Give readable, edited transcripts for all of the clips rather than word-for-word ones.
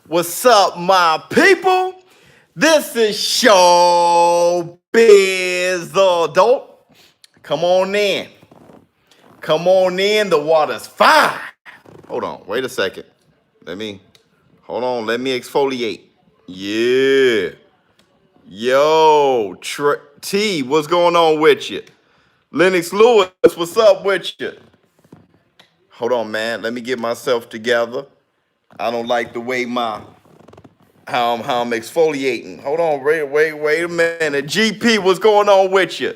What's up, my people? This is ShowBizz the adult. Come on in. Come on in. The water's fine. Hold on. Wait a second. Let me exfoliate. Yeah. Yo, T, what's going on with you? Lennox Lewis, what's up with you? Hold on, man. Let me get myself together. I don't like the way how I'm exfoliating. Hold on, wait a minute. GP, what's going on with you?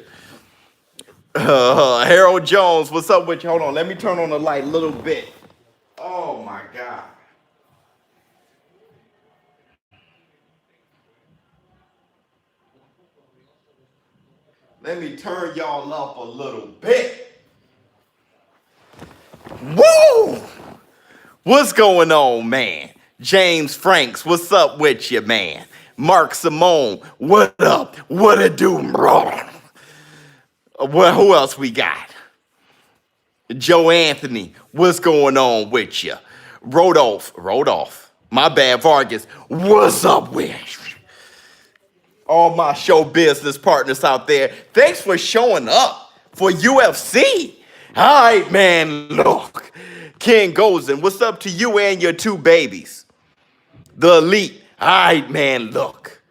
Harold Jones, what's up with you? Hold on, let me turn on the light a little bit. Oh my God. Let me turn y'all up a little bit. Woo! What's going on, man? James Franks, what's up with you, man? Mark Simone, what up? What it do, bro? Who else we got? Joe Anthony, what's going on with you? Rodolph, my bad, Vargas, what's up with you? All my show business partners out there, thanks for showing up for UFC. All right, man, look. Ken Gozen, what's up to you and your two babies? The Elite, all right, man, look.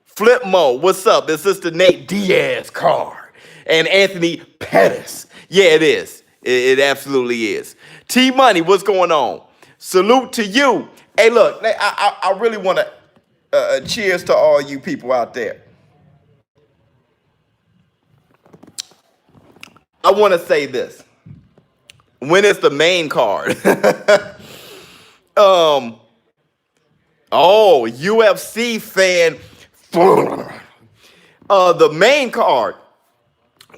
Flipmo, what's up? This is the Nate Diaz card. And Anthony Pettis. Yeah, it is. It absolutely is. T-Money, what's going on? Salute to you. Hey, look, I really want to cheers to all you people out there. I want to say this. When it's the main card. UFC fan. The main card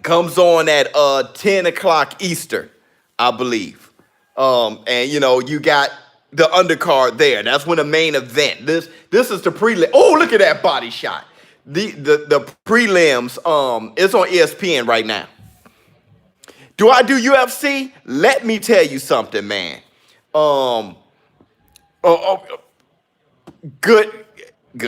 comes on at 10 o'clock Eastern, I believe. And you got the undercard there. That's when the main event. This is the prelim. Oh, look at that body shot. The prelims. It's on ESPN right now. Do I do UFC? Let me tell you something, man. Good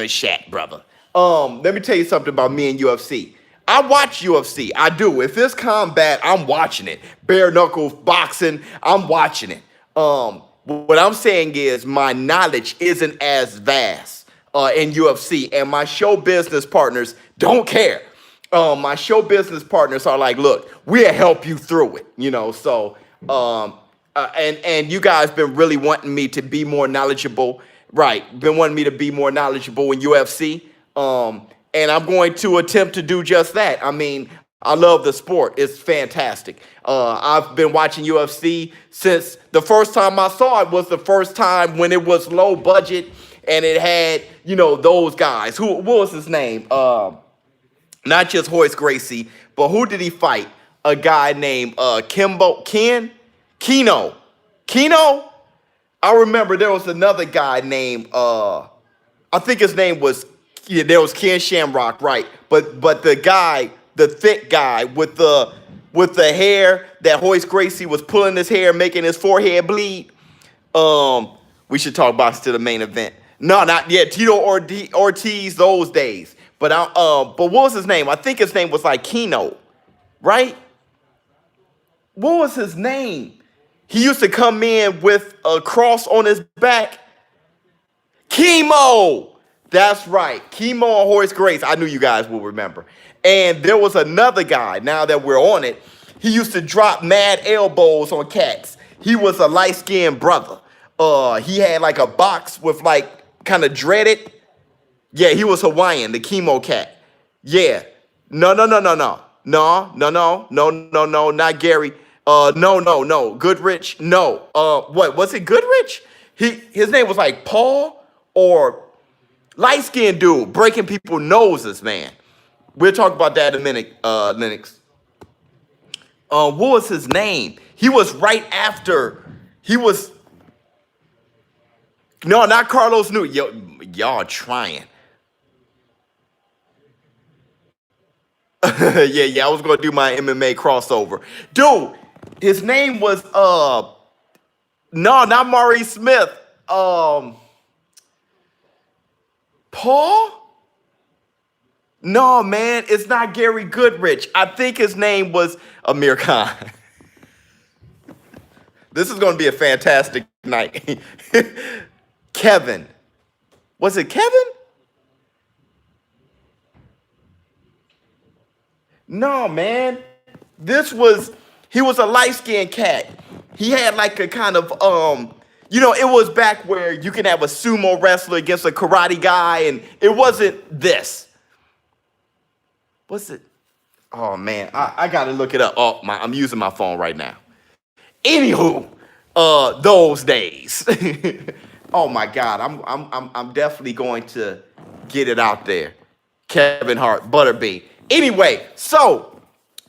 shot, brother. Let me tell you something about me and UFC. I watch UFC. I do. If it's combat, I'm watching it. Bare knuckle boxing, I'm watching it. What I'm saying is my knowledge isn't as vast in UFC, and my show business partners don't care. My show business partners are like, look, we'll help you through it, So, and you guys been really wanting me to be more knowledgeable, right? Been wanting me to be more knowledgeable in UFC. And I'm going to attempt to do just that. I mean, I love the sport. It's fantastic. I've been watching UFC since the first time I saw it was the first time when it was low budget and it had, those guys. What was his name? Not just Royce Gracie, but who did he fight? A guy named Keno. I remember there was another guy named, I think his name was, there was Ken Shamrock, right? But the guy, the thick guy with the hair that Royce Gracie was pulling his hair, making his forehead bleed. We should talk boxing to the main event. No, not yet. Tito Ortiz, those days. But what was his name? I think his name was like Keno, right? What was his name? He used to come in with a cross on his back. Chemo. That's right. Chemo and Royce Gracie. I knew you guys will remember. And there was another guy, now that we're on it, he used to drop mad elbows on cats. He was a light-skinned brother. He had like a box with like kind of dreaded. Yeah, he was Hawaiian, the chemo cat. Yeah. No, not Gary. No. Goodrich. No. What was it? Goodrich? His name was like Paul or light-skinned dude breaking people's noses, man. We'll talk about that in a minute, Lennox. What was his name? He was right after. He was. No, not Carlos New. Y'all trying. yeah. I was gonna do my MMA crossover, dude. His name was no, not Maurice Smith. Paul? No, man, it's not Gary Goodrich. I think his name was Amir Khan. This is going to be a fantastic night. Kevin. Was it Kevin? No, man. He was a light-skinned cat. He had like a kind of, it was back where you can have a sumo wrestler against a karate guy, and it wasn't this. What's it? Oh, man, I got to look it up. Oh, I'm using my phone right now. Anywho, those days. Oh, my God, I'm definitely going to get it out there. Kevin Hart, Butterbean. Anyway, so,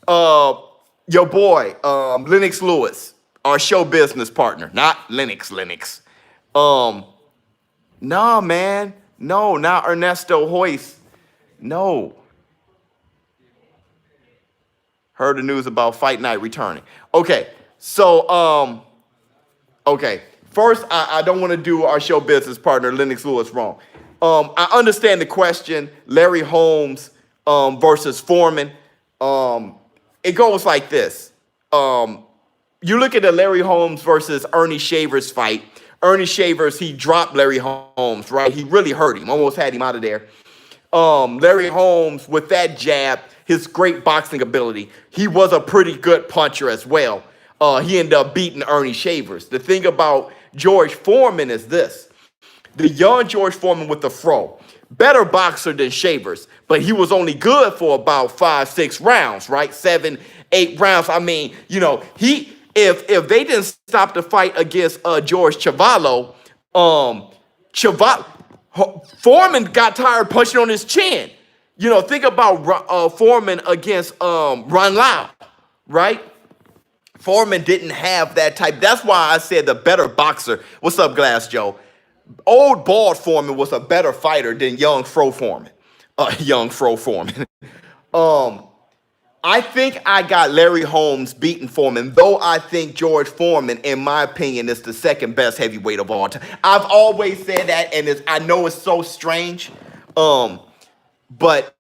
your boy, Lennox Lewis, our show business partner, not Lennox. No, man. No, not Ernesto Hoyce. No. Heard the news about Fight Night returning. Okay, so, okay. First, I don't want to do our show business partner, Lennox Lewis, wrong. I understand the question, Larry Holmes versus Foreman. It goes like this. You look at the Larry Holmes versus Ernie Shavers fight. Ernie Shavers, he dropped Larry Holmes, right? He really hurt him, almost had him out of there. Larry Holmes, with that jab, his great boxing ability, he was a pretty good puncher as well. He ended up beating Ernie Shavers. The thing about George Foreman is this. The young George Foreman with the fro, better boxer than Shavers, but he was only good for about 5-6 rounds, right? 7-8 rounds. I mean, if they didn't stop the fight against George Chuvalo, Foreman got tired punching on his chin. Think about Foreman against Ron Lau, right? Foreman didn't have that type. That's why I said the better boxer. What's up, Glass Joe? Old bald Foreman was a better fighter than young Fro Foreman. I think I got Larry Holmes beating Foreman, though I think George Foreman, in my opinion, is the second best heavyweight of all time. I've always said that, and I know it's so strange, but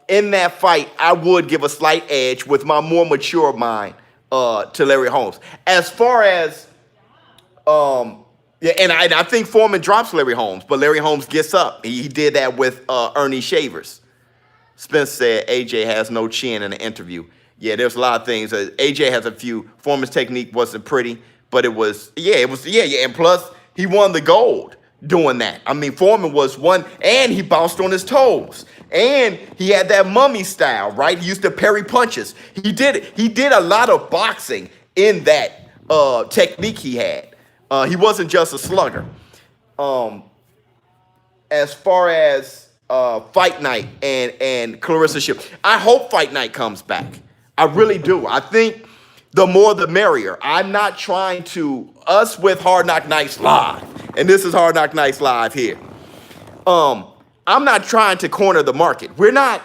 in that fight, I would give a slight edge with my more mature mind to Larry Holmes. As far as, I think Foreman drops Larry Holmes, but Larry Holmes gets up. He did that with Ernie Shavers. Spence said AJ has no chin in the interview. Yeah, there's a lot of things. AJ has a few. Foreman's technique wasn't pretty, but it was. And plus, he won the gold doing that. I mean, Foreman was one, and he bounced on his toes. And he had that mummy style, right? He used to parry punches. He did a lot of boxing in that technique he had. He wasn't just a slugger. As far as Fight Night and Clarissa Shields, I hope Fight Night comes back. I really do. I think the more the merrier. I'm not trying to, us with Hard Knock Nights Live, and this is Hard Knock Nights Live here. I'm not trying to corner the market. We're not,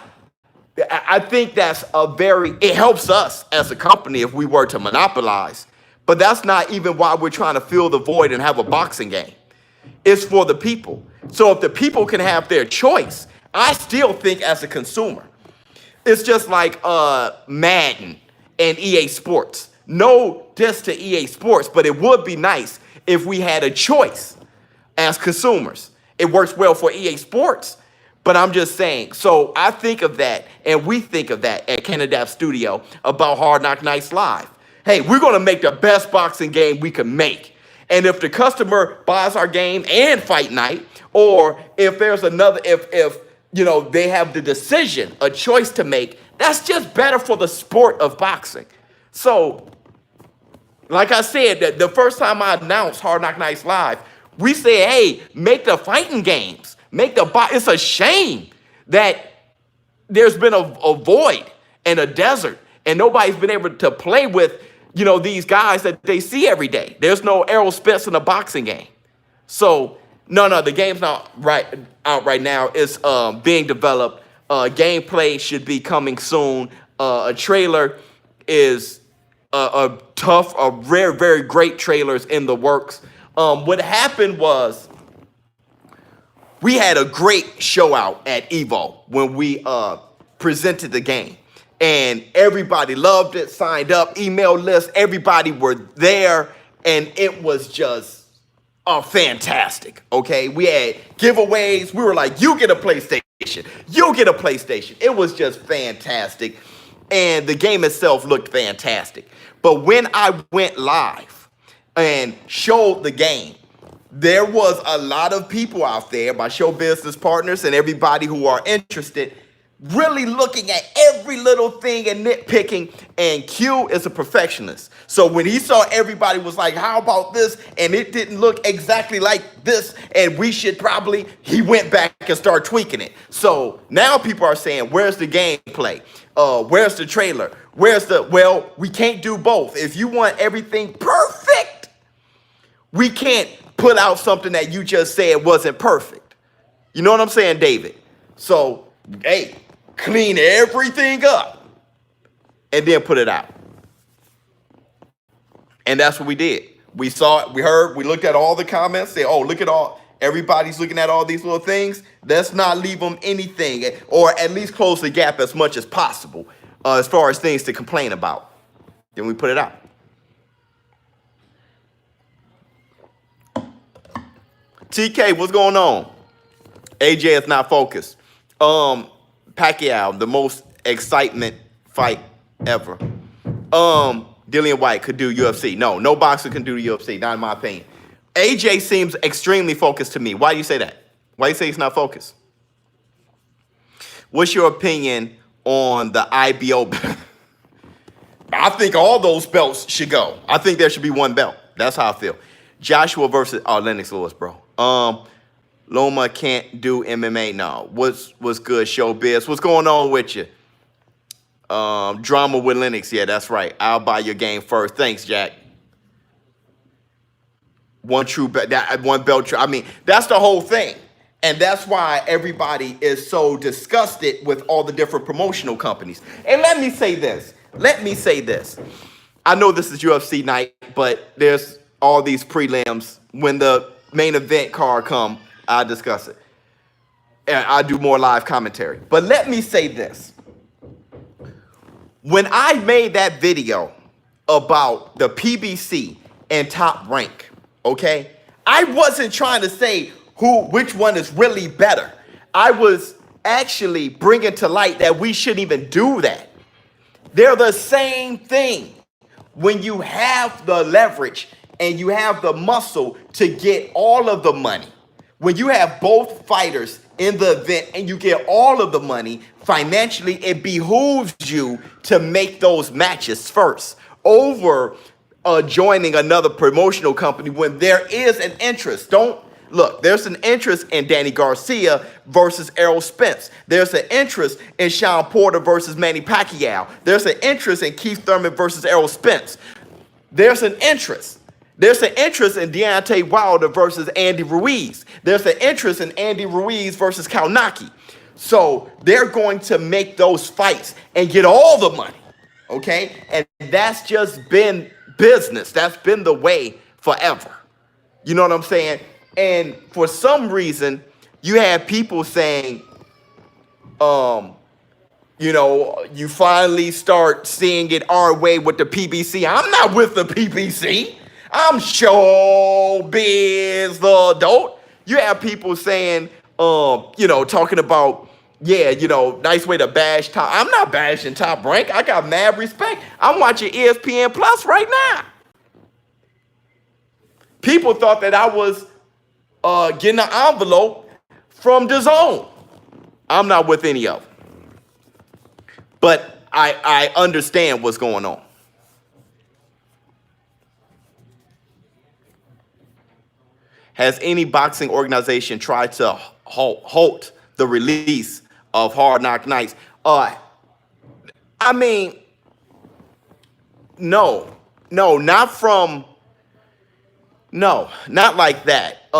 I think that's it helps us as a company if we were to monopolize, but that's not even why we're trying to fill the void and have a boxing game. It's for the people. So if the people can have their choice, I still think as a consumer, it's just like Madden and EA Sports. No diss to EA Sports, but it would be nice if we had a choice as consumers. It works well for EA Sports, but I'm just saying. So I think of that, and we think of that at Canada Studio about Hard Knock Nights Live. Hey, we're going to make the best boxing game we can make. And if the customer buys our game and Fight Night, or if there's another, if they have the decision, a choice to make, that's just better for the sport of boxing. So, like I said, the first time I announced Hard Knock Nights Live, we said, hey, make the fighting games. It's a shame that there's been a void and a desert, and nobody's been able to play with, these guys that they see every day. There's no Errol Spence in a boxing game. So, no, the game's not out right now. It's being developed. Gameplay should be coming soon. A trailer is a rare, very great trailers in the works. What happened was We had a great show out at Evo when we presented the game. And everybody loved it, signed up, email list, everybody were there, and it was just fantastic, okay? We had giveaways. We were like, you get a PlayStation, you get a PlayStation. It was just fantastic, and the game itself looked fantastic. But when I went live and showed the game, there was a lot of people out there, my show business partners and everybody who are interested, really looking at every little thing and nitpicking, and Q is a perfectionist. So when he saw everybody was like, how about this? And it didn't look exactly like this, and we should probably, he went back and started tweaking it. So now people are saying, where's the gameplay? Where's the trailer? Well, we can't do both. If you want everything perfect, we can't put out something that you just said wasn't perfect. You know what I'm saying, David? So, hey, clean everything up and then put it out. And that's what we did. We saw it, we heard, we looked at all the comments, say, oh, look at all, everybody's looking at all these little things. Let's not leave them anything, or at least close the gap as much as possible as far as things to complain about. Then we put it out. TK, what's going on? AJ is not focused. Pacquiao, the most excitement fight ever. Dillian White could do UFC. No boxer can do the UFC, not in my opinion. AJ seems extremely focused to me. Why do you say that? Why do you say he's not focused? What's your opinion on the IBO belt? I think all those belts should go. I think there should be one belt. That's how I feel. Joshua versus Lennox Lewis, bro. Loma can't do MMA. No. What's good, ShowBizz? What's going on with you? Drama with Lennox. Yeah, that's right. I'll buy your game first. Thanks, Jack. One true belt. That one belt. I mean, that's the whole thing. And that's why everybody is so disgusted with all the different promotional companies. And let me say this. I know this is UFC night, but there's all these prelims. When the main event card come, I'll discuss it. And I'll do more live commentary. But let me say this. When I made that video about the PBC and Top Rank, okay, I wasn't trying to say which one is really better. I was actually bringing to light that we shouldn't even do that. They're the same thing. When you have the leverage and you have the muscle to get all of the money, when you have both fighters in the event and you get all of the money, financially, it behooves you to make those matches first over joining another promotional company when there is an interest. Look, there's an interest in Danny Garcia versus Errol Spence. There's an interest in Sean Porter versus Manny Pacquiao. There's an interest in Keith Thurman versus Errol Spence. There's an interest. There's an interest in Deontay Wilder versus Andy Ruiz. There's an interest in Andy Ruiz versus Kaunaki. So they're going to make those fights and get all the money, okay? And that's just been business. That's been the way forever. You know what I'm saying? And for some reason, you have people saying, you finally start seeing it our way with the PBC. I'm not with the PBC. I'm ShowBizz, the adult. You have people saying, talking about, nice way to bash Top. I'm not bashing Top Rank. I got mad respect. I'm watching ESPN Plus right now. People thought that I was getting an envelope from DAZN. I'm not with any of them. But I understand what's going on. Has any boxing organization tried to halt the release of Hard Knock Nights? No, not like that.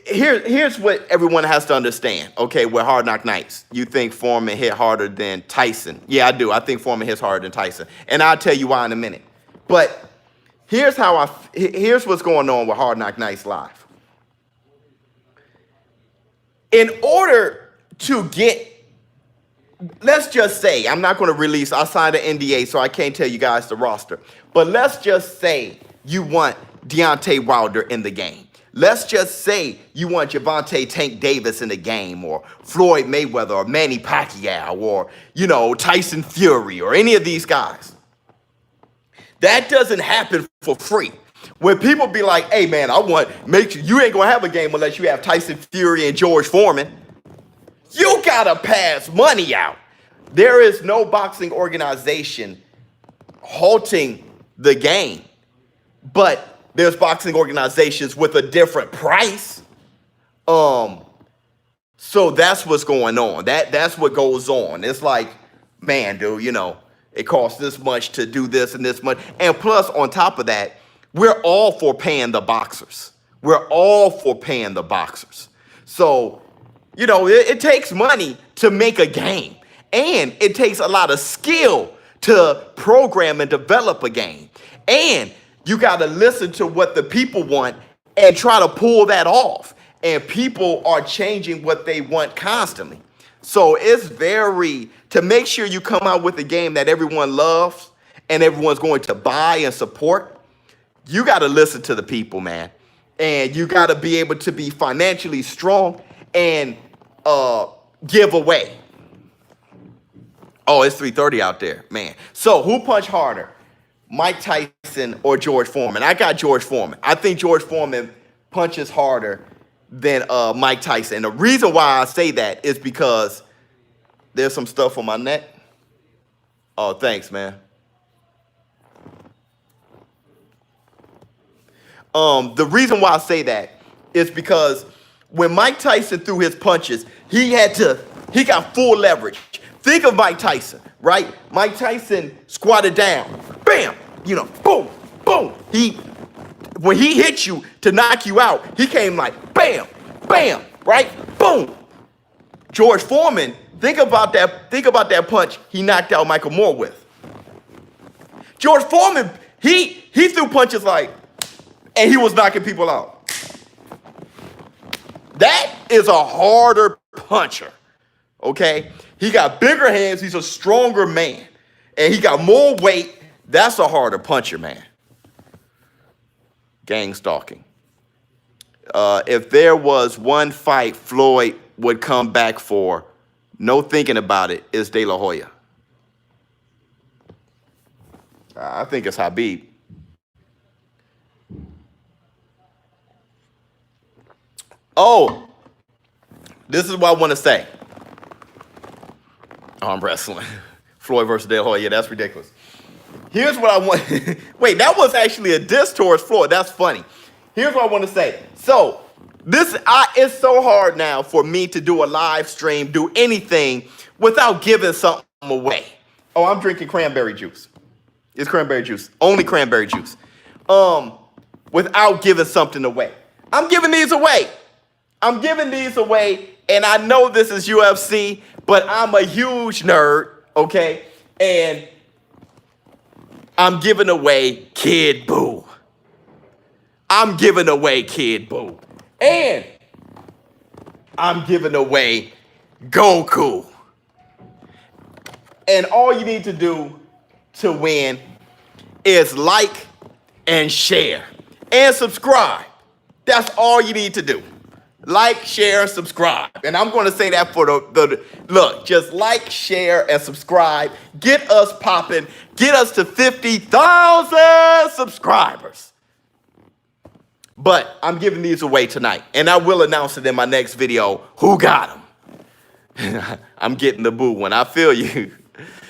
Here's what everyone has to understand. Okay, with Hard Knock Nights, you think Foreman hit harder than Tyson. Yeah, I do. I think Foreman hits harder than Tyson. And I'll tell you why in a minute. But here's what's going on with Hard Knock Nights Live. In order to get, let's just say, I'm not going to release, I signed an NDA, so I can't tell you guys the roster. But let's just say you want Deontay Wilder in the game. Let's just say you want Gervonta Tank Davis in the game, or Floyd Mayweather, or Manny Pacquiao, or, you know, Tyson Fury, or any of these guys. That doesn't happen for free. When people be like, hey man, make sure you ain't gonna have a game unless you have Tyson Fury and George Foreman. You gotta pass money out. There is no boxing organization halting the game, but there's boxing organizations with a different price. So that's what's going on. That's what goes on. It's like, man, dude, you know, it costs this much to do this and this much. And plus, on top of that, we're all for paying the boxers. We're all for paying the boxers. So, you know, it takes money to make a game. And it takes a lot of skill to program and develop a game. And you got to listen to what the people want and try to pull that off. And people are changing what they want constantly. So it's to make sure you come out with a game that everyone loves and everyone's going to buy and support, you got to listen to the people, man. And you got to be able to be financially strong and give away. Oh, it's 3:30 out there, man. So who punched harder, Mike Tyson or George Foreman? I got George Foreman. I think George Foreman punches harder than Mike Tyson. And the reason why I say that is because there's some stuff on my neck. Oh, thanks, man. The reason why I say that is because when Mike Tyson threw his punches, he got full leverage. Think of Mike Tyson, right? Mike Tyson squatted down, bam, you know, boom, boom. When he hit you to knock you out, he came like bam, bam, right? Boom. George Foreman, think about that punch he knocked out Michael Moore with. George Foreman, he threw punches like, and he was knocking people out. That is a harder puncher, okay? He got bigger hands. He's a stronger man. And he got more weight. That's a harder puncher, man. Gang stalking. If there was one fight Floyd would come back for, no thinking about it, is De La Hoya. I think it's Habib. Oh, this is what I want to say. Arm wrestling. Floyd versus De La Hoya. Yeah, that's ridiculous. Here's what I want. Wait, that was actually a diss towards Floyd. That's funny. Here's what I want to say. So, it's so hard now for me to do a live stream, do anything without giving something away. Oh, I'm drinking cranberry juice. It's cranberry juice. Only cranberry juice. Without giving something away. I'm giving these away. And I know this is UFC, but I'm a huge nerd, okay? And I'm giving away Kid Buu. I'm giving away Kid Buu. And I'm giving away Goku. And all you need to do to win is like and share and subscribe. That's all you need to do. Like, share, and subscribe. And I'm going to say that for look, just like, share, and subscribe. Get us popping. Get us to 50,000 subscribers. But I'm giving these away tonight. And I will announce it in my next video. Who got them? I'm getting the Boo one. I feel you.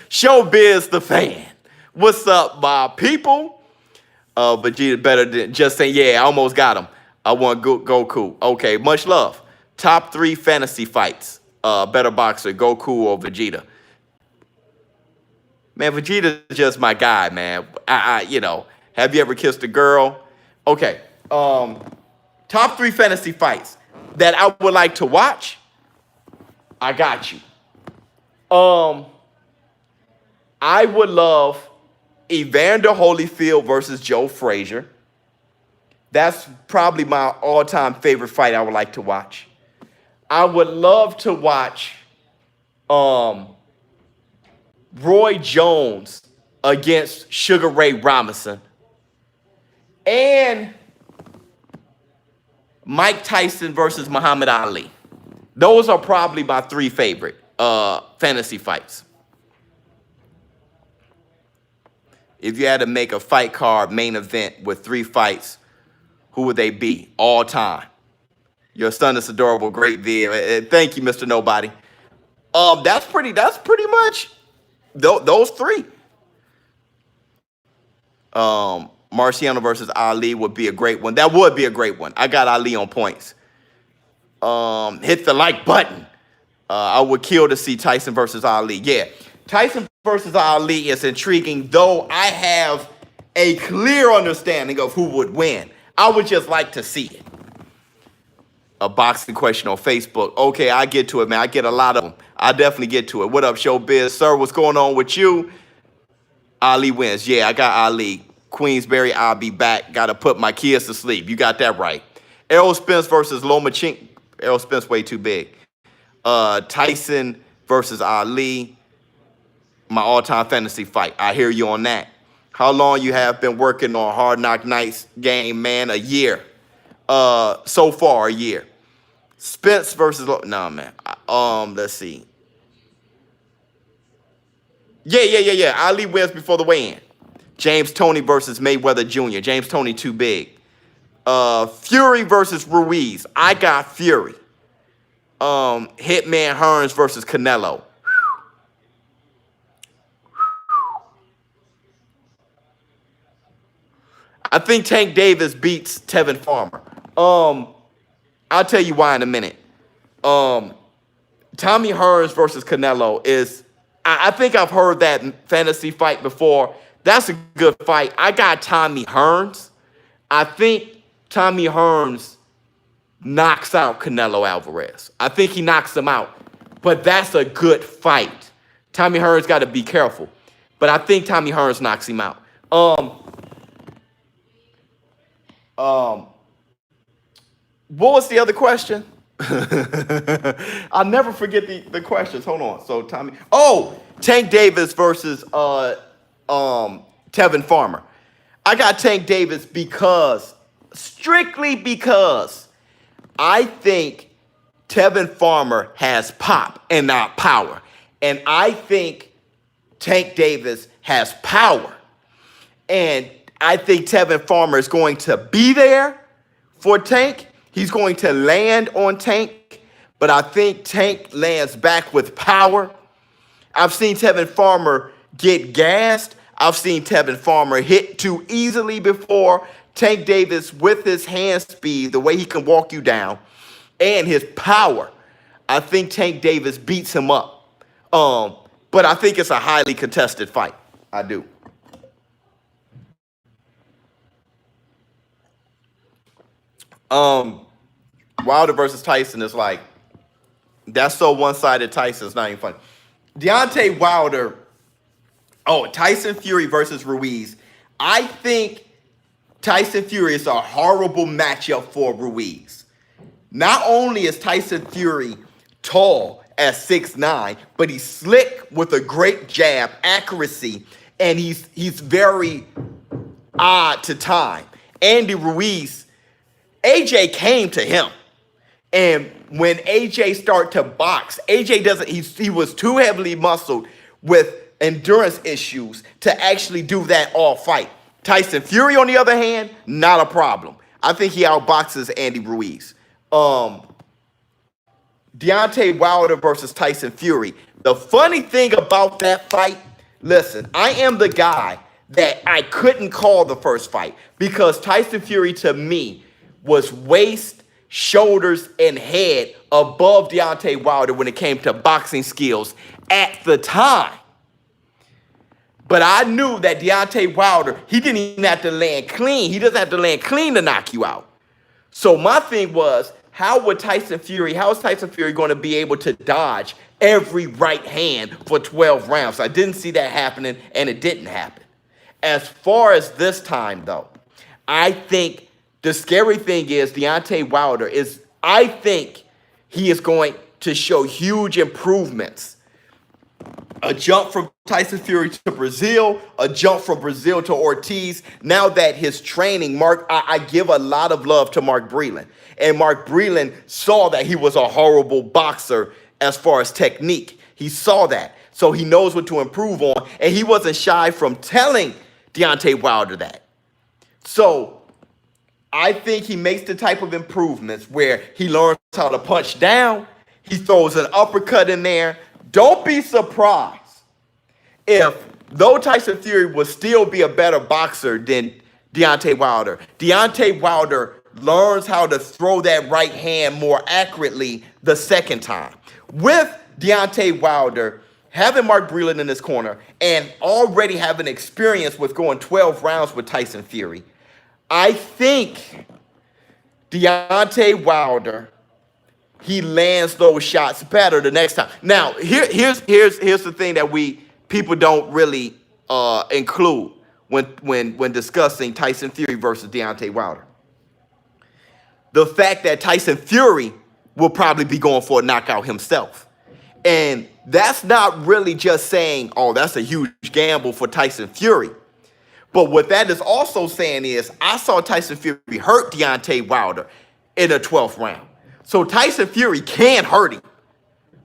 ShowBizz the fan. What's up, my people? Vegeta better than just saying, yeah, I almost got him. I want Goku. Okay, much love. Top 3 fantasy fights. Better boxer, Goku or Vegeta? Man, Vegeta's just my guy, man. You know, have you ever kissed a girl? Okay. Top 3 fantasy fights that I would like to watch. I got you. I would love Evander Holyfield versus Joe Frazier. That's probably my all-time favorite fight I would like to watch. I would love to watch Roy Jones against Sugar Ray Robinson and Mike Tyson versus Muhammad Ali. Those are probably my 3 favorite fantasy fights. If you had to make a fight card main event with 3 fights, who would they be all time? Your son is adorable. Great video. Thank you, Mr. Nobody. That's pretty much those 3. Marciano versus Ali would be a great one. That would be a great one. I got Ali on points. Hit the like button. I would kill to see Tyson versus Ali. Yeah, Tyson versus Ali is intriguing, though I have a clear understanding of who would win. I would just like to see it. A boxing question on Facebook. Okay, I get to it, man. I get a lot of them. I definitely get to it. What up, ShowBizz? Sir, what's going on with you? Ali wins. Yeah, I got Ali. Queensberry, I'll be back. Got to put my kids to sleep. You got that right. Errol Spence versus Lomachenko. Errol Spence way too big. Tyson versus Ali. My all-time fantasy fight. I hear you on that. How long you have been working on Hard Knock Nights game, man? A year. So far, a year. Spence versus... No, man. Let's see. Yeah. Ali wins before the weigh-in. James Toney versus Mayweather Jr. James Toney too big. Fury versus Ruiz. I got Fury. Hitman Hearns versus Canelo. I think Tank Davis beats Tevin Farmer. I'll tell you why in a minute. Tommy Hearns versus Canelo is... I think I've heard that fantasy fight before. That's a good fight. I got Tommy Hearns. I think Tommy Hearns knocks out Canelo Alvarez. I think he knocks him out. But that's a good fight. Tommy Hearns got to be careful. But I think Tommy Hearns knocks him out. What was the other question? I'll never forget the questions. Hold on. So Tommy. Oh, Tank Davis versus Tevin Farmer. I got Tank Davis strictly because I think Tevin Farmer has pop and not power. And I think Tank Davis has power. And I think Tevin Farmer is going to be there for Tank. He's going to land on Tank, but I think Tank lands back with power. I've seen Tevin Farmer get gassed. I've seen Tevin Farmer hit too easily before. Tank Davis, with his hand speed, the way he can walk you down, and his power, I think Tank Davis beats him up. But I think it's a highly contested fight. I do. Wilder versus Tyson is like, that's so one-sided. Tyson's not even funny. Deontay Wilder, Tyson Fury versus Ruiz. I think Tyson Fury is a horrible matchup for Ruiz. Not only is Tyson Fury tall at 6'9", but he's slick with a great jab, accuracy, and he's very odd to time. Andy Ruiz, AJ came to him. And when AJ started to box, he was too heavily muscled with endurance issues to actually do that all fight. Tyson Fury, on the other hand, not a problem. I think he outboxes Andy Ruiz. Deontay Wilder versus Tyson Fury. The funny thing about that fight, listen, I am the guy that I couldn't call the first fight because Tyson Fury, to me, was waist, shoulders, and head above Deontay Wilder when it came to boxing skills at the time. But I knew that Deontay Wilder, he didn't even have to land clean. He doesn't have to land clean to knock you out. So my thing was, how is Tyson Fury going to be able to dodge every right hand for 12 rounds? I didn't see that happening, and it didn't happen. As far as this time, though, I think the scary thing is Deontay Wilder I think he is going to show huge improvements. A jump from Tyson Fury to Brazil, a jump from Brazil to Ortiz. Now that his training, I give a lot of love to Mark Breland. And Mark Breland saw that he was a horrible boxer as far as technique. He saw that. So he knows what to improve on. And he wasn't shy from telling Deontay Wilder that. So I think he makes the type of improvements where he learns how to punch down. He throws an uppercut in there. Don't be surprised if, though Tyson Fury will still be a better boxer than Deontay Wilder, Deontay Wilder learns how to throw that right hand more accurately the second time. With Deontay Wilder having Mark Breland in his corner and already having experience with going 12 rounds with Tyson Fury, I think Deontay Wilder, he lands those shots better the next time. Now, here's the thing that people don't really include when discussing Tyson Fury versus Deontay Wilder. The fact that Tyson Fury will probably be going for a knockout himself. And that's not really just saying, oh, that's a huge gamble for Tyson Fury. But what that is also saying is, I saw Tyson Fury hurt Deontay Wilder in the 12th round. So Tyson Fury can hurt him.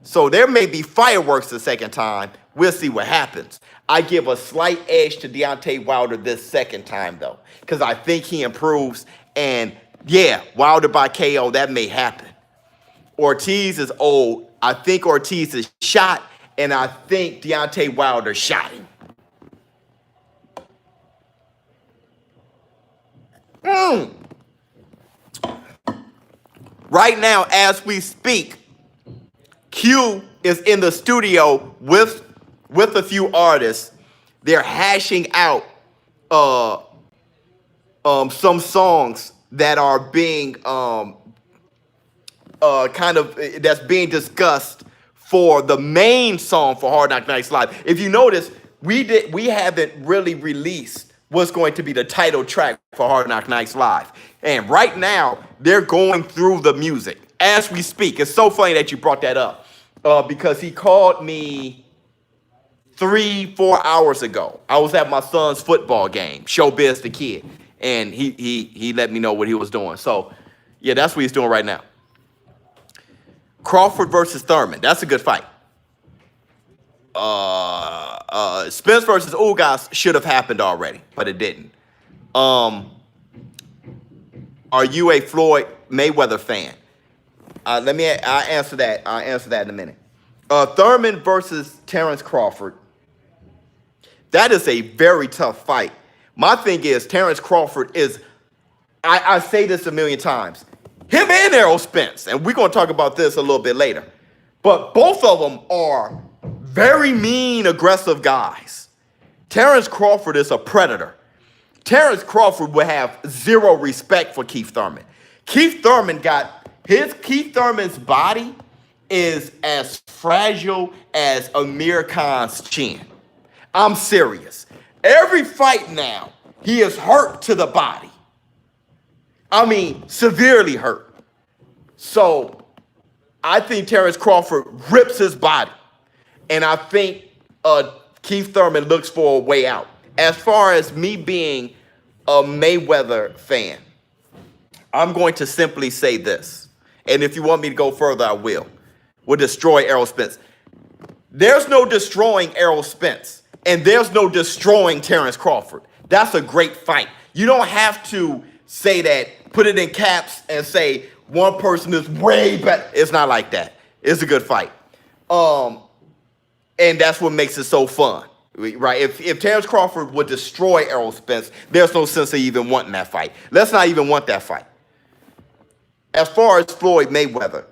So there may be fireworks the second time. We'll see what happens. I give a slight edge to Deontay Wilder this second time, though, because I think he improves. And, yeah, Wilder by KO, that may happen. Ortiz is old. I think Ortiz is shot, and I think Deontay Wilder shot him. Right now, as we speak, Q is in the studio with a few artists. They're hashing out some songs that are being that's being discussed for the main song for Hard Knock Nights Live. If you notice, we haven't really released what's going to be the title track for Hard Knock Nights Live. And right now, they're going through the music as we speak. It's so funny that you brought that up because he called me 3-4 hours ago. I was at my son's football game, ShowBizz the kid, and he let me know what he was doing. So, yeah, that's what he's doing right now. Crawford versus Thurman. That's a good fight. Spence versus Ugas should have happened already, but it didn't. Are you a Floyd Mayweather fan? I'll answer that. I'll answer that in a minute. Thurman versus Terrence Crawford. That is a very tough fight. My thing is, Terrence Crawford is, I say this a million times, him and Errol Spence, and we're going to talk about this a little bit later, but both of them are very mean, aggressive guys. Terrence Crawford is a predator. Terrence Crawford would have zero respect for Keith Thurman. Keith Thurman's body is as fragile as Amir Khan's chin. I'm serious. Every fight now, he is hurt to the body. I mean, severely hurt. So I think Terrence Crawford rips his body. And I think Keith Thurman looks for a way out. As far as me being a Mayweather fan, I'm going to simply say this. And if you want me to go further, I will. We'll destroy Errol Spence. There's no destroying Errol Spence. And there's no destroying Terrence Crawford. That's a great fight. You don't have to say that, put it in caps and say one person is way better. It's not like that. It's a good fight. And that's what makes it so fun, right? If Terrence Crawford would destroy Errol Spence, there's no sense of even wanting that fight. Let's not even want that fight. As far as Floyd Mayweather,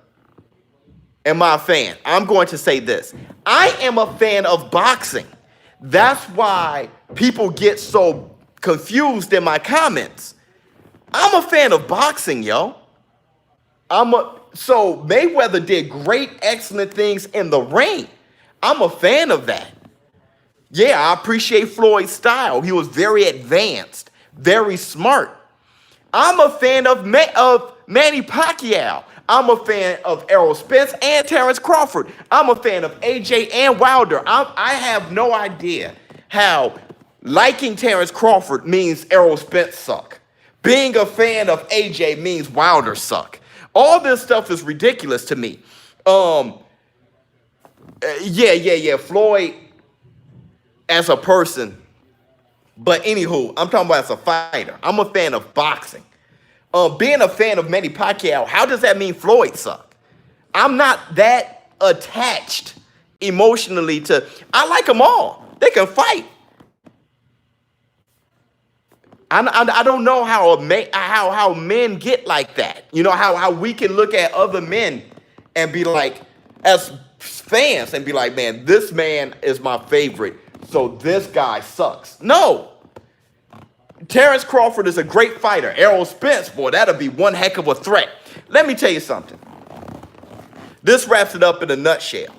am I a fan? I'm going to say this. I am a fan of boxing. That's why people get so confused in my comments. I'm a fan of boxing, yo. So Mayweather did great, excellent things in the ring. I'm a fan of that. Yeah, I appreciate Floyd's style. He was very advanced, very smart. I'm a fan of Manny Pacquiao. I'm a fan of Errol Spence and Terrence Crawford. I'm a fan of AJ and Wilder. I have no idea how liking Terrence Crawford means Errol Spence suck. Being a fan of AJ means Wilder suck. All this stuff is ridiculous to me. Yeah. Floyd as a person. But anywho, I'm talking about as a fighter. I'm a fan of boxing. Being a fan of Manny Pacquiao, how does that mean Floyd suck? I'm not that attached emotionally to. I like them all. They can fight. I don't know how men get like that. You know how we can look at other men and be like, as fans, and be like, man, this man is my favorite, so this guy sucks. No. Terrence Crawford is a great fighter. Errol Spence, boy, that'll be one heck of a threat. Let me tell you something. This wraps it up in a nutshell.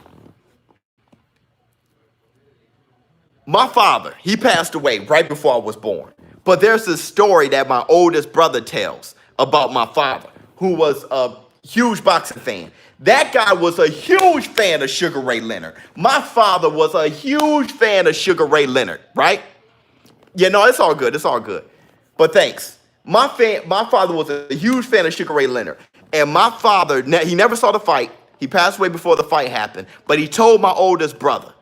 My father, he passed away right before I was born. But there's this story that my oldest brother tells about my father, who was a huge boxing fan. That guy was a huge fan of Sugar Ray Leonard. My father was a huge fan of Sugar Ray Leonard, right? Yeah, no, it's all good. It's all good. But thanks. My father was a huge fan of Sugar Ray Leonard. And my father, he never saw the fight. He passed away before the fight happened. But he told my oldest brother,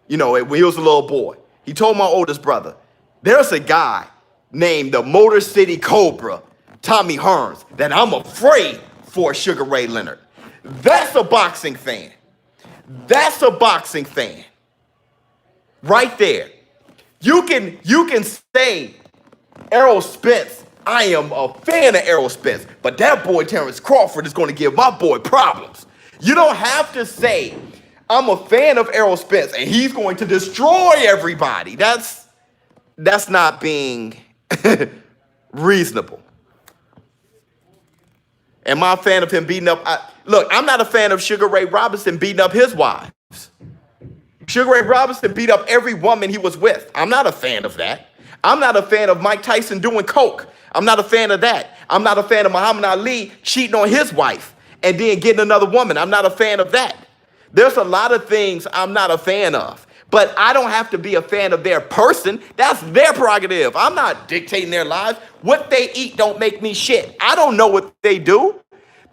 you know, when he was a little boy, he told my oldest brother, there's a guy named the Motor City Cobra, Tommy Hearns, that I'm afraid for Sugar Ray Leonard. That's a boxing fan. That's a boxing fan. Right there. You can say Errol Spence, I am a fan of Errol Spence, but that boy Terrence Crawford is going to give my boy problems. You don't have to say, I'm a fan of Errol Spence and he's going to destroy everybody. That's not being reasonable. Am I a fan of him beating up? Look, I'm not a fan of Sugar Ray Robinson beating up his wives. Sugar Ray Robinson beat up every woman he was with. I'm not a fan of that. I'm not a fan of Mike Tyson doing coke. I'm not a fan of that. I'm not a fan of Muhammad Ali cheating on his wife and then getting another woman. I'm not a fan of that. There's a lot of things I'm not a fan of. But I don't have to be a fan of their person. That's their prerogative. I'm not dictating their lives. What they eat don't make me shit. I don't know what they do.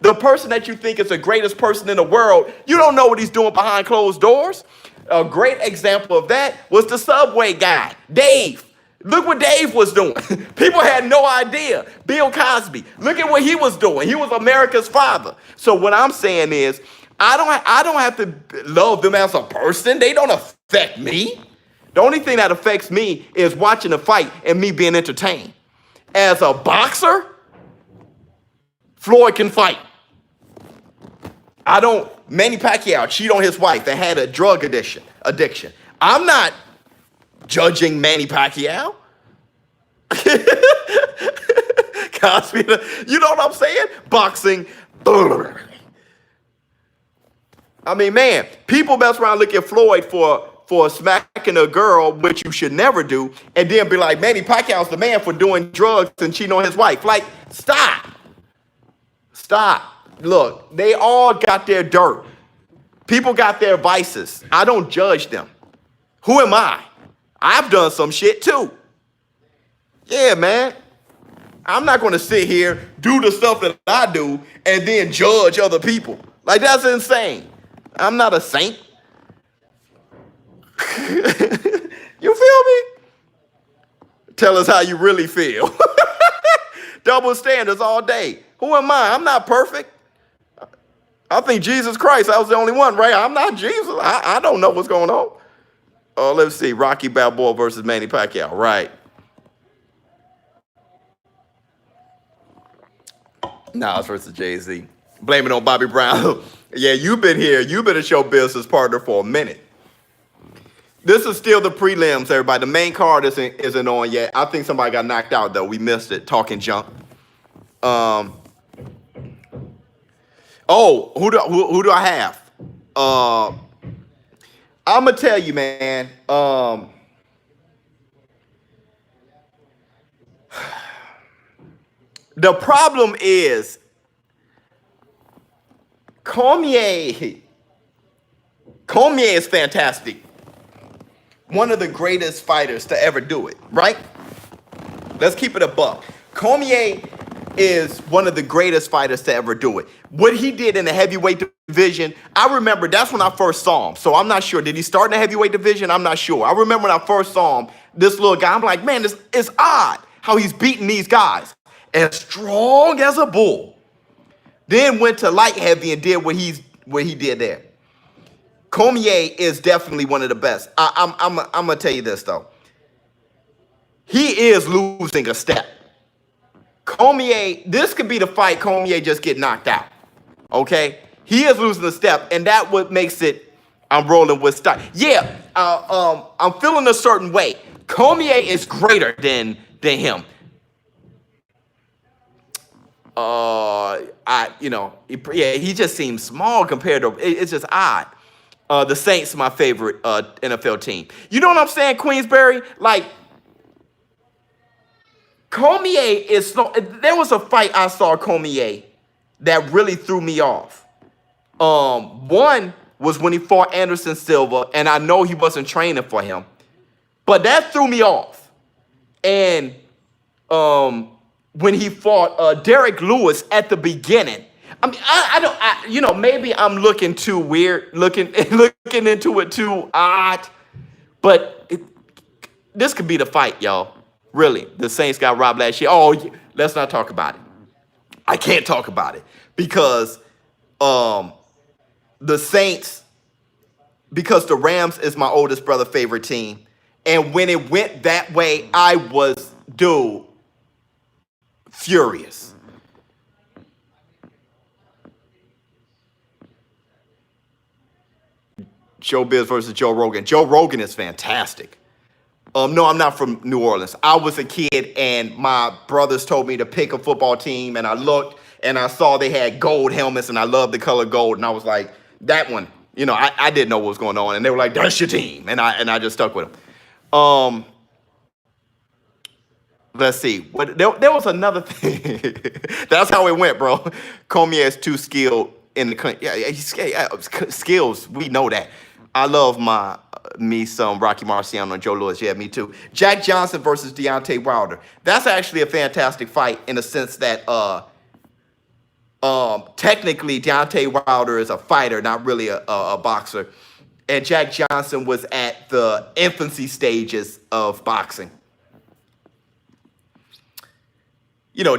The person that you think is the greatest person in the world, you don't know what he's doing behind closed doors. A great example of that was the Subway guy, Dave. Look what Dave was doing. People had no idea. Bill Cosby, look at what he was doing. He was America's father. So what I'm saying is, I don't have to love them as a person. They don't affect me. The only thing that affects me is watching a fight and me being entertained. As a boxer, Floyd can fight. Manny Pacquiao cheated on his wife and had a drug addiction. I'm not judging Manny Pacquiao. Cosby, you know what I'm saying? Boxing. I mean, man, people mess around look at Floyd for smacking a girl, which you should never do, and then be like, Manny Pacquiao's the man for doing drugs and cheating on his wife. Like, stop. Stop. Look, they all got their dirt. People got their vices. I don't judge them. Who am I? I've done some shit too. Yeah, man. I'm not going to sit here, do the stuff that I do, and then judge other people. Like, that's insane. I'm not a saint. You feel me? Tell us how you really feel. Double standards all day. Who am I? I'm not perfect. I think Jesus Christ, I was the only one, right? I'm not Jesus. I don't know what's going on. Oh, let's see. Rocky Balboa versus Manny Pacquiao. Right. Nas versus Jay-Z. Blame it on Bobby Brown. Yeah, you've been here. You've been a show business partner for a minute. This is still the prelims, everybody. The main card isn't on yet. I think somebody got knocked out, though. We missed it. Talking junk. Oh, who do I have? I'm going to tell you, man. The problem is Cormier, Cormier is fantastic. One of the greatest fighters to ever do it, right? Let's keep it a buck. Cormier is one of the greatest fighters to ever do it. What he did in the heavyweight division, I remember that's when I first saw him. So I'm not sure. Did he start in the heavyweight division? I'm not sure. I remember when I first saw him, this little guy, I'm like, man, it's odd how he's beating these guys. As strong as a bull. Then went to light heavy and did what he did there. Cormier is definitely one of the best. I'm gonna tell you this though. He is losing a step. Cormier, this could be the fight Cormier just get knocked out. Okay? He is losing a step, and that what makes it, I'm rolling with stock. Yeah, I'm feeling a certain way. Cormier is greater than him. He just seems small compared to, it's just odd. The Saints, my favorite NFL team. You know what I'm saying, Queensberry? Like, Cormier is so, there was a fight I saw Cormier that really threw me off. One was when he fought Anderson Silva, and I know he wasn't training for him, but that threw me off. And when he fought Derek Lewis at the beginning, I mean, maybe I'm looking too weird, looking into it too odd, but this could be the fight, y'all. Really, the Saints got robbed last year. Oh, let's not talk about it. I can't talk about it because the Saints, because the Rams is my oldest brother's favorite team. And when it went that way, I was, furious. ShowBizz versus Joe Rogan. Joe Rogan is fantastic. No, I'm not from New Orleans. I was a kid and my brothers told me to pick a football team, and I looked and I saw they had gold helmets and I loved the color gold, and I was like, that one, I didn't know what was going on, and they were like, that's your team, and I just stuck with them. Let's see. There was another thing. That's how it went, bro. Cormier is too skilled in the skills. We know that. I love me some Rocky Marciano and Joe Louis. Yeah, me too. Jack Johnson versus Deontay Wilder. That's actually a fantastic fight in the sense that technically Deontay Wilder is a fighter, not really a boxer. And Jack Johnson was at the infancy stages of boxing.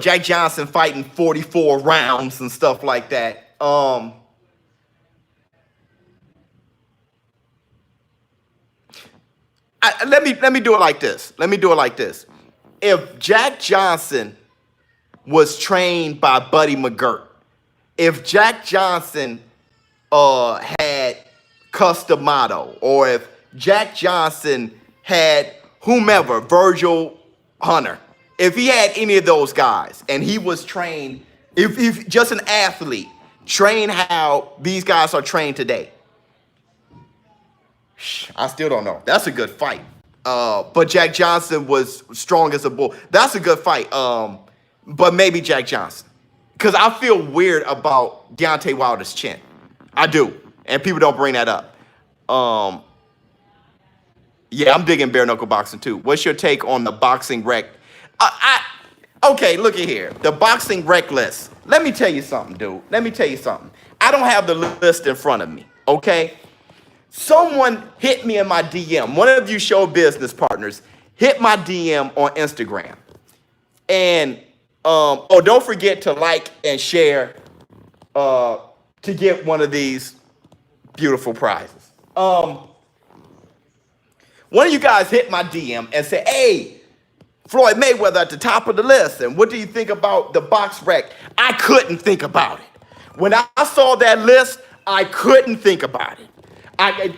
Jack Johnson fighting 44 rounds and stuff like that. Let me do it like this. If Jack Johnson was trained by Buddy McGirt, if Jack Johnson had Cus D'Amato, or if Jack Johnson had whomever, Virgil Hunter, if he had any of those guys and he was trained, if just an athlete, trained how these guys are trained today, I still don't know. That's a good fight. But Jack Johnson was strong as a bull. That's a good fight. But maybe Jack Johnson. Because I feel weird about Deontay Wilder's chin. I do. And people don't bring that up. Yeah, I'm digging bare knuckle boxing too. What's your take on the boxing rec? Okay, look at here. The boxing rec list. Let me tell you something, dude. Let me tell you something. I don't have the list in front of me, okay? Someone hit me in my DM. One of you show business partners hit my DM on Instagram. And, don't forget to like and share to get one of these beautiful prizes. One of you guys hit my DM and said, hey, Floyd Mayweather at the top of the list. And what do you think about the box rec? I couldn't think about it. When I saw that list, I couldn't think about it.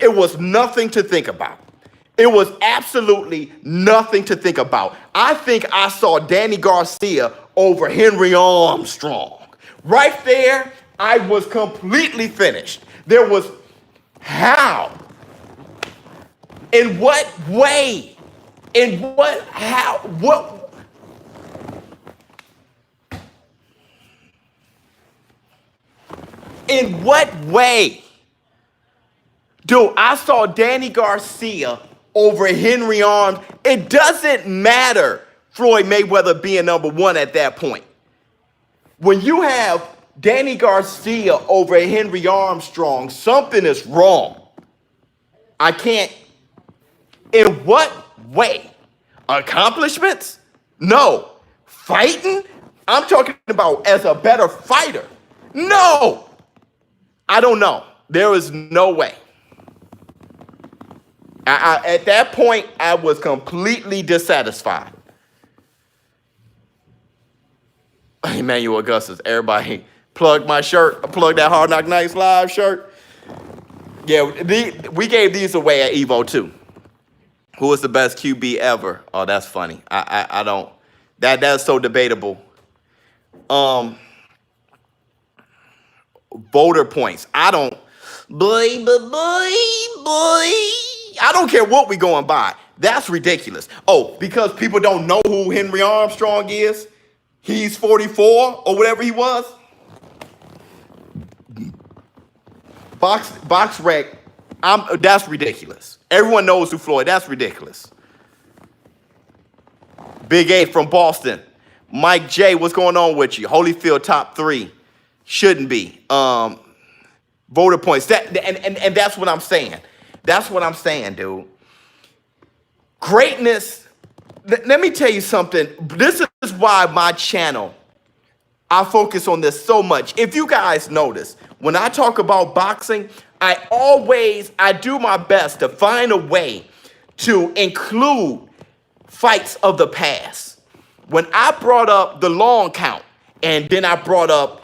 It was nothing to think about. It was absolutely nothing to think about. I think I saw Danny Garcia over Henry Armstrong. Right there, I was completely finished. There was how? In what way? In what, how, what? In what way? Dude, I saw Danny Garcia over Henry Arms. It doesn't matter Floyd Mayweather being number one at that point. When you have Danny Garcia over Henry Armstrong, something is wrong. I can't. In what way? Accomplishments? No. Fighting? I'm talking about as a better fighter. No. I don't know. There is no way. At that point, I was completely dissatisfied. Emmanuel Augustus, everybody plug my shirt. Plug that Hard Knock Nights Live shirt. Yeah, we gave these away at Evo too. Who is the best QB ever? Oh, that's funny. I don't. That's so debatable. Voter points. I don't. Boy. I don't care what we going by. That's ridiculous. Oh, because people don't know who Henry Armstrong is. He's 44 or whatever he was. Box rec. That's ridiculous. Everyone knows who Floyd. That's ridiculous. Big A from Boston. Mike J, what's going on with you? Holyfield top 3. Shouldn't be. Voter points. And that's what I'm saying. That's what I'm saying, dude. Greatness. Let me tell you something. This is why my channel, I focus on this so much. If you guys notice, when I talk about boxing, I do my best to find a way to include fights of the past. When I brought up the long count, and then I brought up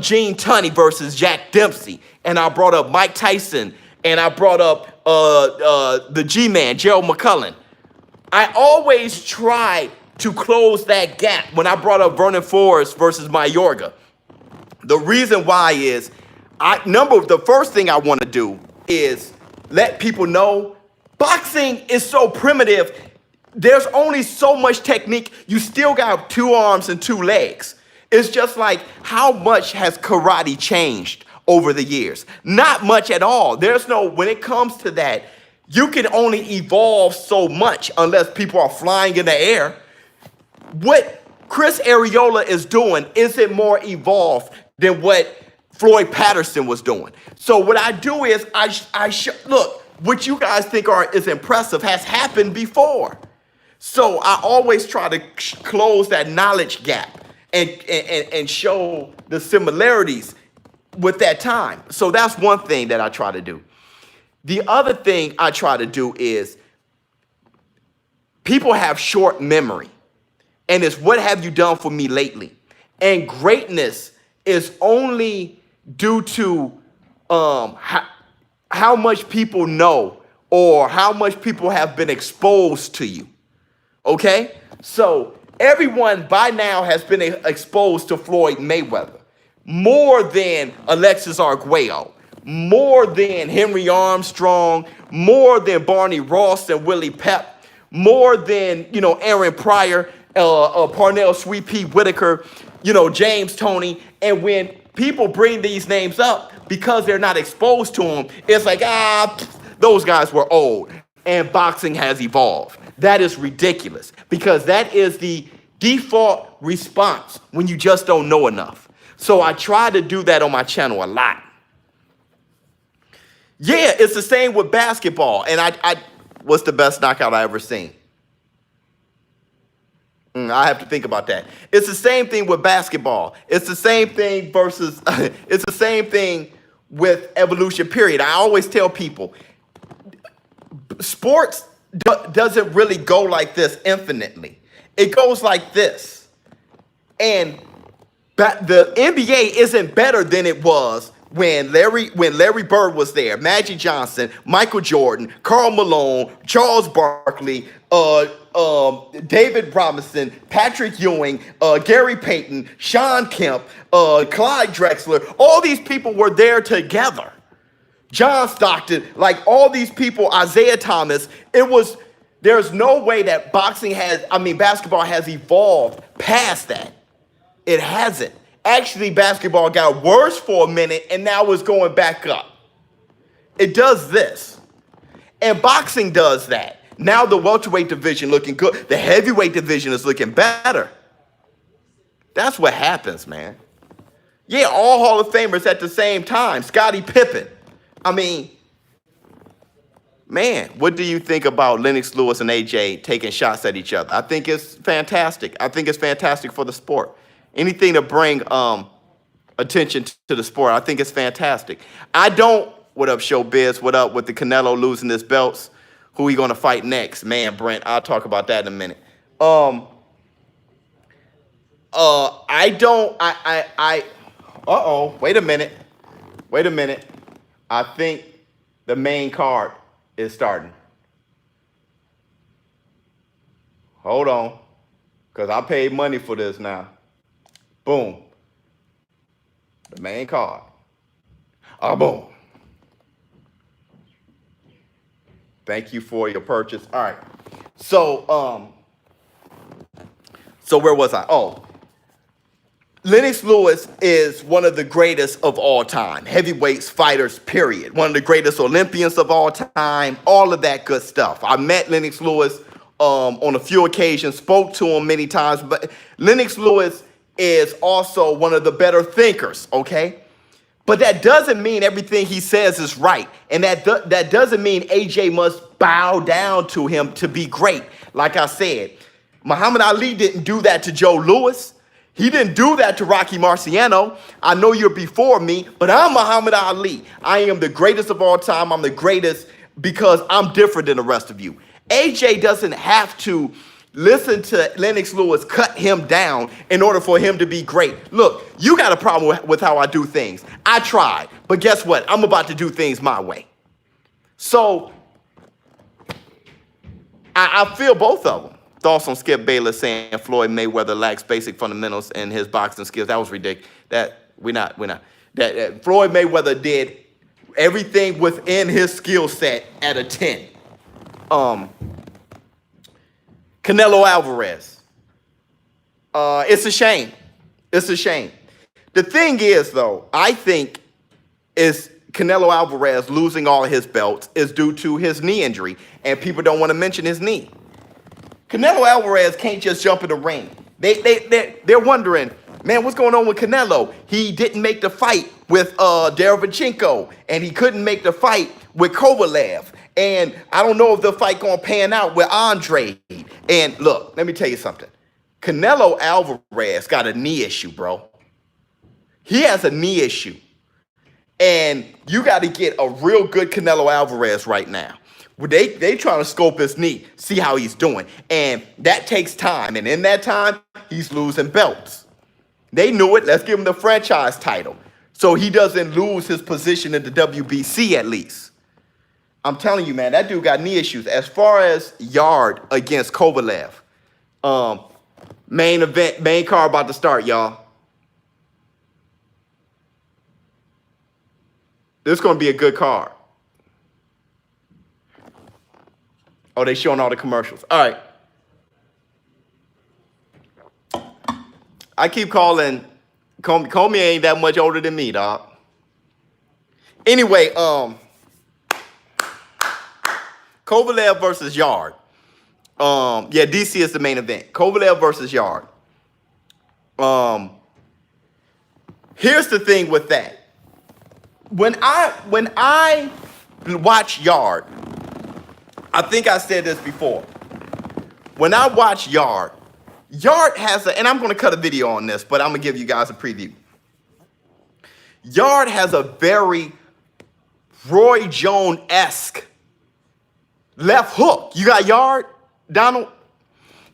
Gene Tunney versus Jack Dempsey, and I brought up Mike Tyson, and I brought up the G-Man, Gerald McCullen. I always try to close that gap when I brought up Vernon Forrest versus Mayorga. The reason why is, the first thing I want to do is let people know boxing is so primitive. There's only so much technique. You still got 2 arms and 2 legs. It's just like, how much has karate changed over the years? Not much at all. When it comes to that, you can only evolve so much unless people are flying in the air. What Chris Areola is doing isn't more evolved than what Floyd Patterson was doing. So what I do is look, what you guys think is impressive has happened before. So I always try to close that knowledge gap and show the similarities with that time. So that's one thing that I try to do. The other thing I try to do is, people have short memory, and it's what have you done for me lately? And greatness is only due to how much people know or how much people have been exposed to you. Okay? So everyone by now has been exposed to Floyd Mayweather more than Alexis Arguello, more than Henry Armstrong, more than Barney Ross and Willie Pep, more than, Aaron Pryor, Parnell Sweet Pea Whitaker, James Toney. And when people bring these names up, because they're not exposed to them, it's like, those guys were old and boxing has evolved. That is ridiculous, because that is the default response when you just don't know enough. So I try to do that on my channel a lot. Yeah, it's the same with basketball. And what's the best knockout I ever seen? I have to think about that. It's the same thing with basketball. It's the same thing it's the same thing with evolution, period. I always tell people, sports doesn't really go like this infinitely. It goes like this. And the NBA isn't better than it was when Larry Bird was there, Magic Johnson, Michael Jordan, Karl Malone, Charles Barkley, David Robinson, Patrick Ewing, Gary Payton, Sean Kemp, Clyde Drexler. All these people were there together. John Stockton, like all these people, Isaiah Thomas. There's no way that basketball has evolved past that. It hasn't. Actually, basketball got worse for a minute, and now it's going back up. It does this. And boxing does that. Now the welterweight division looking good. The heavyweight division is looking better. That's what happens, man. Yeah, all Hall of Famers at the same time. Scottie Pippen. I mean, man, what do you think about Lennox Lewis and AJ taking shots at each other? I think it's fantastic. I think it's fantastic for the sport. Anything to bring attention to the sport, I think it's fantastic. What up, ShowBizz? What up with the Canelo losing his belts? Who he gonna fight next? Man, Brent, I'll talk about that in a minute. Wait a minute. I think the main card is starting. Hold on, because I paid money for this now. Boom. The main card. Boom. Thank you for your purchase. All right. So where was I? Lennox Lewis is one of the greatest of all time. Heavyweights, fighters, period. One of the greatest Olympians of all time. All of that good stuff. I met Lennox Lewis on a few occasions, spoke to him many times. But Lennox Lewis is also one of the better thinkers, okay? But that doesn't mean everything he says is right. And that doesn't mean AJ must bow down to him to be great. Like I said, Muhammad Ali didn't do that to Joe Louis. He didn't do that to Rocky Marciano. I know you're before me, but I'm Muhammad Ali. I am the greatest of all time. I'm the greatest because I'm different than the rest of you. AJ doesn't have to listen to Lennox Lewis cut him down in order for him to be great. Look, you got a problem with how I do things. I tried, but guess what? I'm about to do things my way. So I feel both of them. Thoughts on Skip Bayless saying Floyd Mayweather lacks basic fundamentals in his boxing skills. That was ridiculous. Floyd Mayweather did everything within his skill set at a 10. Canelo Alvarez. It's a shame. It's a shame. The thing is, though, I think is Canelo Alvarez losing all of his belts is due to his knee injury, and people don't want to mention his knee. Canelo Alvarez can't just jump in the ring. They're wondering, man, what's going on with Canelo? He didn't make the fight with Derevchenko, and he couldn't make the fight with Kovalev. And I don't know if the fight gonna pan out with Andre. And look, let me tell you something. Canelo Alvarez got a knee issue, bro. He has a knee issue. And you got to get a real good Canelo Alvarez right now. They trying to scope his knee, see how he's doing. And that takes time. And in that time, he's losing belts. They knew it. Let's give him the franchise title so he doesn't lose his position in the WBC at least. I'm telling you, man, that dude got knee issues. As far as Yard against Kovalev, main event, main card about to start, y'all. This is going to be a good card. Oh, they showing all the commercials. All right. I keep calling Cormier ain't that much older than me, dog. Anyway, Kovalev versus Yard. DC is the main event. Kovalev versus Yard. Here's the thing with that. When I watch Yard, I think I said this before. When I watch Yard has and I'm going to cut a video on this, but I'm going to give you guys a preview. Yard has a very Roy Jones-esque left hook. You got Yard, Donald?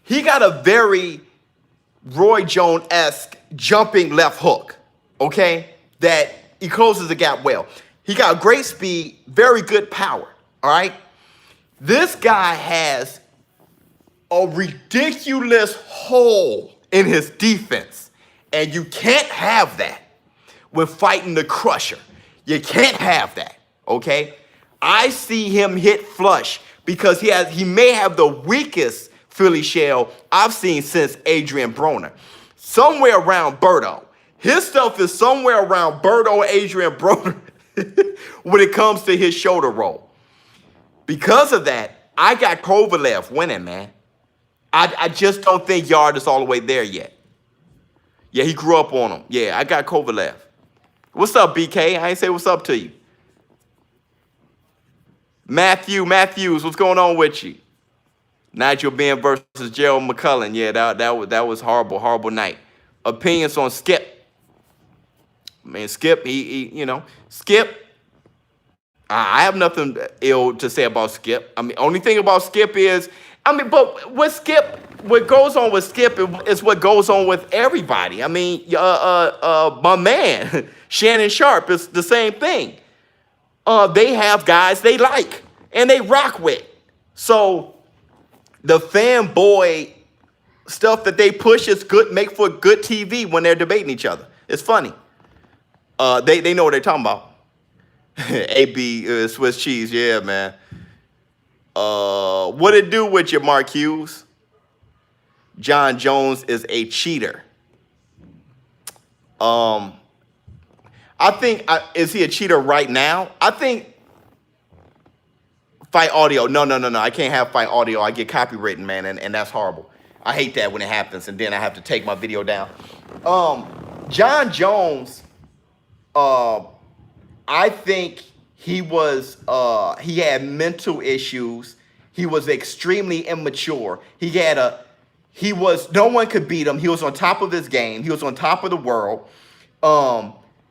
He got a very Roy Jones-esque jumping left hook, okay? That he closes the gap well. He got great speed, very good power, all right? This guy has a ridiculous hole in his defense, and you can't have that when fighting the Crusher. You can't have that, okay? I see him hit flush because he may have the weakest Philly shell I've seen since Adrian Broner. Somewhere around Berto, His stuff is somewhere around Berto or Adrian Brooklyn when it comes to his shoulder roll. Because of that, I got Kovalev winning, man. I just don't think Yard is all the way there yet. Yeah, he grew up on him. Yeah, I got Kovalev. What's up, BK? I ain't say what's up to you. Matthews, what's going on with you? Nigel Ben versus Gerald McCullen. Yeah, that was horrible night. Opinions on Skip. Man, Skip, Skip. I have nothing ill to say about Skip. I mean, only thing about Skip is, but what goes on with Skip is what goes on with everybody. I mean, my man, Shannon Sharp, is the same thing. They have guys they like and they rock with. So the fanboy stuff that they push is good, make for good TV when they're debating each other. It's funny. They know what they're talking about. AB Swiss cheese, yeah, man. What it do with you, Mark Hughes? Jon Jones is a cheater. I think, is he a cheater right now? I think fight audio. No. I can't have fight audio. I get copywritten, man, and that's horrible. I hate that when it happens, and then I have to take my video down. Jon Jones, I think he had mental issues. He was extremely immature. No one could beat him. He was on top of his game. He was on top of the world.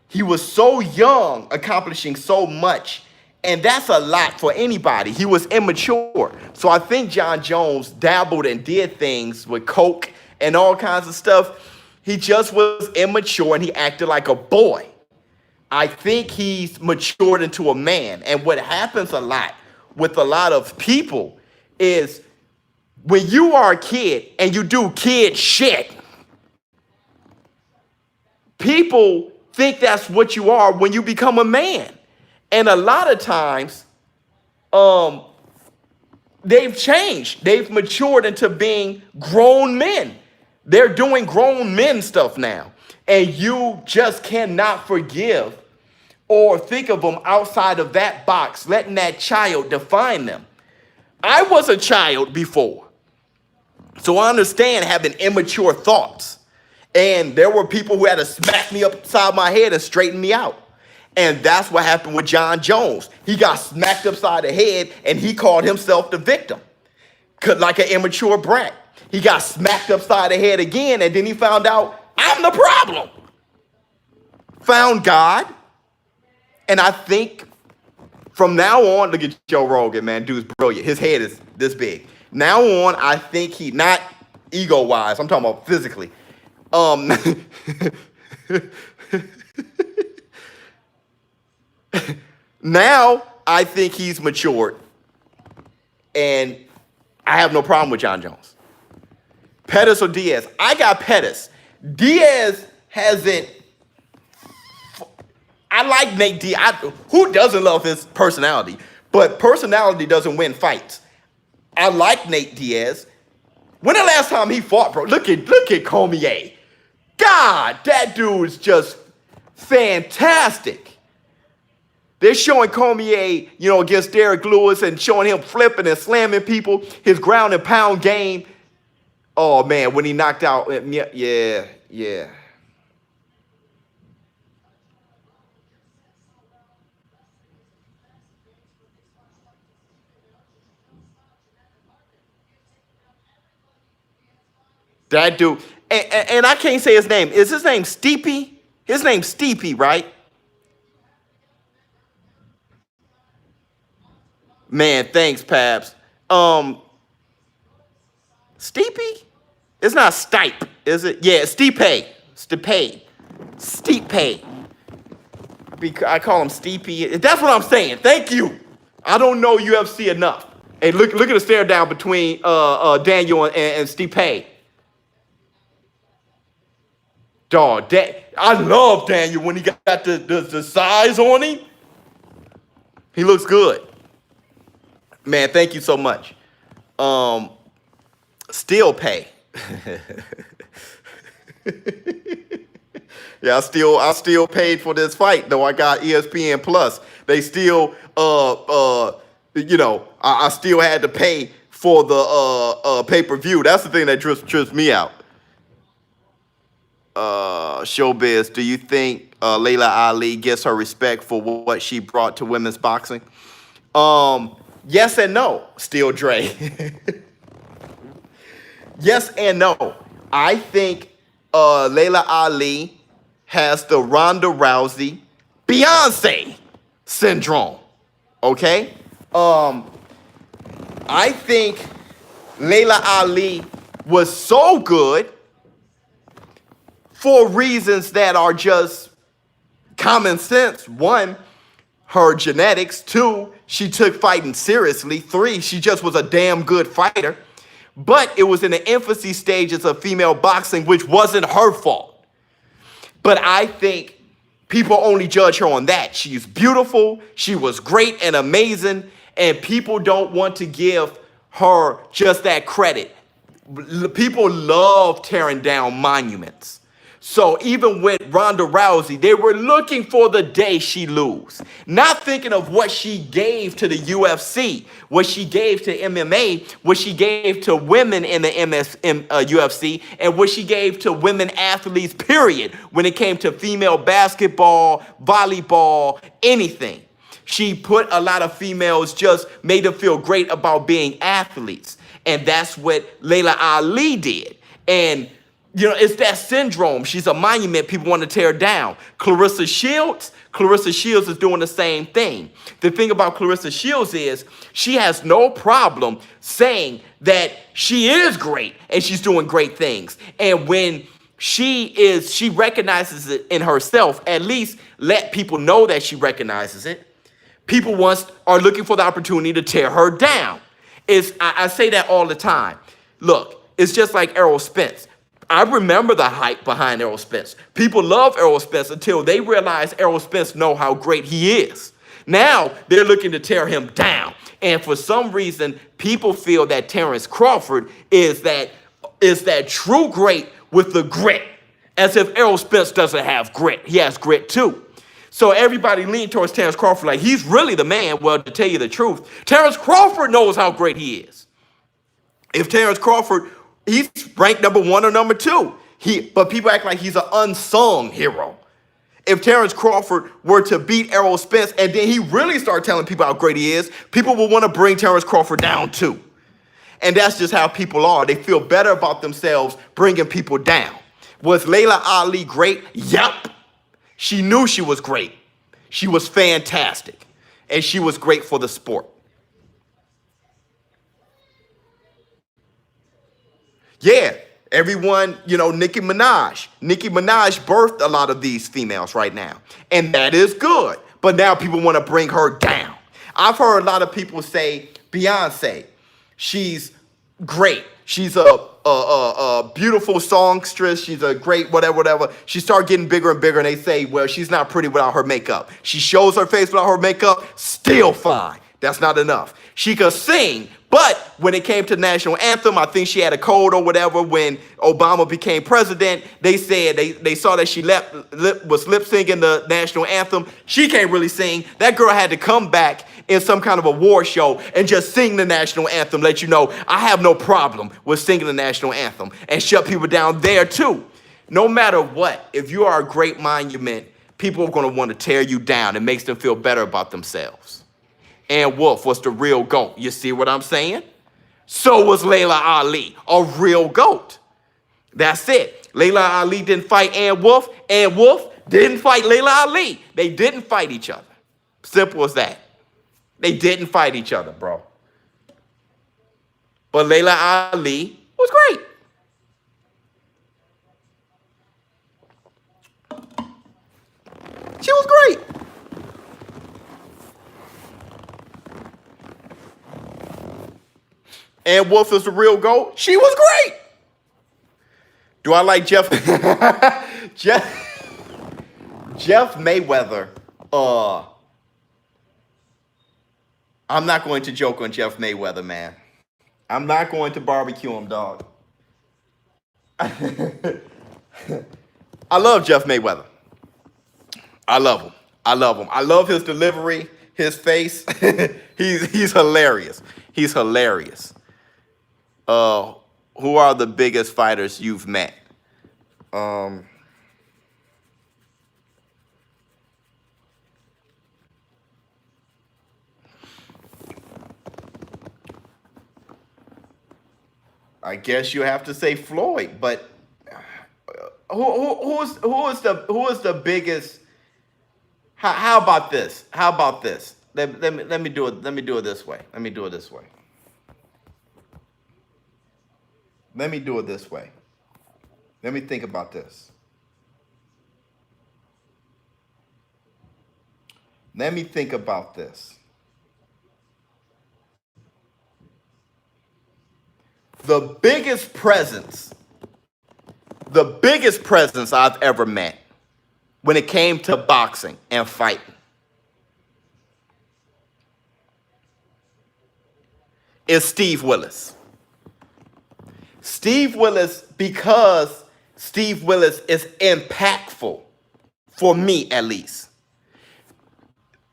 He was so young, accomplishing so much. And that's a lot for anybody. He was immature. So I think Jon Jones dabbled and did things with coke and all kinds of stuff. He just was immature and he acted like a boy. I think he's matured into a man. And what happens a lot with a lot of people is when you are a kid and you do kid shit, people think that's what you are when you become a man. And a lot of times, they've changed. They've matured into being grown men. They're doing grown men stuff now. And you just cannot forgive or think of them outside of that box, letting that child define them. I was a child before, so I understand having immature thoughts. And there were people who had to smack me upside my head and straighten me out. And that's what happened with Jon Jones. He got smacked upside the head and he called himself the victim, like an immature brat. He got smacked upside the head again, and then he found out, I'm the problem. Found God. And I think from now on, look at Joe Rogan, man. Dude's brilliant. His head is this big. Now on, I think he, not ego-wise, I'm talking about physically. Now, I think he's matured. And I have no problem with Jon Jones. Pettis or Diaz? I got Pettis. Diaz hasn't. I like Nate Diaz. Who doesn't love his personality? But personality doesn't win fights. I like Nate Diaz. When the last time he fought, bro? Look at Cormier. God, that dude's just fantastic. They're showing Cormier, against Derek Lewis and showing him flipping and slamming people, his ground and pound game. Oh, man, when he knocked out, yeah. That dude, and I can't say his name. Is his name Stipe? His name's Stipe, right? Man, thanks, Pabs. Stipe? It's not Stipe, is it? Yeah, Stipe. I call him Stipe. That's what I'm saying. Thank you. I don't know UFC enough. Hey, look at the stare down between Daniel and Stipe. Dog, I love Daniel when he got the size on him. He looks good. Man, thank you so much. Still pay. Yeah, I still paid for this fight, though I got ESPN Plus. They still I still had to pay for the pay-per-view. That's the thing that trips me out. ShowBizz, do you think Layla Ali gets her respect for what she brought to women's boxing? Yes and no, Steel Dre. Yes and no. I think Layla Ali has the Ronda Rousey, Beyonce syndrome. Okay? I think Layla Ali was so good for reasons that are just common sense. One, her genetics. Two, she took fighting seriously. Three, she just was a damn good fighter. But it was in the infancy stages of female boxing, which wasn't her fault. But I think people only judge her on that. She's beautiful, she was great and amazing, and people don't want to give her just that credit. People love tearing down monuments. So even with Ronda Rousey, they were looking for the day she lose. Not thinking of what she gave to the UFC, what she gave to MMA, what she gave to women in the UFC, and what she gave to women athletes, period, when it came to female basketball, volleyball, anything. She put a lot of females, just made them feel great about being athletes. And that's what Layla Ali did. And it's that syndrome. She's a monument people want to tear down. Clarissa Shields is doing the same thing. The thing about Clarissa Shields is she has no problem saying that she is great and she's doing great things. And when she recognizes it in herself, at least let people know that she recognizes it. People are looking for the opportunity to tear her down. I say that all the time. Look, it's just like Errol Spence. I remember the hype behind Errol Spence. People love Errol Spence until they realize Errol Spence know how great he is. Now they're looking to tear him down. And for some reason, people feel that Terrence Crawford is that true great with the grit. As if Errol Spence doesn't have grit. He has grit too. So everybody leaned towards Terrence Crawford like he's really the man. Well, to tell you the truth, Terrence Crawford knows how great he is. If Terrence Crawford, he's ranked number 1 or number 2. But people act like he's an unsung hero. If Terrence Crawford were to beat Errol Spence and then he really started telling people how great he is, people will want to bring Terrence Crawford down too. And that's just how people are. They feel better about themselves bringing people down. Was Layla Ali great? Yup. She knew she was great. She was fantastic. And she was great for the sport. Yeah, everyone, Nicki Minaj. Nicki Minaj birthed a lot of these females right now. And that is good. But now people want to bring her down. I've heard a lot of people say, Beyonce, she's great. She's a beautiful songstress. She's a great whatever. She started getting bigger and bigger, and they say, well, she's not pretty without her makeup. She shows her face without her makeup, still fine. That's not enough. She could sing, but when it came to the national anthem, I think she had a cold or whatever. When Obama became president, they said they saw that she was lip syncing the national anthem. She can't really sing. That girl had to come back in some kind of award show and just sing the national anthem, let you know I have no problem with singing the national anthem, and shut people down there too. No matter what, if you are a great monument, people are going to want to tear you down. It makes them feel better about themselves. And Wolf was the real GOAT. You see what I'm saying? So was Layla Ali, a real GOAT. That's it. Layla Ali didn't fight Ann Wolf. Ann Wolf didn't fight Layla Ali. They didn't fight each other. Simple as that. They didn't fight each other, bro. But Layla Ali was great. She was great. Ann Wolf is the real GOAT. She was great. Do I like Jeff Mayweather? I'm not going to joke on Jeff Mayweather, man. I'm not going to barbecue him, dog. I love Jeff Mayweather. I love him. I love him. I love his delivery, his face. he's hilarious. He's hilarious. Who are the biggest fighters you've met? I guess you have to say Floyd, but who is the biggest? How about this? How about this? Let me do it. Let me do it this way. Let me do it this way. Let me do it this way. Let me think about this. Let me think about this. The biggest presence I've ever met when it came to boxing and fighting is Steve Willis. Steve Willis, because Steve Willis is impactful, for me at least.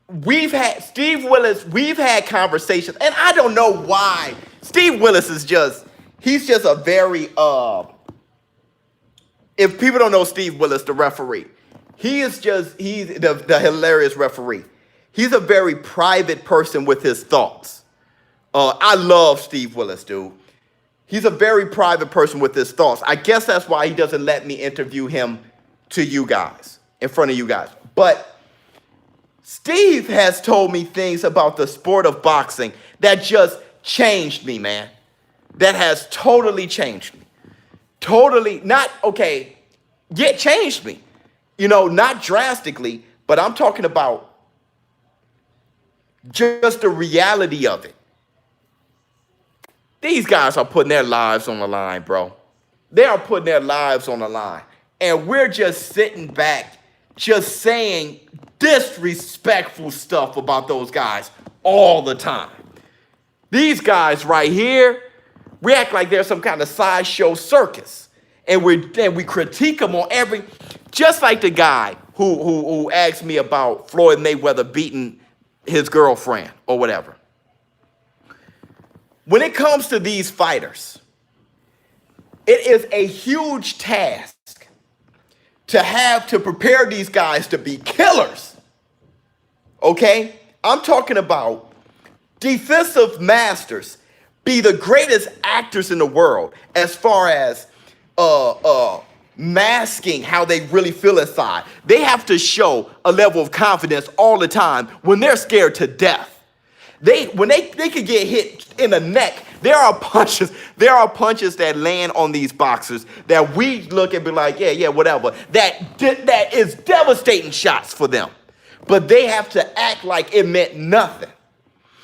We've had conversations, and I don't know why. Steve Willis is he's just a very, if people don't know Steve Willis, the referee, he's the hilarious referee. He's a very private person with his thoughts. I love Steve Willis, dude. He's a very private person with his thoughts. I guess that's why he doesn't let me interview him to you guys, in front of you guys. But Steve has told me things about the sport of boxing that just changed me, man. That has totally changed me. Totally, changed me. Not drastically, but I'm talking about just the reality of it. These guys are putting their lives on the line, bro. They are putting their lives on the line. And we're just sitting back, just saying disrespectful stuff about those guys all the time. These guys right here, we act like they're some kind of sideshow circus. And we critique them on just like the guy who asked me about Floyd Mayweather beating his girlfriend or whatever. When it comes to these fighters, it is a huge task to prepare these guys to be killers. Okay? I'm talking about defensive masters, be the greatest actors in the world as far as masking how they really feel inside. They have to show a level of confidence all the time when they're scared to death. When they could get hit in the neck, there are punches that land on these boxers that we look and be like, yeah, whatever. That is devastating shots for them. But they have to act like it meant nothing.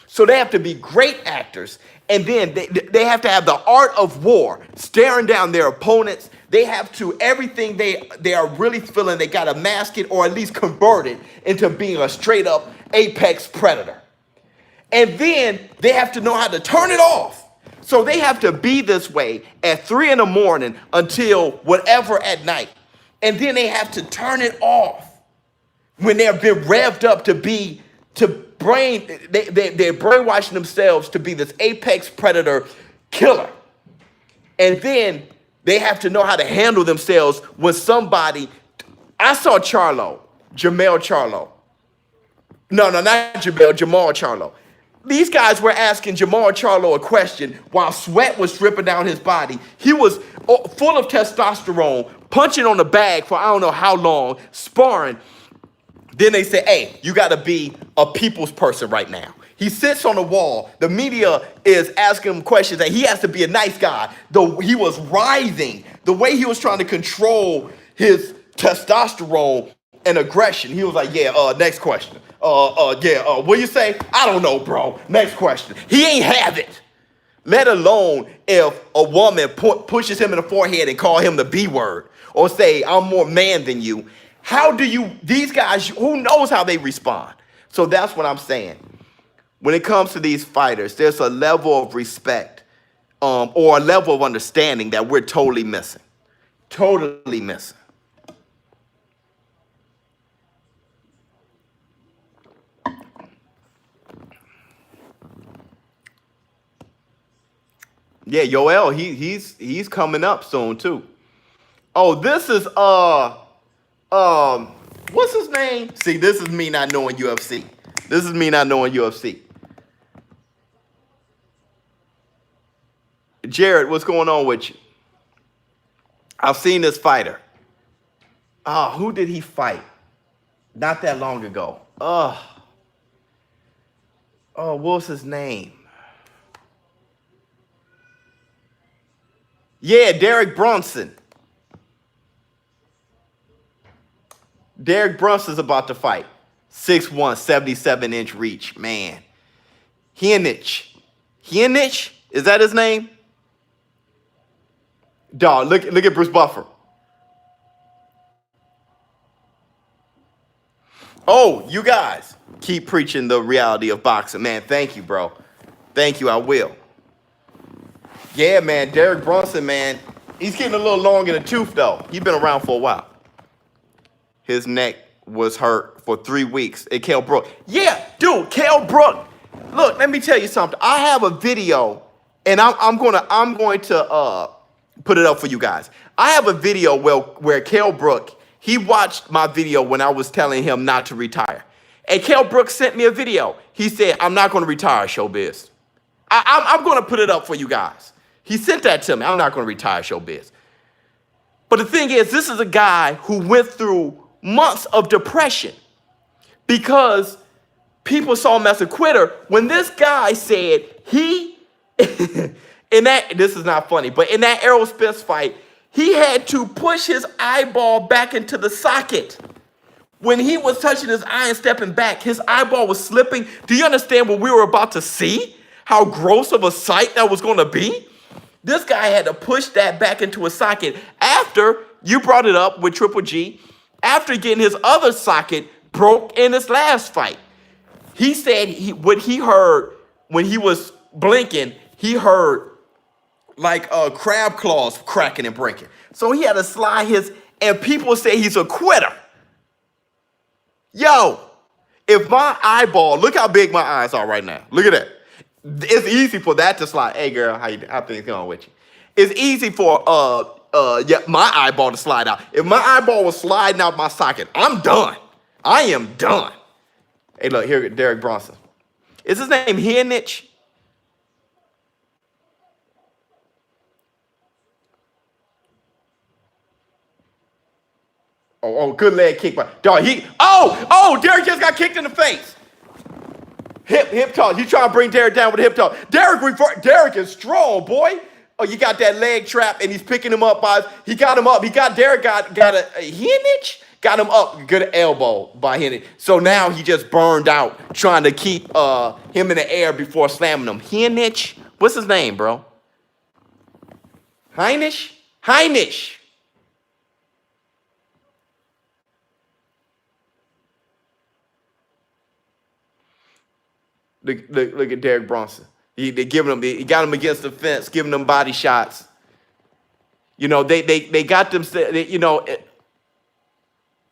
So they have to be great actors, and then they have to have the art of war, staring down their opponents. They have to, everything they are really feeling, they got to mask it or at least convert it into being a straight up apex predator. And then they have to know how to turn it off. So they have to be this way at 3 a.m. until whatever at night. And then they have to turn it off when they've been revved up they're brainwashing themselves to be this apex predator killer. And then they have to know how to handle themselves when somebody, I saw Jamal Charlo. No, not Jamal Charlo. These guys were asking Jamal Charlo a question while sweat was dripping down his body. He was full of testosterone, punching on the bag for I don't know how long, sparring. Then they say, hey, you got to be a people's person right now. He sits on the wall. The media is asking him questions, and he has to be a nice guy. Though he was writhing, the way he was trying to control his testosterone and aggression, he was like, next question. What do you say? I don't know, bro. Next question. He ain't have it. Let alone if a woman pushes him in the forehead and call him the B word or say, I'm more man than you. These guys, who knows how they respond? So that's what I'm saying. When it comes to these fighters, there's a level of respect or a level of understanding that we're totally missing. Totally missing. Yeah, Yoel, he's coming up soon too. Oh, this is what's his name? See, this is me not knowing UFC. This is me not knowing UFC. Jared, what's going on with you? I've seen this fighter. Oh, who did he fight? Not that long ago. What's his name? Yeah, Derek Brunson. Derek Brunson's about to fight. 6'1", 77-inch reach. Man. Hearns. Is that his name? Dog, look at Bruce Buffer. Oh, you guys, keep preaching the reality of boxing. Man, thank you, bro. Thank you, I will. Yeah, man, Derek Brunson, man, he's getting a little long in the tooth, though. He's been around for a while. His neck was hurt for 3 weeks at Kell Brook. Yeah, dude, Kell Brook. Look, let me tell you something. I have a video, and I'm going to put it up for you guys. I have a video where Kell Brook, he watched my video when I was telling him not to retire. And Kell Brook sent me a video. He said, I'm not going to retire, ShowBizz. I'm going to put it up for you guys. He sent that to me. I'm not going to retire, ShowBizz. But the thing is, this is a guy who went through months of depression because people saw him as a quitter. When this guy said this is not funny, but in that Errol Spence fight, he had to push his eyeball back into the socket. When he was touching his eye and stepping back, his eyeball was slipping. Do you understand what we were about to see? How gross of a sight that was going to be? This guy had to push that back into a socket after, you brought it up with Triple G, after getting his other socket broke in his last fight. He said what he heard when he was blinking, he heard like crab claws cracking and breaking. So he had to slide and people say he's a quitter. Yo, if my eyeball, look how big my eyes are right now. Look at that. It's easy for that to slide. Hey girl, how things going with you? It's easy for my eyeball to slide out. If my eyeball was sliding out my socket, I'm done. I am done. Hey, look, here, Derek Brunson. Is his name Hearns? Oh, good leg kick by dog. Derek just got kicked in the face. Hip toss. You trying to bring Derek down with a hip toss. Derek is strong, boy. Oh, you got that leg trap, and he's picking him up he got him up. Derek got a Hearns? Got him up. Good elbow by Hearns. So now he just burned out trying to keep him in the air before slamming him. Hearns? What's his name, bro? Heinisch? Look at Derek Brunson. He got him against the fence, giving them body shots. You know, they got them.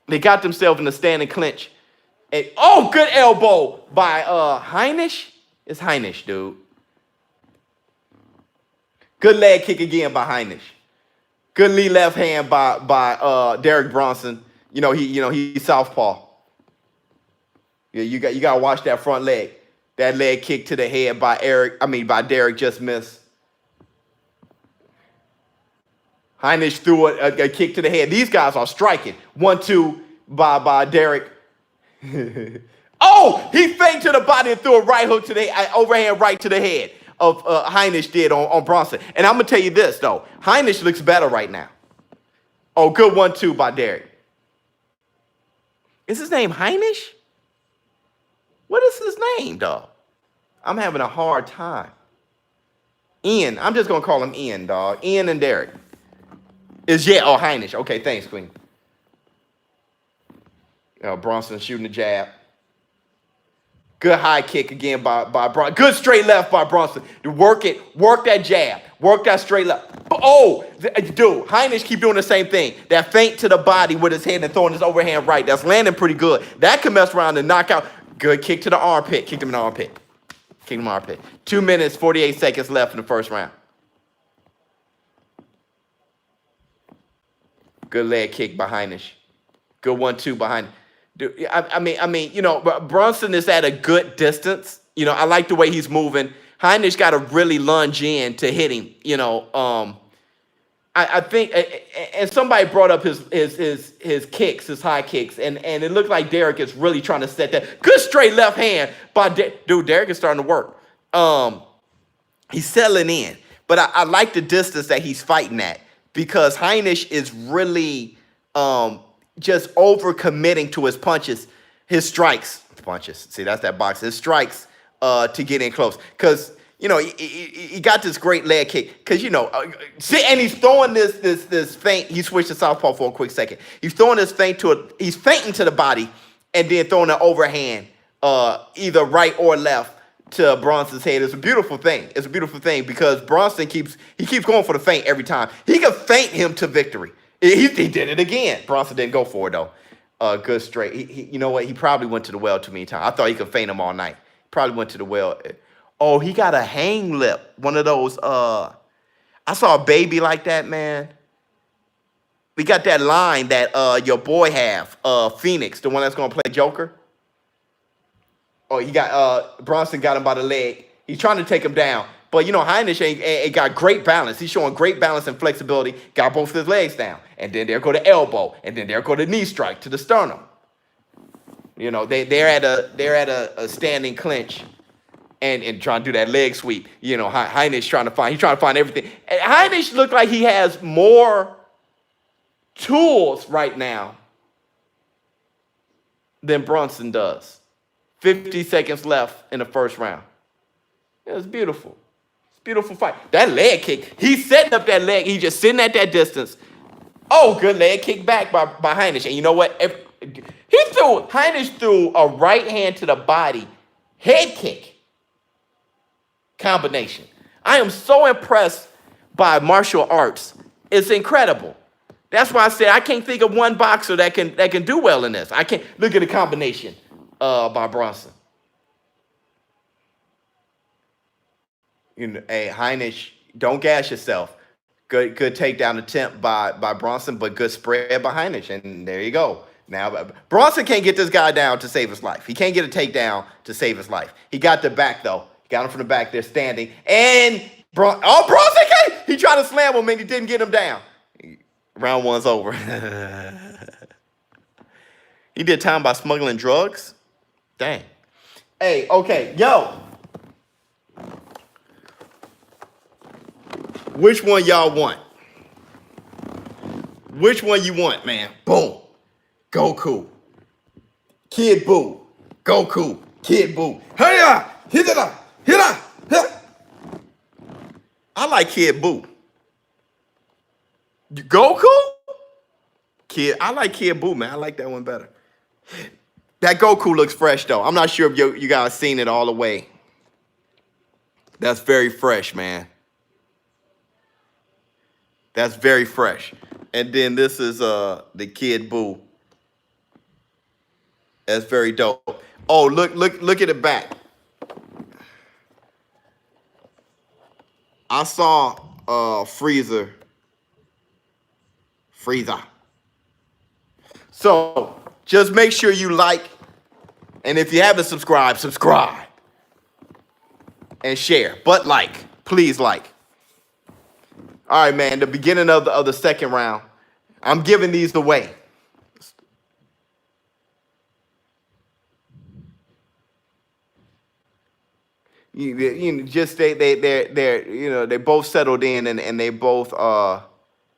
They got themselves in a standing clinch. And, good elbow by Heinisch. It's Heinisch, dude. Good leg kick again by Heinisch. Good knee left hand by Derek Brunson. He's southpaw. Yeah, you got to watch that front leg. That leg kick to the head by Derek just missed. Heinisch threw a kick to the head. These guys are striking. 1-2 by Derek. He faked to the body and threw a right hook to the overhand right to the head of Heinisch did on Brunson. And I'm going to tell you this, though. Heinisch looks better right now. Oh, good 1-2 by Derek. Is his name Heinisch? What is his name, dog? I'm having a hard time. Ian. I'm just going to call him Ian, dog. Ian and Derek. Heinisch. Okay, thanks, Queen. Brunson shooting the jab. Good high kick again by Brunson. Good straight left by Brunson. Work that jab. Work that straight left. Dude, Heinisch keep doing the same thing. That feint to the body with his hand and throwing his overhand right. That's landing pretty good. That can mess around and knock out. Good kick to the armpit. Kicked him in the armpit. 2 minutes, 48 seconds left in the first round. Good leg kick by Heinisch. Good 1-2 behind. Dude, I mean, you know, Brunson is at a good distance. You know, I like the way he's moving. Heinisch got to really lunge in to hit him. You know, I think, and somebody brought up his kicks, his high kicks, and it looked like Derek is really trying to set that good straight left hand by dude. Derek is starting to work. He's settling in, but I like the distance that he's fighting at because Heinisch is really just over committing to his punches, his strikes, punches. See, that's that box. His strikes to get in close because. You know, he got this great leg kick because, you know, and he's throwing this feint. He switched to southpaw for a quick second. He's throwing this feint he's feinting to the body and then throwing an overhand, either right or left to Bronson's head. It's a beautiful thing. It's a beautiful thing because Bronson keeps going for the feint every time. He can feint him to victory. He did it again. Bronson didn't go for it, though. Good straight. You know what? He probably went to the well too many times. I thought he could feint him all night. Probably went to the well. Oh, he got a hang lip. One of those, I saw a baby like that, man. We got that line that your boy have, Phoenix, the one that's going to play Joker. Oh, he got, Bronson got him by the leg. He's trying to take him down. But, you know, Heinisch ain't got great balance. He's showing great balance and flexibility. Got both his legs down. And then there go the elbow. And then there go the knee strike to the sternum. You know, they're at a standing clinch. And trying to do that leg sweep. You know, Heinisch trying to find everything. And Heinisch looked like he has more tools right now than Brunson does. 50 seconds left in the first round. It was beautiful. It's a beautiful fight. That leg kick, he's setting up that leg. He's just sitting at that distance. Oh, good leg kick back by Heinisch. And you know what? Heinisch threw a right hand to the body, head kick. Combination. I am so impressed by martial arts. It's incredible. That's why I said I can't think of one boxer that can do well in this. I can't look at the combination by Bronson. You know, hey, Heinisch, don't gas yourself. Good takedown attempt by Bronson, but good spread by Heinisch, and there you go. Now Bronson can't get this guy down to save his life. He can't get a takedown to save his life. He got the back though. Got him from the back there standing. And Bronson can't. He tried to slam him and he didn't get him down. Round one's over. He did time by smuggling drugs? Dang. Hey, okay. Yo. Which one y'all want? Which one you want, man? Boom. Goku. Kid Buu. Goku. Kid Buu. Hey-ya! Hit-it-up! I like Kid Buu. Goku? I like Kid Buu, man. I like that one better. That Goku looks fresh, though. I'm not sure if you guys seen it all the way. That's very fresh, man. That's very fresh. And then this is the Kid Buu. That's very dope. Oh, look at it back. I saw Freezer. So just make sure you like, and if you haven't subscribed, subscribe and share. But please like. All right, man. The beginning of the second round. I'm giving these away. They both settled in and they both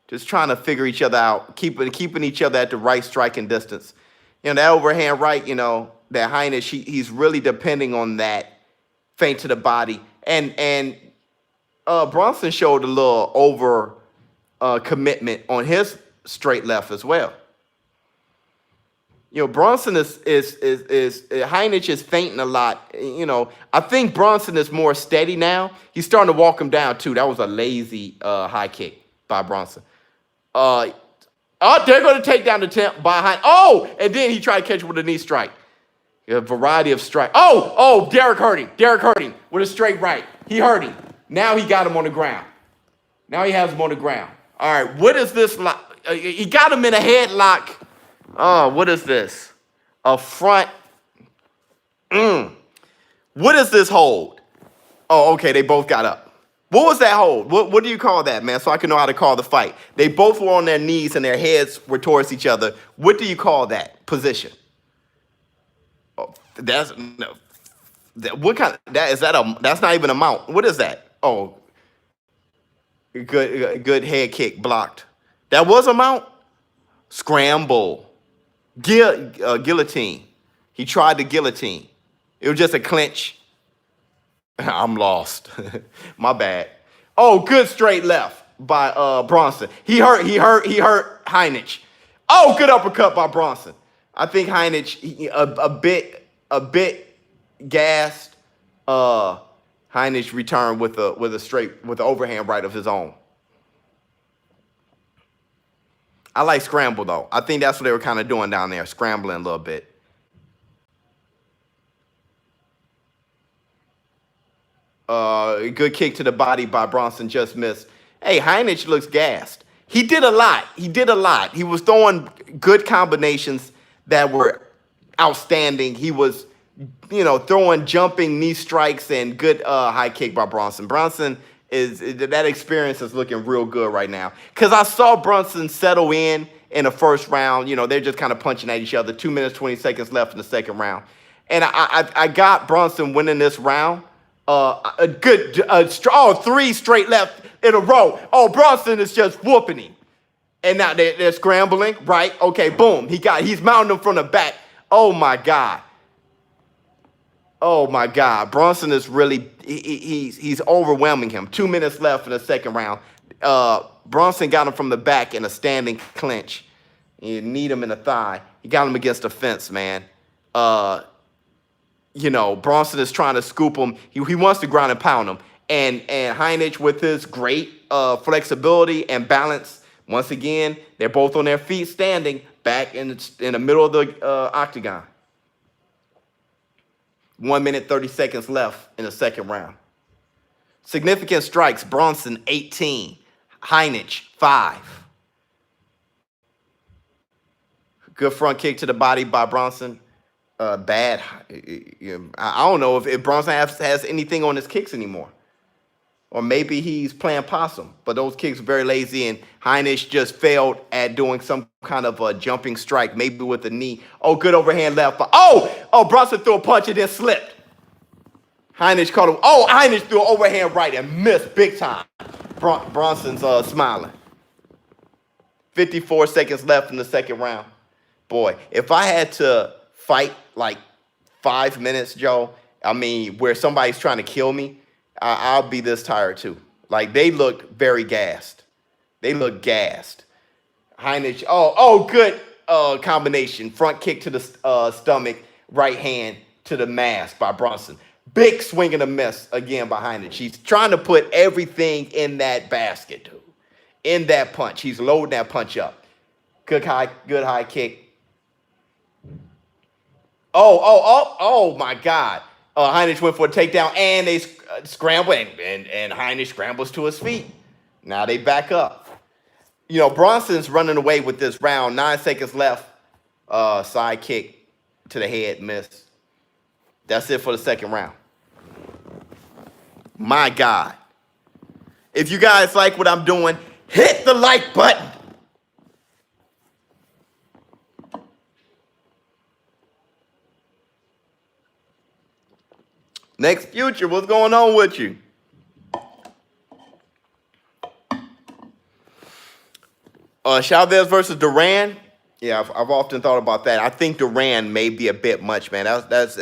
just trying to figure each other out, keeping each other at the right striking distance. You know, that overhand right, you know, that Heinisch, he's really depending on that feint to the body. And Bronson showed a little over commitment on his straight left as well. You know, Bronson is Heinisch is feinting a lot. You know, I think Bronson is more steady now. He's starting to walk him down too. That was a lazy high kick by Bronson. They're going to take down the attempt by Heinisch. Oh, and then he tried to catch him with a knee strike. A variety of strikes. Oh, Derek hurt him with a straight right. He hurt him. Now he got him on the ground. Now he has him on the ground. All right, what is this like? he got him in a headlock. Oh, what is this? A front. What is this hold? Oh, okay, they both got up. What was that hold? What do you call that, man? So I can know how to call the fight. They both were on their knees and their heads were towards each other. What do you call that position? Oh, that's no. What kind? That's not even a mount. What is that? Oh, good head kick blocked. That was a mount. Scramble. Guillotine. He tried the guillotine. It was just a clinch. I'm lost. My bad. Oh, good straight left by Bronson. He hurt Heinich. Oh, good uppercut by Bronson. I think Heinich a bit gassed. Heinich returned with the overhand right of his own. I like scramble though. I think that's what they were kind of doing down there, scrambling a little bit. Good kick to the body by Bronson, just missed. Hey, Heinich looks gassed. He did a lot. He was throwing good combinations that were outstanding. He was, throwing jumping knee strikes and good high kick by Bronson. Bronson that experience is looking real good right now. Because I saw Bronson settle in the first round. They're just kind of punching at each other. 2 minutes, 20 seconds left in the second round. And I got Bronson winning this round. A good, three straight left in a row. Oh, Bronson is just whooping him. And now they're scrambling, right? Okay, boom. He's mounting him from the back. Oh my God. Bronson is really, he's overwhelming him. 2 minutes left in the second round. Bronson got him from the back in a standing clinch. You need him in the thigh. He got him against the fence, man. Bronson is trying to scoop him. He wants to ground and pound him. And Heinich, with his great flexibility and balance, once again, they're both on their feet standing back in the middle of the octagon. 1 minute, 30 seconds left in the second round. Significant strikes, Bronson 18, Heinich 5. Good front kick to the body by Bronson. Bad. I don't know if Bronson has anything on his kicks anymore. Or maybe he's playing possum. But those kicks are very lazy, and Heinich just failed at doing some kind of a jumping strike, maybe with the knee. Oh, good overhand left. Bronson threw a punch and then slipped. Heinich caught him. Oh, Heinich threw an overhand right and missed big time. Bronson's smiling. 54 seconds left in the second round. Boy, if I had to fight like 5 minutes, Joe, where somebody's trying to kill me, I'll be this tired too. Like, they look very gassed. Heinich, good combination. Front kick to the stomach, right hand to the mask by Bronson. Big swing and a miss again by Heinich. He's trying to put everything in that basket, dude. In that punch. He's loading that punch up. Good high kick. Oh my God. Heinich went for a takedown, and they scramble, and Heinich scrambles to his feet. Now they back up. Bronson's running away with this round. 9 seconds left. Side kick to the head, miss. That's it for the second round. My God. If you guys like what I'm doing, hit the like button. Next Future, what's going on with you? Chavez versus Duran. Yeah, I've often thought about that. I think Duran may be a bit much, man. That's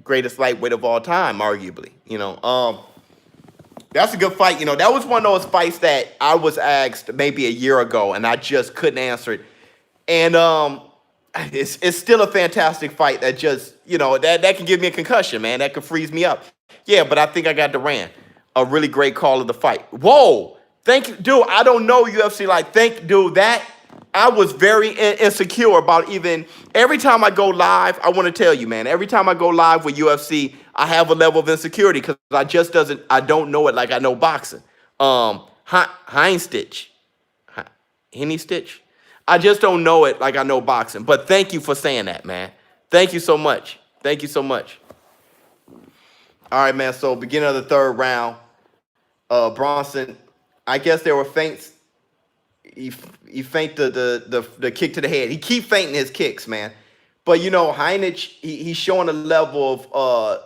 greatest lightweight of all time, arguably. That's a good fight. That was one of those fights that I was asked maybe a year ago, and I just couldn't answer it. And it's still a fantastic fight that just, that can give me a concussion, man. That could freeze me up. Yeah, but I think I got Duran. A really great call of the fight. Whoa. Thank you. Dude, I don't know UFC. That I was very insecure about even, every time I go live, I want to tell you, man, every time I go live with UFC, I have a level of insecurity because I don't know it like I know boxing. Henny Stitch. I just don't know it like I know boxing. But thank you for saying that, man. Thank you so much. Thank you so much. All right, man. So beginning of the third round, Bronson, I guess there were feints. He feinted the kick to the head. He keep feinting his kicks, man. But you know, Heinisch, he's showing a level of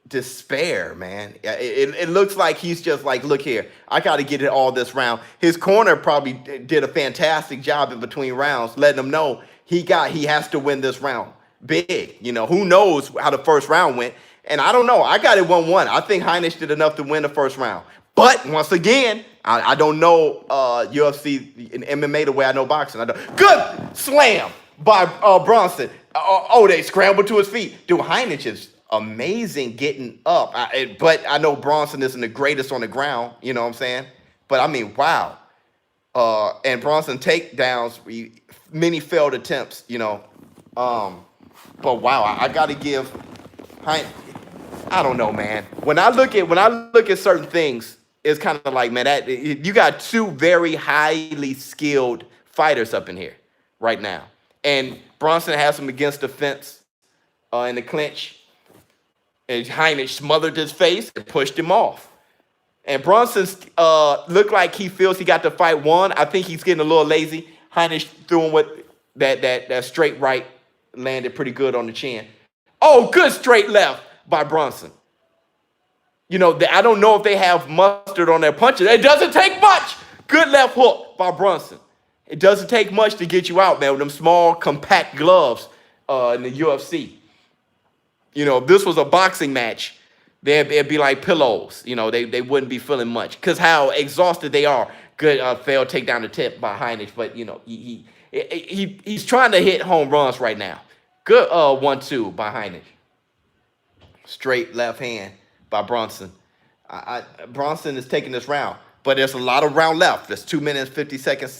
despair, man. It looks like he's just like, look here, I got to get it all this round. His corner probably did a fantastic job in between rounds, letting him know he has to win this round big. You know, who knows how the first round went? And I don't know. I got it 1-1. I think Heinisch did enough to win the first round. But once again, I don't know UFC and MMA the way I know boxing. Good slam by Bronson. They scrambled to his feet. Dude, Heinisch is amazing getting up. But I know Bronson isn't the greatest on the ground. You know what I'm saying? But I mean, wow. And Bronson takedowns, many failed attempts, you know. But wow, I got to give Heinisch. I don't know, man. When I look at certain things, it's kind of like, man, that you got two very highly skilled fighters up in here right now, and Bronson has him against the fence in the clinch, and Heinisch smothered his face and pushed him off. And Bronson's looked like he feels he got the fight won. I think he's getting a little lazy. Heinisch threw him with that straight right, landed pretty good on the chin. Oh, good straight left by Bronson. You know, I don't know if they have mustard on their punches. It doesn't take much. Good left hook by Bronson. It doesn't take much to get you out, man, with them small, compact gloves in the UFC. You know, if this was a boxing match, it'd be like pillows. You know, they wouldn't be feeling much because how exhausted they are. Good failed takedown the tip by Heinisch, but, you know, he's trying to hit home runs right now. Good 1-2 by Heinisch. Straight left hand by Bronson. Bronson is taking this round, but there's a lot of round left. There's 2 minutes, 50 seconds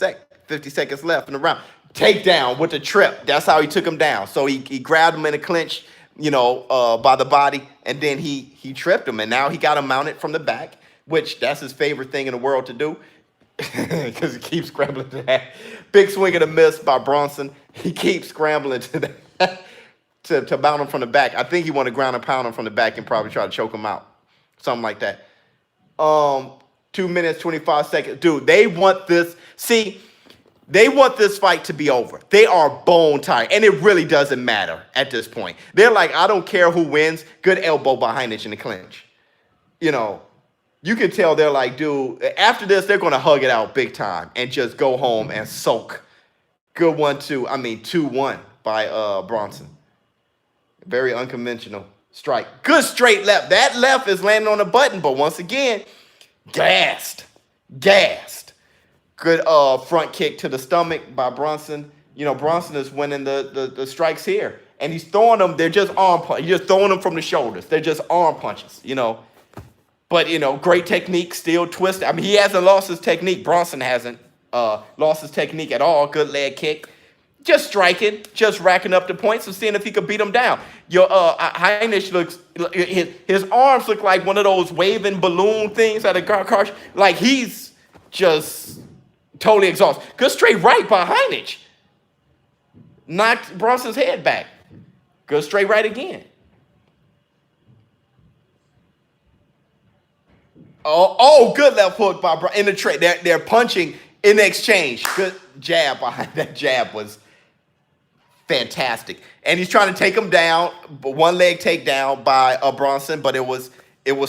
left in the round. Takedown with the trip. That's how he took him down. So he grabbed him in a clinch, you know, by the body, and then he tripped him, and now he got him mounted from the back, which that's his favorite thing in the world to do because he keeps scrambling to that. Big swing and a miss by Bronson. He keeps scrambling to that. To mount him from the back. I think he wanted to ground and pound him from the back and probably try to choke him out. Something like that. 2 minutes, 25 seconds. Dude, they want this. See, they want this fight to be over. They are bone tired. And it really doesn't matter at this point. They're like, I don't care who wins. Good elbow behind it in the clinch. You know, you can tell they're like, dude, after this, they're going to hug it out big time and just go home and soak. Good 2-1 by Bronson. Very unconventional strike. Good straight left. That left is landing on the button, but once again, gassed. Good front kick to the stomach by Bronson. You know, Bronson is winning the strikes here. And he's throwing them, they're just arm punches. You're just throwing them from the shoulders. They're just arm punches, you know. But, you know, great technique, still twisted. I mean, he hasn't lost his technique. Bronson hasn't lost his technique at all. Good leg kick. Just striking, just racking up the points and seeing if he could beat him down. Your Heinisch looks, his arms look like one of those waving balloon things at a car. Like he's just totally exhausted. Good straight right by Heinisch. Knocked Bronson's head back. Good straight right again. Oh, good left hook by Bronson. In the trade, they're punching in exchange. Good jab behind that jab was fantastic. And he's trying to take him down, but one leg takedown by Bronson, but it was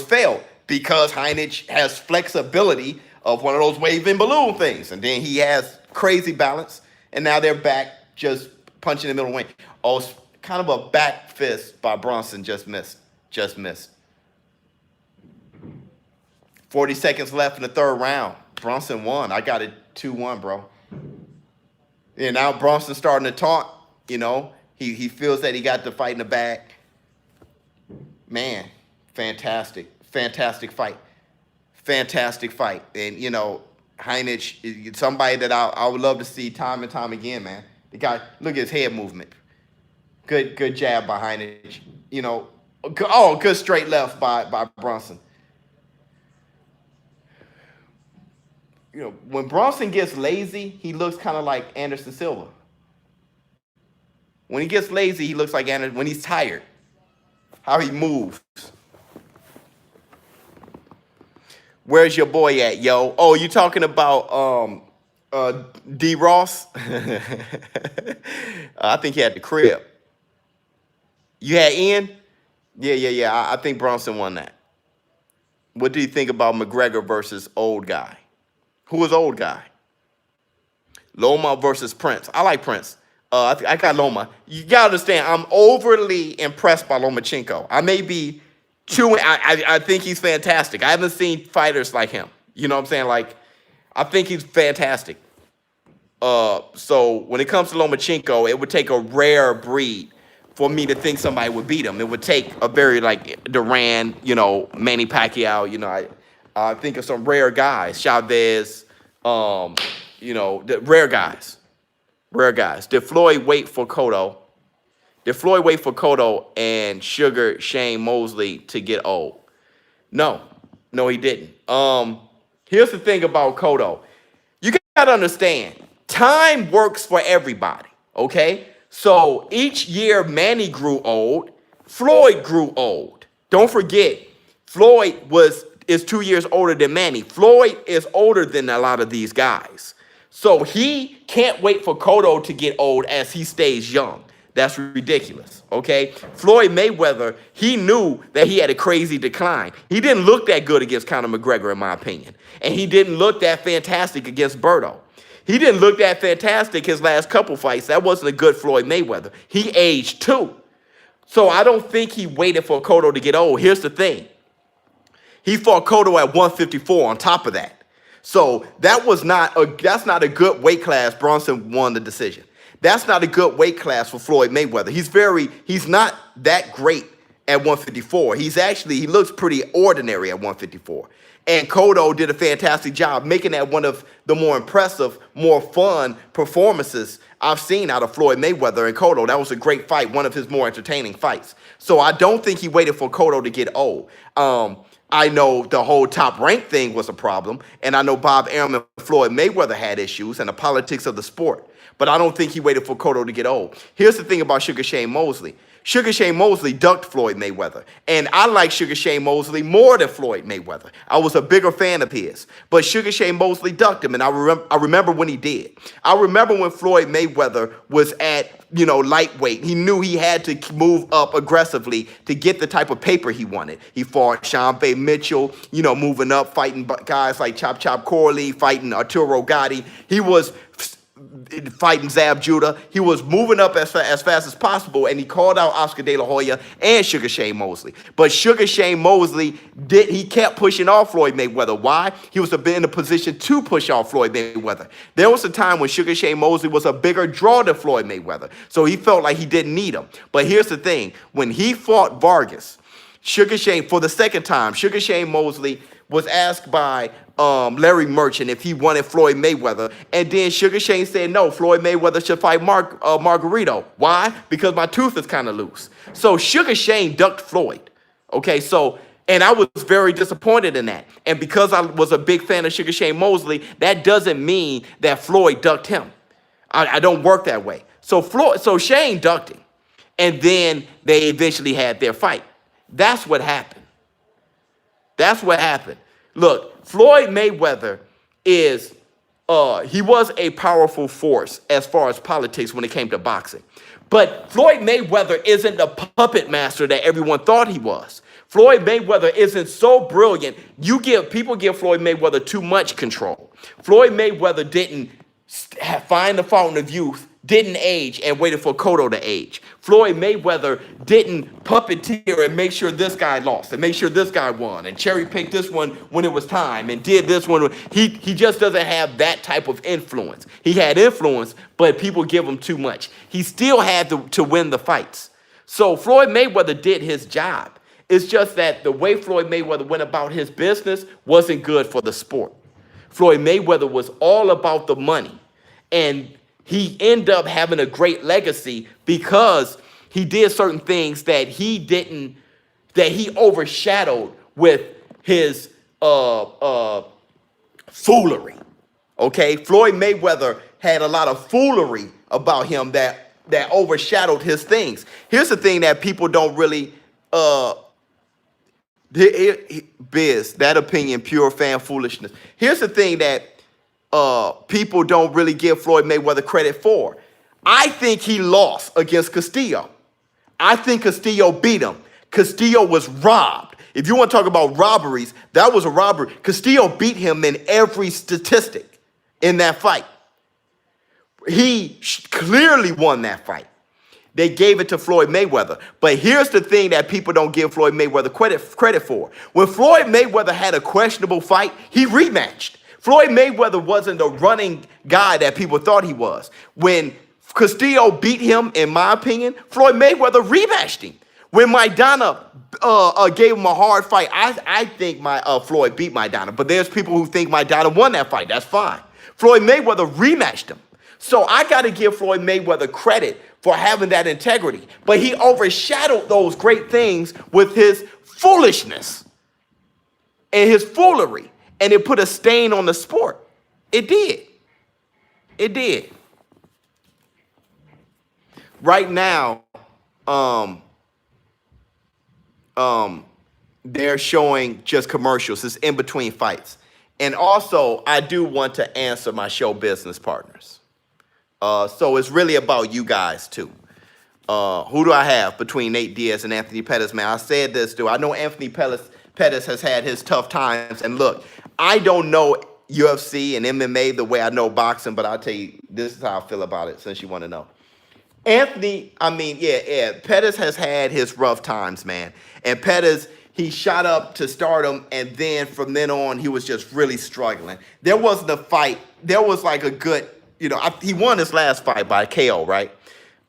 failed because Heinisch has flexibility of one of those waving balloon things. And then he has crazy balance. And now they're back just punching the middle wing. Oh, kind of a back fist by Bronson, just missed. 40 seconds left in the third round. Bronson won. I got it 2-1, bro. And now Bronson's starting to taunt. You know, he feels that he got the fight in the bag. Man, fantastic fight. And, you know, Heinisch, somebody that I would love to see time and time again, man. The guy, look at his head movement. Good jab by Heinisch. You know, good straight left by Bronson. when Bronson gets lazy, he looks kind of like Anderson Silva. When he gets lazy, he looks like Anderson. When he's tired, how he moves. Where's your boy at, yo? Oh, you talking about D. Ross? I think he had the crib. You had Ian? Yeah. I think Bronson won that. What do you think about McGregor versus old guy? Who is old guy? Loma versus Prince. I like Prince. I got Loma. You gotta understand, I'm overly impressed by Lomachenko. I may be chewing. I think he's fantastic. I haven't seen fighters like him. You know what I'm saying? Like, I think he's fantastic. So when it comes to Lomachenko, it would take a rare breed for me to think somebody would beat him. It would take a very like Duran, Manny Pacquiao. I think of some rare guys, Chavez, the rare guys. Rare guys. Did Floyd wait for Cotto? Did Floyd wait for Cotto and Sugar Shane Mosley to get old? No, he didn't. Here's the thing about Cotto. You gotta understand, time works for everybody, okay? So each year Manny grew old, Floyd grew old. Don't forget, Floyd is 2 years older than Manny. Floyd is older than a lot of these guys. So he can't wait for Cotto to get old as he stays young. That's ridiculous, okay? Floyd Mayweather, he knew that he had a crazy decline. He didn't look that good against Conor McGregor, in my opinion. And he didn't look that fantastic against Berto. He didn't look that fantastic his last couple fights. That wasn't a good Floyd Mayweather. He aged too. So I don't think he waited for Cotto to get old. Here's the thing. He fought Cotto at 154 on top of that. So that's not a good weight class. Bronson won the decision. That's not a good weight class for Floyd Mayweather. He's not that great at 154. He looks pretty ordinary at 154. And Cotto did a fantastic job making that one of the more impressive, more fun performances I've seen out of Floyd Mayweather and Cotto. That was a great fight, one of his more entertaining fights. So I don't think he waited for Cotto to get old. I know the whole Top Rank thing was a problem, and I know Bob Arum and Floyd Mayweather had issues and the politics of the sport, but I don't think he waited for Cotto to get old. Here's the thing about Sugar Shane Mosley. Sugar Shane Mosley ducked Floyd Mayweather, and I like Sugar Shane Mosley more than Floyd Mayweather. I was a bigger fan of his, but Sugar Shane Mosley ducked him, and I remember when he did. I remember when Floyd Mayweather was at lightweight. He knew he had to move up aggressively to get the type of paper he wanted. He fought Sean Bay Mitchell, moving up, fighting guys like Chop Chop Corley, fighting Arturo Gatti. He was fighting Zab Judah. He was moving up as fast as possible, and he called out Oscar De La Hoya and Sugar Shane Mosley. But Sugar Shane Mosley he kept pushing off Floyd Mayweather. Why? He was in a position to push off Floyd Mayweather. There was a time when Sugar Shane Mosley was a bigger draw than Floyd Mayweather, so he felt like he didn't need him. But here's the thing. When he fought Vargas, for the second time, Sugar Shane Mosley was asked by Larry Merchant if he wanted Floyd Mayweather, and then Sugar Shane said no, Floyd Mayweather should fight Margarito. Why? Because my tooth is kind of loose. So Sugar Shane ducked Floyd. Okay, and I was very disappointed in that. And because I was a big fan of Sugar Shane Mosley, that doesn't mean that Floyd ducked him. I don't work that way. So Shane ducked him, and then they eventually had their fight. That's what happened. Look, Floyd Mayweather he was a powerful force as far as politics when it came to boxing. But Floyd Mayweather isn't the puppet master that everyone thought he was. Floyd Mayweather isn't so brilliant. People give Floyd Mayweather too much control. Floyd Mayweather didn't find the fountain of youth, didn't age, and waited for Cotto to age. Floyd Mayweather didn't puppeteer and make sure this guy lost and make sure this guy won and cherry pick this one when it was time and did this one. He just doesn't have that type of influence. He had influence, but people give him too much. He still had to win the fights. So Floyd Mayweather did his job. It's just that the way Floyd Mayweather went about his business wasn't good for the sport. Floyd Mayweather was all about the money, and he ended up having a great legacy because he did certain things that he overshadowed with his foolery. Okay, Floyd Mayweather had a lot of foolery about him that overshadowed his things. Here's the thing that people don't really Biz, that opinion, pure fan foolishness. Here's the thing that people don't really give Floyd Mayweather credit for. I think he lost against Castillo. I think Castillo beat him. Castillo was robbed. If you want to talk about robberies, that was a robbery. Castillo beat him in every statistic in that fight. He clearly won that fight. They gave it to Floyd Mayweather. But here's the thing that people don't give Floyd Mayweather credit for. When Floyd Mayweather had a questionable fight, he rematched. Floyd Mayweather wasn't the running guy that people thought he was. When Castillo beat him, in my opinion, Floyd Mayweather rematched him. When Maidana gave him a hard fight, I think Floyd beat Maidana. But there's people who think Maidana won that fight. That's fine. Floyd Mayweather rematched him. So I got to give Floyd Mayweather credit for having that integrity. But he overshadowed those great things with his foolishness and his foolery. And it put a stain on the sport. It did. It did. Right now, they're showing just commercials. It's in between fights. And also, I do want to answer my show business partners. So it's really about you guys, too. Who do I have between Nate Diaz and Anthony Pettis, man? I said this, dude. I know Anthony Pettis has had his tough times. And look, I don't know UFC and MMA the way I know boxing, but I'll tell you, this is how I feel about it, since you want to know. Pettis has had his rough times, man. And Pettis, he shot up to stardom, and then from then on, he was just really struggling. There wasn't a fight. There was like a good, he won his last fight by KO, right?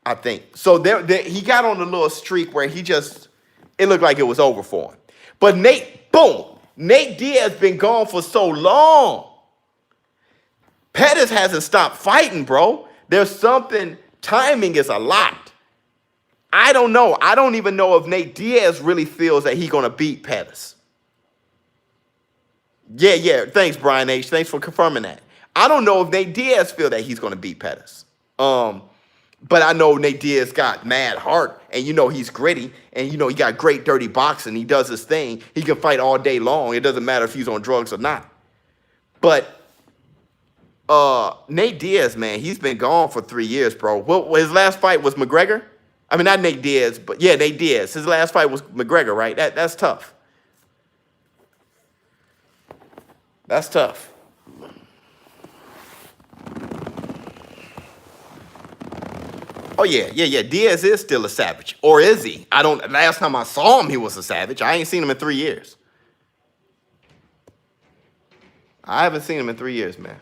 I think. So he got on a little streak where it looked like it was over for him. But Nate Diaz been gone for so long. Pettis hasn't stopped fighting, bro. There's something, timing is a lot. I don't know. I don't even know if Nate Diaz really feels that he's going to beat Pettis. Yeah. Thanks, Brian H. Thanks for confirming that. I don't know if Nate Diaz feel that he's going to beat Pettis. But I know Nate Diaz got mad heart, and he's gritty, and he got great dirty boxing. He does his thing. He can fight all day long. It doesn't matter if he's on drugs or not. But Nate Diaz, man, he's been gone for 3 years, bro. His last fight was McGregor. I mean, not Nate Diaz, but yeah, Nate Diaz. His last fight was McGregor, right? That's tough. That's tough. Oh, yeah. Diaz is still a savage. Or is he? Last time I saw him, he was a savage. I ain't seen him in 3 years. I haven't seen him in 3 years, man.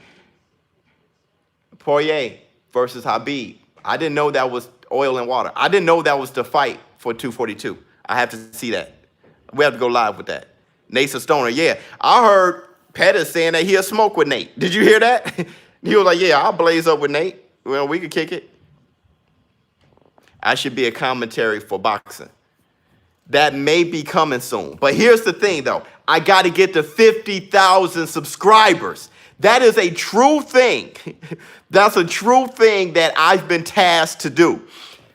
Poirier versus Habib. I didn't know that was oil and water. I didn't know that was the fight for 242. I have to see that. We have to go live with that. Nate's a stoner. Yeah, I heard Pettis saying that he'll smoke with Nate. Did you hear that? He was like, yeah, I'll blaze up with Nate. Well, we could kick it. I should be a commentary for boxing. That may be coming soon. But here's the thing, though. I got to get to 50,000 subscribers. That is a true thing. That's a true thing that I've been tasked to do.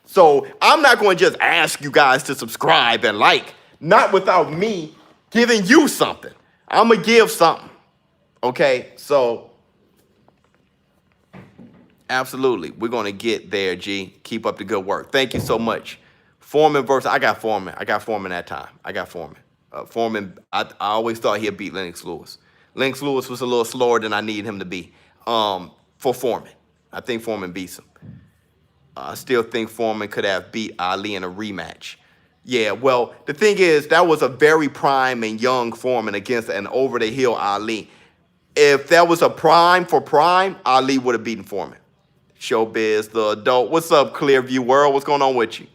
So I'm not going to just ask you guys to subscribe and like, not without me giving you something. I'm going to give something. Okay? So absolutely. We're going to get there, G. Keep up the good work. Thank you so much. Foreman versus, I got Foreman that time. Foreman, I always thought he'd beat Lennox Lewis. Lennox Lewis was a little slower than I need him to be for Foreman. I think Foreman beats him. I still think Foreman could have beat Ali in a rematch. Yeah, well, the thing is, that was a very prime and young Foreman against an over-the-hill Ali. If that was a prime for prime, Ali would have beaten Foreman. ShowBizz, the adult. What's up, Clearview World? What's going on with you?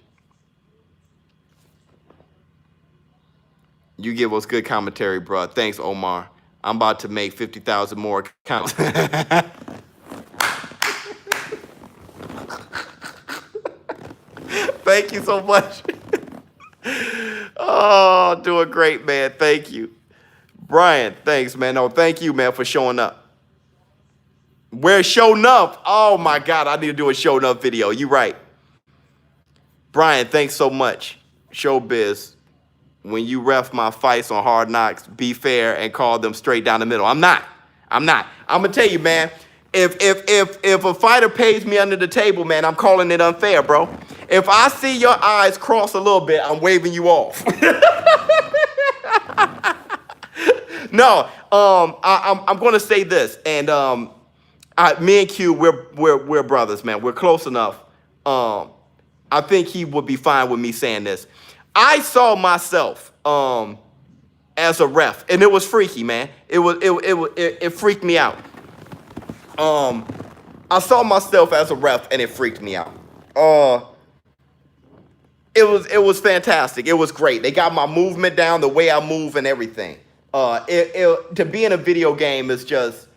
You give us good commentary, bro. Thanks, Omar. I'm about to make 50,000 more accounts. Thank you so much. Oh, doing great, man. Thank you. Brian, thanks, man. No, thank you, man, for showing up. Where's Show Enough? Oh my God, I need to do a Show Enough video. You right. Brian, thanks so much. ShowBizz, when you ref my fights on Hard Knocks, be fair and call them straight down the middle. I'm not. I'm gonna tell you, man. If a fighter pays me under the table, man, I'm calling it unfair, bro. If I see your eyes cross a little bit, I'm waving you off. No, I'm gonna say this, and me and Q, we're brothers, man. We're close enough. I think he would be fine with me saying this. I saw myself as a ref, and it was freaky, man. It freaked me out. I saw myself as a ref, and it freaked me out. It was fantastic. It was great. They got my movement down, the way I move, and everything. To be in a video game is just,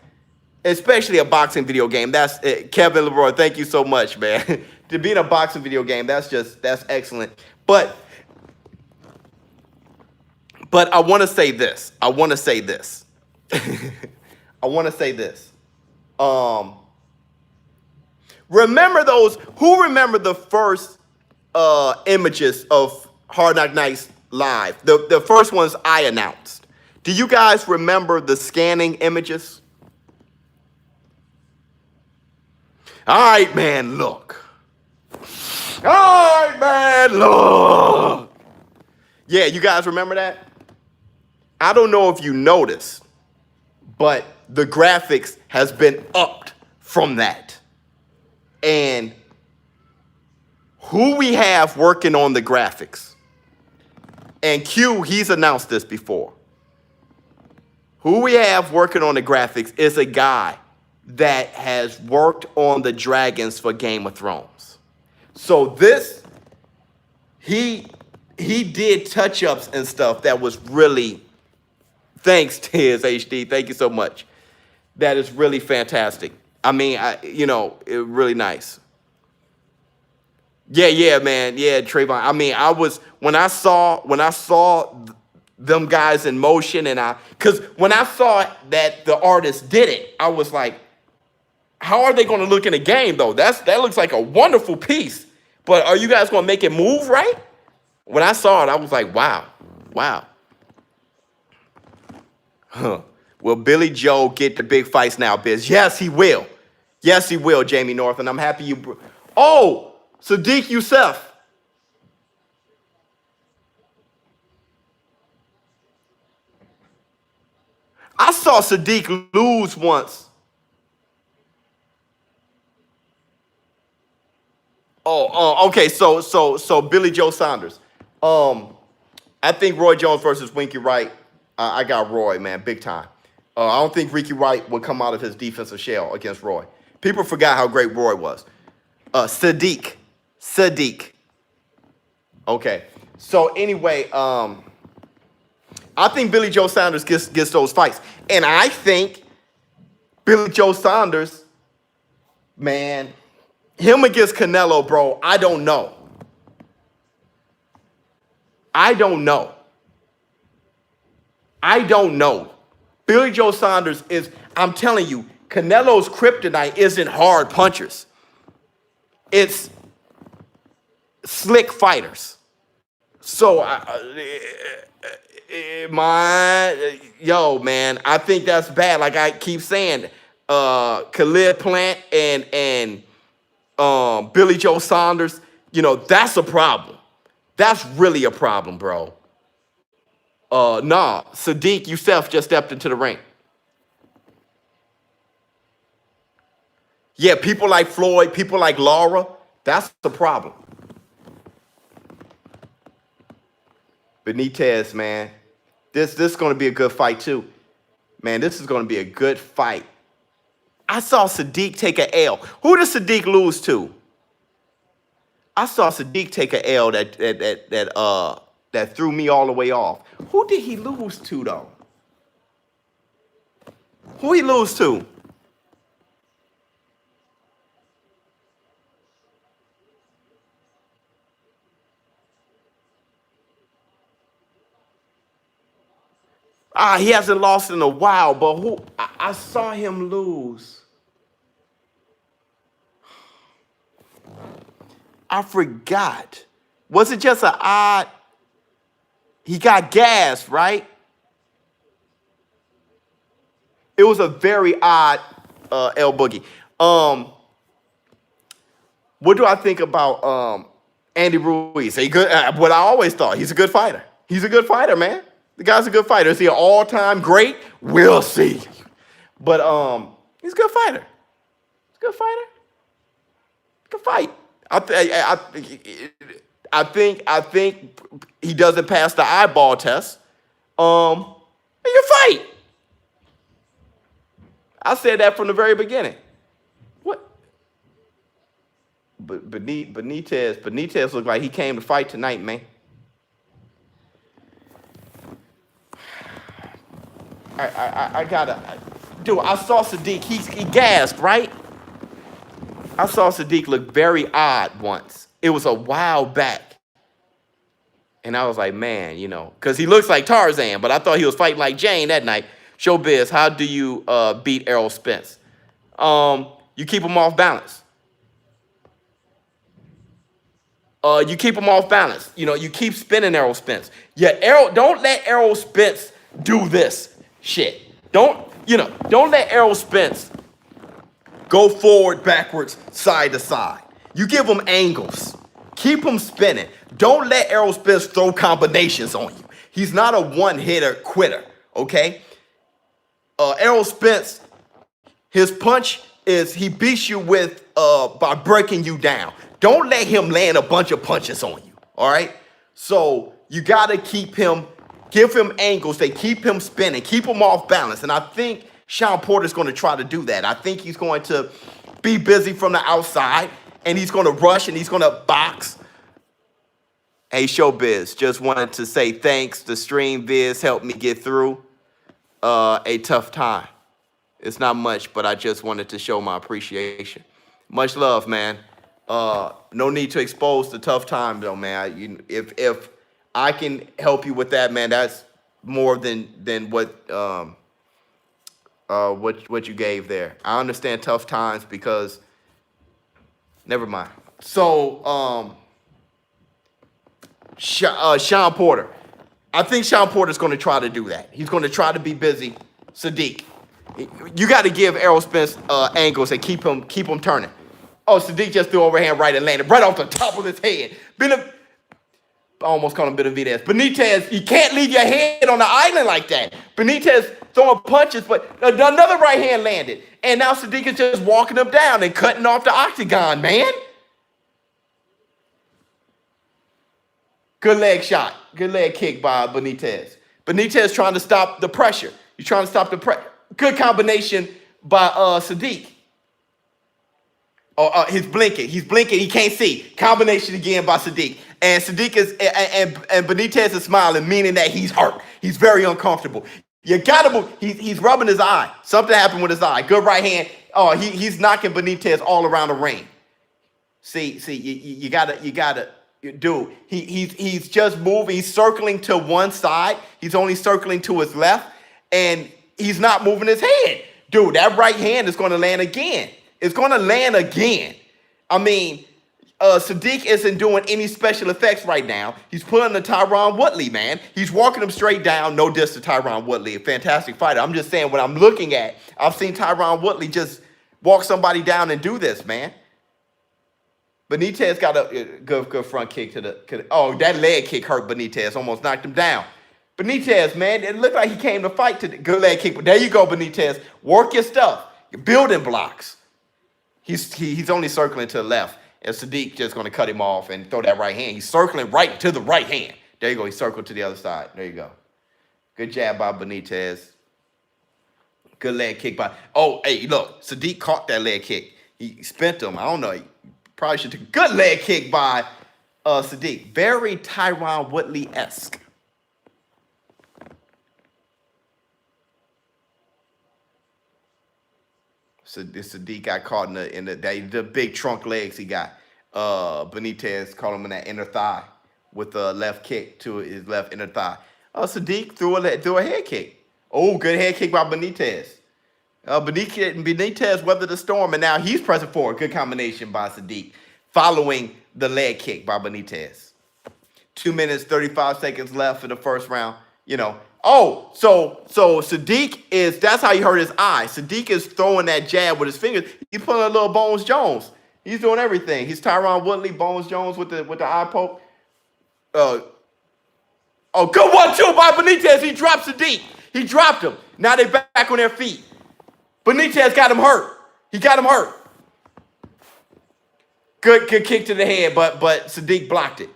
especially a boxing video game. That's it. Kevin Leroy, thank you so much, man. To be in a boxing video game, that's excellent. But I want to say this. I want to say this. Remember those? Who remember the first images of Hard Knock Nights live? The first ones I announced. Do you guys remember the scanning images? All right, man, look. All right, man, look. Yeah, you guys remember that? I don't know if you noticed, but the graphics has been upped from that. And who we have working on the graphics, and Q, he's announced this before. Who we have working on the graphics is a guy that has worked on the dragons for Game of Thrones. So this, he did touch-ups and stuff that was really, thanks Tiz HD, thank you so much. That is really fantastic. I mean, it really nice. Yeah, man, yeah, Trayvon. I mean, when I saw them guys in motion, because when I saw that the artist did it, I was like, how are they going to look in the game though? That looks like a wonderful piece, but are you guys going to make it move right? When I saw it, I was like, wow. Huh. Will Billy Joe get the big fights now, Biz? Yes, he will. Yes, he will, Jamie North, and I'm happy you. Oh, Sadiq Youssef. I saw Sadiq lose once. Oh, okay. So Billy Joe Saunders. I think Roy Jones versus Winky Wright. I got Roy, man, big time. I don't think Ricky Wright would come out of his defensive shell against Roy. People forgot how great Roy was. Sadiq. Okay. So anyway, I think Billy Joe Saunders gets those fights, and I think Billy Joe Saunders, man, him against Canelo, bro. I don't know. Billy Joe Saunders is, I'm telling you, Canelo's kryptonite isn't hard punchers. It's slick fighters. So, man, I think that's bad. Like I keep saying, Khalid Plant and Billy Joe Saunders, that's a problem. That's really a problem, bro. Nah, Sadiq Youssef just stepped into the ring. Yeah, people like Floyd, people like Laura, that's the problem. Benitez, man, this is going to be a good fight too. Man, this is going to be a good fight. I saw Sadiq take an L. Who did Sadiq lose to? I saw Sadiq take an L that threw me all the way off. Who did he lose to though? Who he lose to? He hasn't lost in a while, but who? I saw him lose. I forgot. Was it just an odd? He got gassed, right? It was a very odd El Boogie. What do I think about Andy Ruiz? He good. What I always thought, he's a good fighter. He's a good fighter, man. The guy's a good fighter. Is he an all-time great? We'll see. But he's a good fighter. He's a good fighter. Good fight. I think he doesn't pass the eyeball test. He can fight. I said that from the very beginning. What? But Benitez looked like he came to fight tonight, man. I gotta, dude. I saw Sadiq. He gasped, right? I saw Sadiq look very odd once. It was a while back, and I was like, man, you know, because he looks like Tarzan, but I thought he was fighting like Jane that night. ShowBizz, how do you beat Errol Spence? You keep him off balance. You keep him off balance. You know, you keep spinning Errol Spence. Yeah, don't let Errol Spence do this shit. Don't let Errol Spence go forward, backwards, side to side. You give him angles. Keep him spinning. Don't let Errol Spence throw combinations on you. He's not a one-hitter quitter, okay? Errol Spence, his punch is he beats you with by breaking you down. Don't let him land a bunch of punches on you, all right? So you got to keep him, give him angles. They keep him spinning, keep him off balance. And I think Shawn Porter's going to try to do that. I think he's going to be busy from the outside, and he's going to rush, and he's going to box. Hey, ShowBizz, just wanted to say thanks. The stream viz helped me get through a tough time. It's not much, but I just wanted to show my appreciation. Much love, man. No need to expose the tough time, though, man. If I can help you with that, man, that's more than what you gave there. I understand tough times because, never mind. So, Shawn Porter. I think Shawn Porter's going to try to do that. He's going to try to be busy. Sadiq, you got to give Errol Spence angles and keep him turning. Oh, Sadiq just threw overhand right and landed right off the top of his head. I almost called him Benavidez. Benitez, you can't leave your head on the island like that. Benitez throwing punches, but another right hand landed. And now Sadiq is just walking him down and cutting off the octagon, man. Good leg shot. Good leg kick by Benitez. Benitez trying to stop the pressure. He's trying to stop the pressure. Good combination by Sadiq. Oh, he's blinking. He's blinking. He can't see. Combination again by Sadiq. And Sadiq is and Benitez is smiling, meaning that he's hurt. He's very uncomfortable. You gotta move. He's rubbing his eye. Something happened with his eye. Good right hand. Oh, he's knocking Benitez all around the ring. See, you gotta. Dude, he's just moving. He's circling to one side. He's only circling to his left, and he's not moving his head. Dude, that right hand is going to land again. It's going to land again. I mean, Sadiq isn't doing any special effects right now. He's pulling the Tyron Woodley, man. He's walking him straight down. No diss to Tyron Woodley, a fantastic fighter. I'm just saying what I'm looking at. I've seen Tyron Woodley just walk somebody down and do this, man. Benitez got a good front kick to the. Oh, that leg kick hurt Benitez. Almost knocked him down. Benitez, man, it looked like he came to fight today. Good leg kick. But there you go, Benitez. Work your stuff. Your building blocks. He's only circling to the left. And Sadiq just going to cut him off and throw that right hand. He's circling right to the right hand. There you go. He circled to the other side. There you go. Good jab by Benitez. Good leg kick by. Oh, hey, look. Sadiq caught that leg kick. He spent him. I don't know. Probably should take a good leg kick by Sadiq. Very Tyron Woodley-esque. So Sadiq got caught in the big trunk legs he got. Benitez caught him in that inner thigh with a left kick to his left inner thigh. Sadiq threw a head kick. Oh, good head kick by Benitez. Benitez weathered the storm, and now he's pressing forward. Good combination by Sadiq, following the leg kick by Benitez. 2 minutes, 35 seconds left in the first round. You know. Oh, so Sadiq that's how he hurt his eye. Sadiq is throwing that jab with his fingers. He's pulling a little Bones Jones. He's doing everything. He's Tyron Woodley, Bones Jones with the eye poke. Oh, good 1-2 by Benitez. He dropped Sadiq. He dropped him. Now they back on their feet. Benitez got him hurt. He got him hurt. Good kick to the head, but Sadiq blocked it.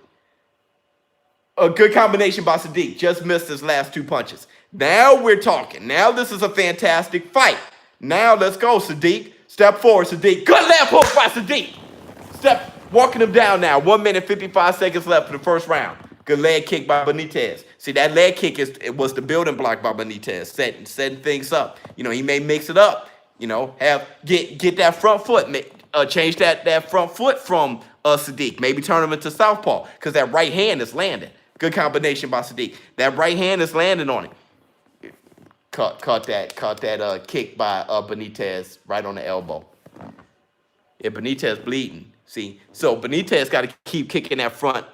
A good combination by Sadiq. Just missed his last 2 punches. Now we're talking. Now this is a fantastic fight. Now let's go, Sadiq. Step forward, Sadiq. Good left hook by Sadiq. Walking him down now. 1 minute, 55 seconds left for the first round. Good leg kick by Benitez. See, that leg kick was the building block by Benitez, setting things up. You know, he may mix it up. You know, get that front foot, change that front foot from Sadiq. Maybe turn him into southpaw because that right hand is landing. Good combination by Sadiq. That right hand is landing on him. Caught that kick by Benitez right on the elbow. Yeah, Benitez bleeding. See, so Benitez got to keep kicking that front.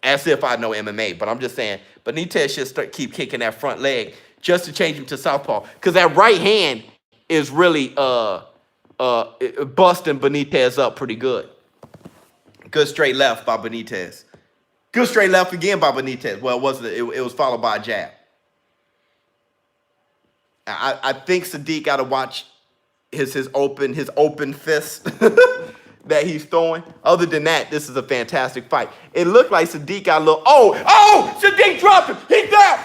As if I know MMA, but I'm just saying Benitez should keep kicking that front leg just to change him to southpaw because that right hand is really busting Benitez up pretty good. Good straight left by Benitez. Good straight left again by Benitez. Well, it was followed by a jab. I think Sadiq got to watch his open fist that he's throwing. Other than that, this is a fantastic fight. It looked like Sadiq got a little. Sadiq dropped him. He's down.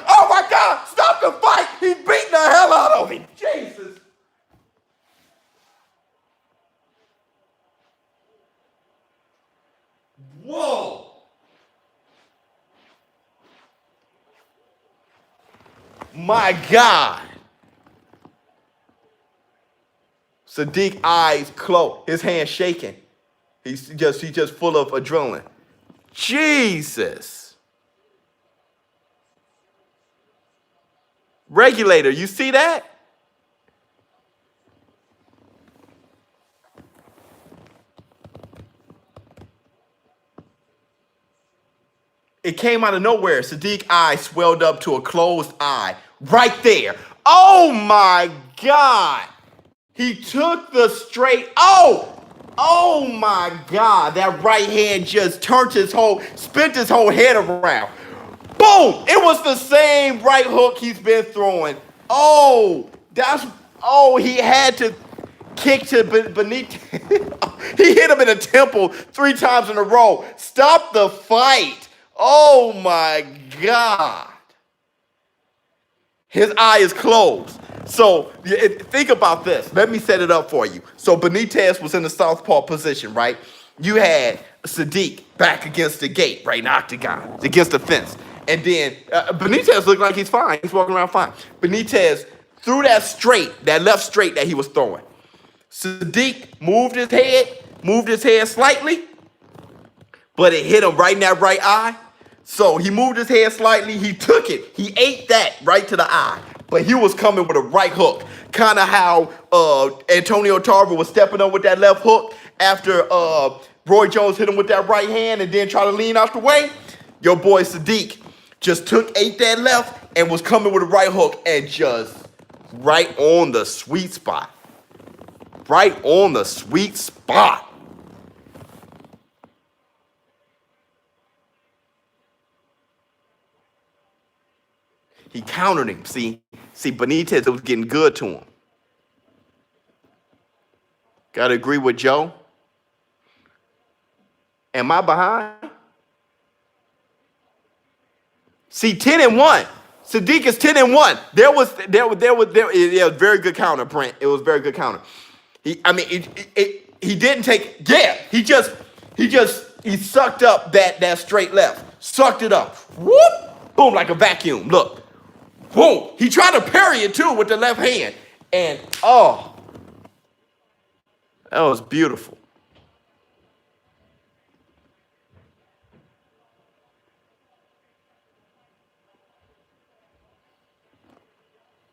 Oh my God! Stop the fight. He's beating the hell out of him. Jesus. Whoa. My God. Sadiq eyes closed, his hand shaking. He's just full of adrenaline. Jesus. Regulator, you see that? It came out of nowhere. Sadiq's eye swelled up to a closed eye right there. Oh my God. He took the straight. Oh my God. That right hand just spent his whole head around. Boom. It was the same right hook he's been throwing. He had to kick to Benitez. He hit him in the temple 3 times in a row. Stop the fight. Oh my God. His eye is closed. So think about this. Let me set it up for you. So Benitez was in the southpaw position, right? You had Sadiq back against the gate, right? In the octagon, against the fence. And then Benitez looked like he's fine. He's walking around fine. Benitez threw that left straight that he was throwing. Sadiq moved his head slightly, but it hit him right in that right eye. So he moved his head slightly. He took it. He ate that right to the eye. But he was coming with a right hook. Kind of how Antonio Tarver was stepping up with that left hook after Roy Jones hit him with that right hand and then try to lean out the way. Your boy Sadiq just ate that left and was coming with a right hook and just right on the sweet spot. Right on the sweet spot. He countered him. See, Benitez was getting good to him. Gotta agree with Joe. Am I behind? See, 10-1. Sadiq is 10-1. There was very good counter, Brent. It was very good counter. He didn't take. Yeah, he sucked up that straight left. Sucked it up. Whoop! Boom, like a vacuum. Look. Boom. He tried to parry it too with the left hand. And that was beautiful.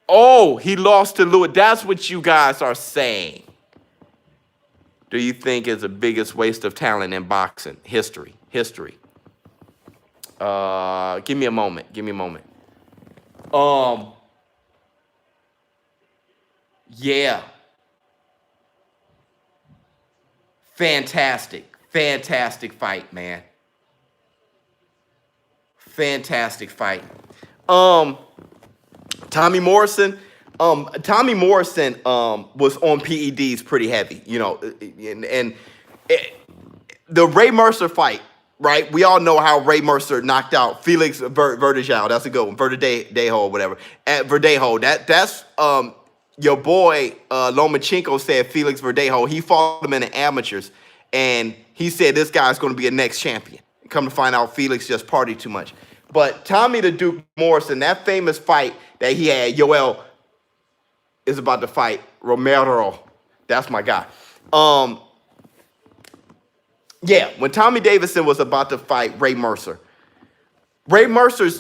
Oh, he lost to Lewis. That's what you guys are saying. do you think is the biggest waste of talent in boxing history? Give me a moment. Yeah. Fantastic fight, man. Fantastic fight. Tommy Morrison was on PEDs pretty heavy, you know, and the Ray Mercer fight, right? We all know how Ray Mercer knocked out Felix Verdejo. That's a good one. Verdejo, whatever. At Verdejo, that's your boy Lomachenko said Felix Verdejo. He fought him in the amateurs, and he said this guy's going to be a next champion. Come to find out, Felix just partied too much. But Tommy the Duke Morrison, that famous fight that he had, Yoel is about to fight Romero. That's my guy. Yeah, when Tommy Davidson was about to fight Ray Mercer's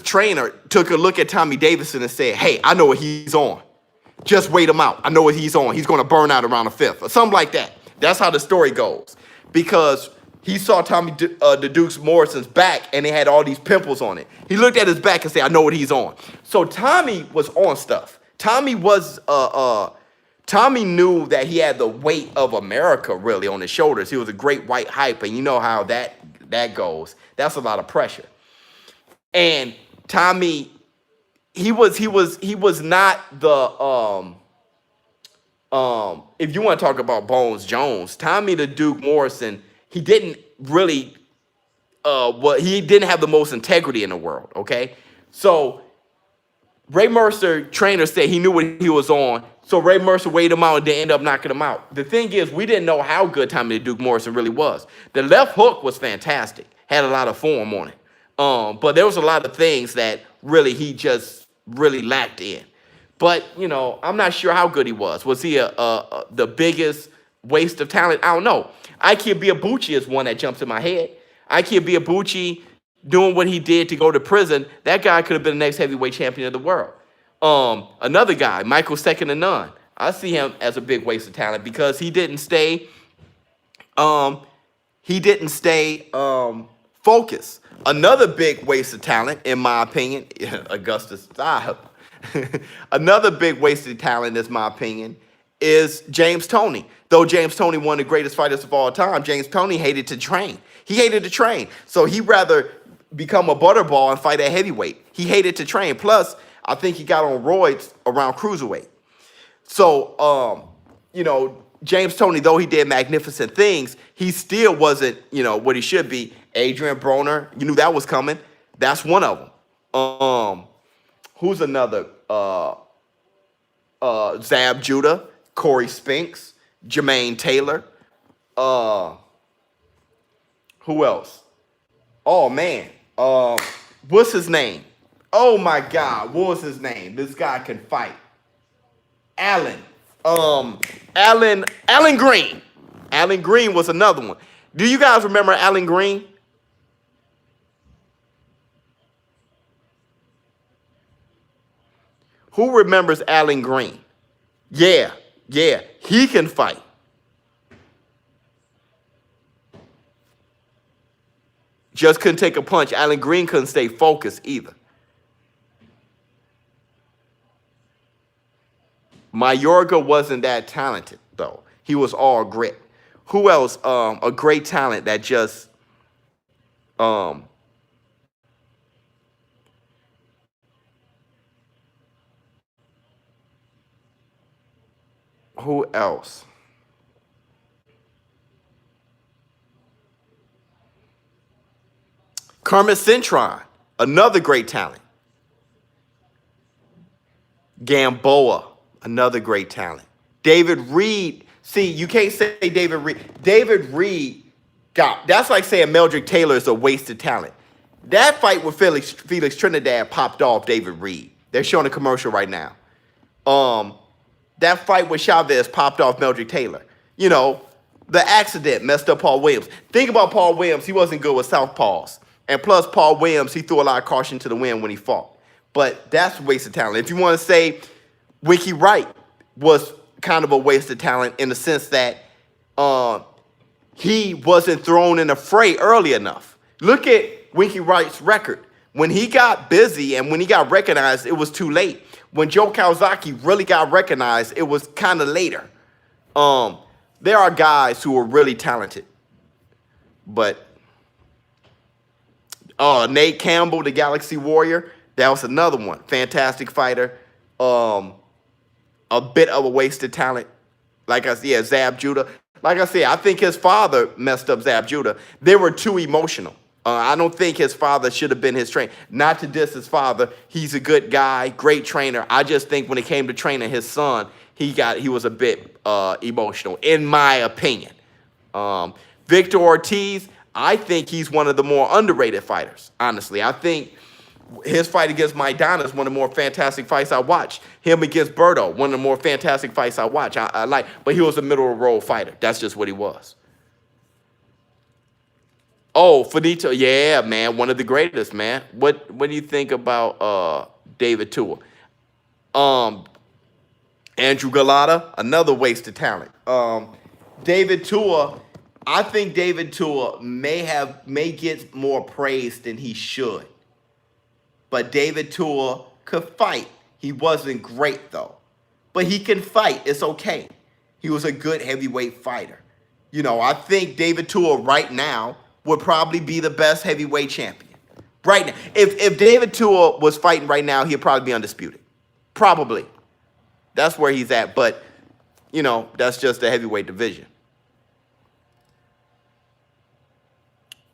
trainer took a look at Tommy Davidson and said, hey, I know what he's on. Just wait him out. I know what he's on. He's going to burn out around the fifth or something like that. That's how the story goes. Because he saw Tommy the Duke Morrison's back and they had all these pimples on it. He looked at his back and said, I know what he's on. So Tommy was on stuff. Tommy knew that he had the weight of America really on his shoulders. He was a great white hype, and you know how that goes. That's a lot of pressure. And Tommy, he was not the if you want to talk about Bones Jones, Tommy the Duke Morrison, he didn't really he didn't have the most integrity in the world, okay? So Ray Mercer trainer said he knew what he was on. So Ray Mercer weighed him out and then ended up knocking him out. The thing is, we didn't know how good Tommy the Duke Morrison really was. The left hook was fantastic. Had a lot of form on it. But there was a lot of things that really he just really lacked in. But, you know, I'm not sure how good he was. Was he the biggest waste of talent? I don't know. Ike Biabuchi is one that jumps in my head. Ike Biabuchi doing what he did to go to prison, that guy could have been the next heavyweight champion of the world. Another guy, Michael Second to None. I see him as a big waste of talent because he didn't stay focused. Another big waste of talent, in my opinion, Augustus style. Another big waste of talent, in my opinion, is James Toney. Though James Toney, one of the greatest fighters of all time, James Toney hated to train. He hated to train. So he'd rather become a butterball and fight at heavyweight. He hated to train. Plus, I think he got on roids around cruiserweight. So, you know, James Toney, though he did magnificent things, he still wasn't, you know, what he should be. Adrian Broner, you knew that was coming. That's one of them. Who's another? Zab Judah, Corey Spinks, Jermaine Taylor. Who else? Oh, man. What's his name? Oh, my God. What was his name? This guy can fight. Alan Green. Alan Green was another one. Do you guys remember Alan Green? Who remembers Alan Green? Yeah. He can fight. Just couldn't take a punch. Alan Green couldn't stay focused either. Mayorga wasn't that talented, though. He was all grit. Who else? A great talent that just who else? Kermit Cintron, another great talent. Gamboa, another great talent. David Reed. See, you can't say David Reed. David Reed that's like saying Meldrick Taylor is a wasted talent. That fight with Felix Trinidad popped off David Reed. They're showing a commercial right now. That fight with Chavez popped off Meldrick Taylor. You know, the accident messed up Paul Williams. Think about Paul Williams. He wasn't good with southpaws. And plus, Paul Williams, he threw a lot of caution to the wind when he fought. But that's a waste of talent. If you want to say Winky Wright was kind of a waste of talent in the sense that he wasn't thrown in a fray early enough. Look at Winky Wright's record. When he got busy and when he got recognized, it was too late. When Joe Calzaghe really got recognized, it was kind of later. There are guys who are really talented, but Nate Campbell, the Galaxy Warrior, that was another one. Fantastic fighter. A bit of a wasted talent. Like I said, yeah, Zab Judah. Like I said, I think his father messed up Zab Judah. They were too emotional. I don't think his father should have been his trainer. Not to diss his father. He's a good guy, great trainer. I just think when it came to training his son, he was a bit emotional, in my opinion. Victor Ortiz, I think he's one of the more underrated fighters, honestly. I think his fight against Maidana is one of the more fantastic fights I watched. Him against Berto, one of the more fantastic fights I watched. I like, but he was a middle of the road fighter. That's just what he was. Oh, Finito, yeah, man, one of the greatest, man. What do you think about David Tua? Andrew Galata, another waste of talent. David Tua, I think David Tua may get more praise than he should. But David Tua could fight. He wasn't great, though. But he can fight. It's okay. He was a good heavyweight fighter. You know, I think David Tua right now would probably be the best heavyweight champion. Right now. If David Tua was fighting right now, he'd probably be undisputed. Probably. That's where he's at. But, you know, that's just the heavyweight division.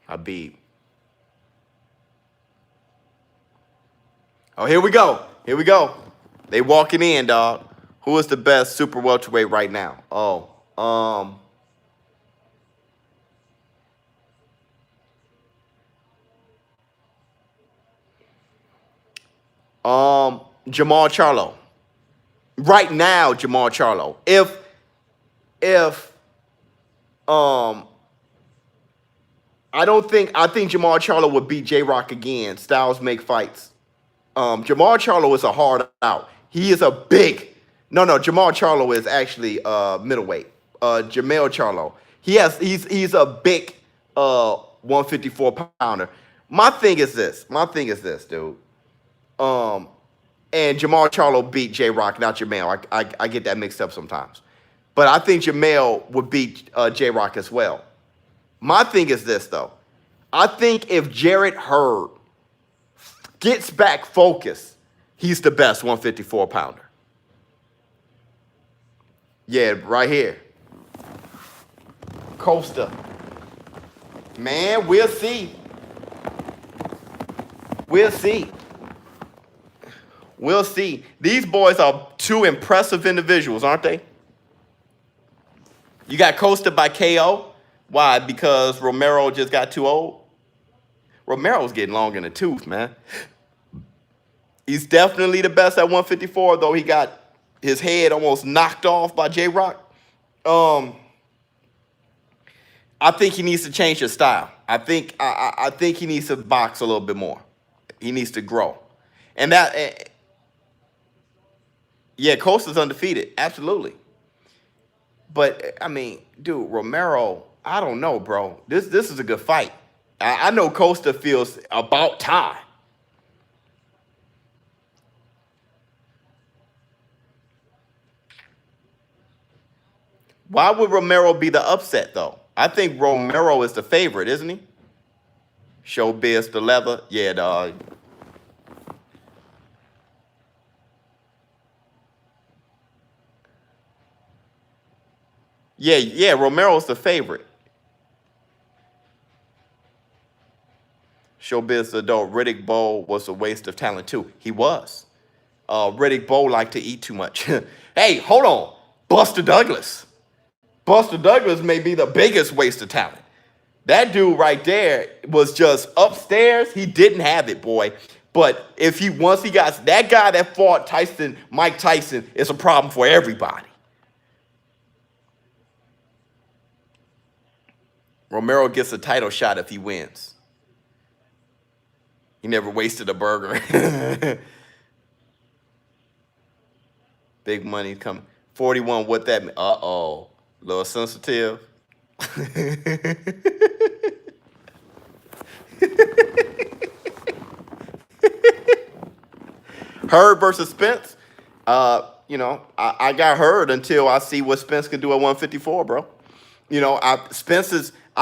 Habib. Oh, here we go. Here we go. They walking in, dog. Who is the best super welterweight right now? Jamal Charlo. Right now, Jamal Charlo. I think Jamal Charlo would beat J-Rock again. Styles make fights. Jamal Charlo is a hard out. He is a big. No, Jamal Charlo is actually middleweight. Jamel Charlo. He's a big 154 pounder. My thing is this, dude. And Jamal Charlo beat J-Rock, not Jamel. I get that mixed up sometimes. But I think Jamel would beat J-Rock as well. My thing is this, though. I think if Jarrett Hurd gets back focused, he's the best 154 pounder. Yeah, right here. Costa. Man, we'll see. We'll see. We'll see. These boys are two impressive individuals, aren't they? You got Costa by KO. Why? Because Romero just got too old? Romero's getting long in the tooth, man. He's definitely the best at 154, though he got his head almost knocked off by J-Rock. I think he needs to change his style. I think he needs to box a little bit more. He needs to grow. And that... Yeah, Costa's undefeated. Absolutely. But, I mean, dude, Romero, I don't know, bro. This is a good fight. I know Costa feels about time. Why would Romero be the upset, though? I think Romero is the favorite, isn't he? ShowBizz, the leather. Yeah, dog. Yeah, Romero's the favorite. ShowBizz adult Riddick Bowe was a waste of talent too. He was. Riddick Bowe liked to eat too much. Hey, hold on. Buster Douglas. Buster Douglas may be the biggest waste of talent. That dude right there was just upstairs. He didn't have it, boy. But once he got that guy that fought Tyson, Mike Tyson, is a problem for everybody. Romero gets a title shot if he wins. He never wasted a burger. Big money coming. 41, what that mean? Uh-oh. Little sensitive. Hurd versus Spence. You know, I got Hurd until I see what Spence can do at 154, bro. You know, I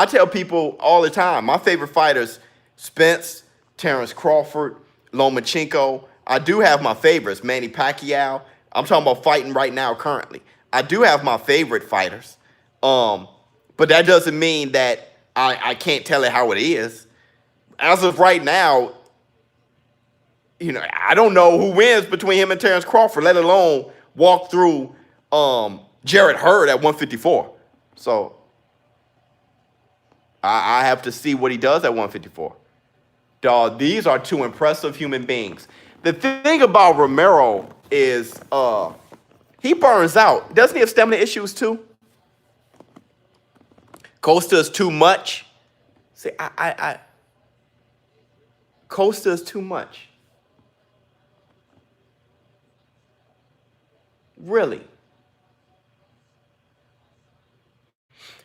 tell people all the time, my favorite fighters, Spence, Terrence Crawford, Lomachenko. I do have my favorites, Manny Pacquiao. I'm talking about fighting right now currently. I do have my favorite fighters. But that doesn't mean that I can't tell it how it is. As of right now, you know, I don't know who wins between him and Terrence Crawford, let alone walk through Jarrett Hurd at 154. So I have to see what he does at 154. Dog, these are two impressive human beings. The thing about Romero is he burns out. Doesn't he have stamina issues too? Costa is too much. See, Costa is too much. Really?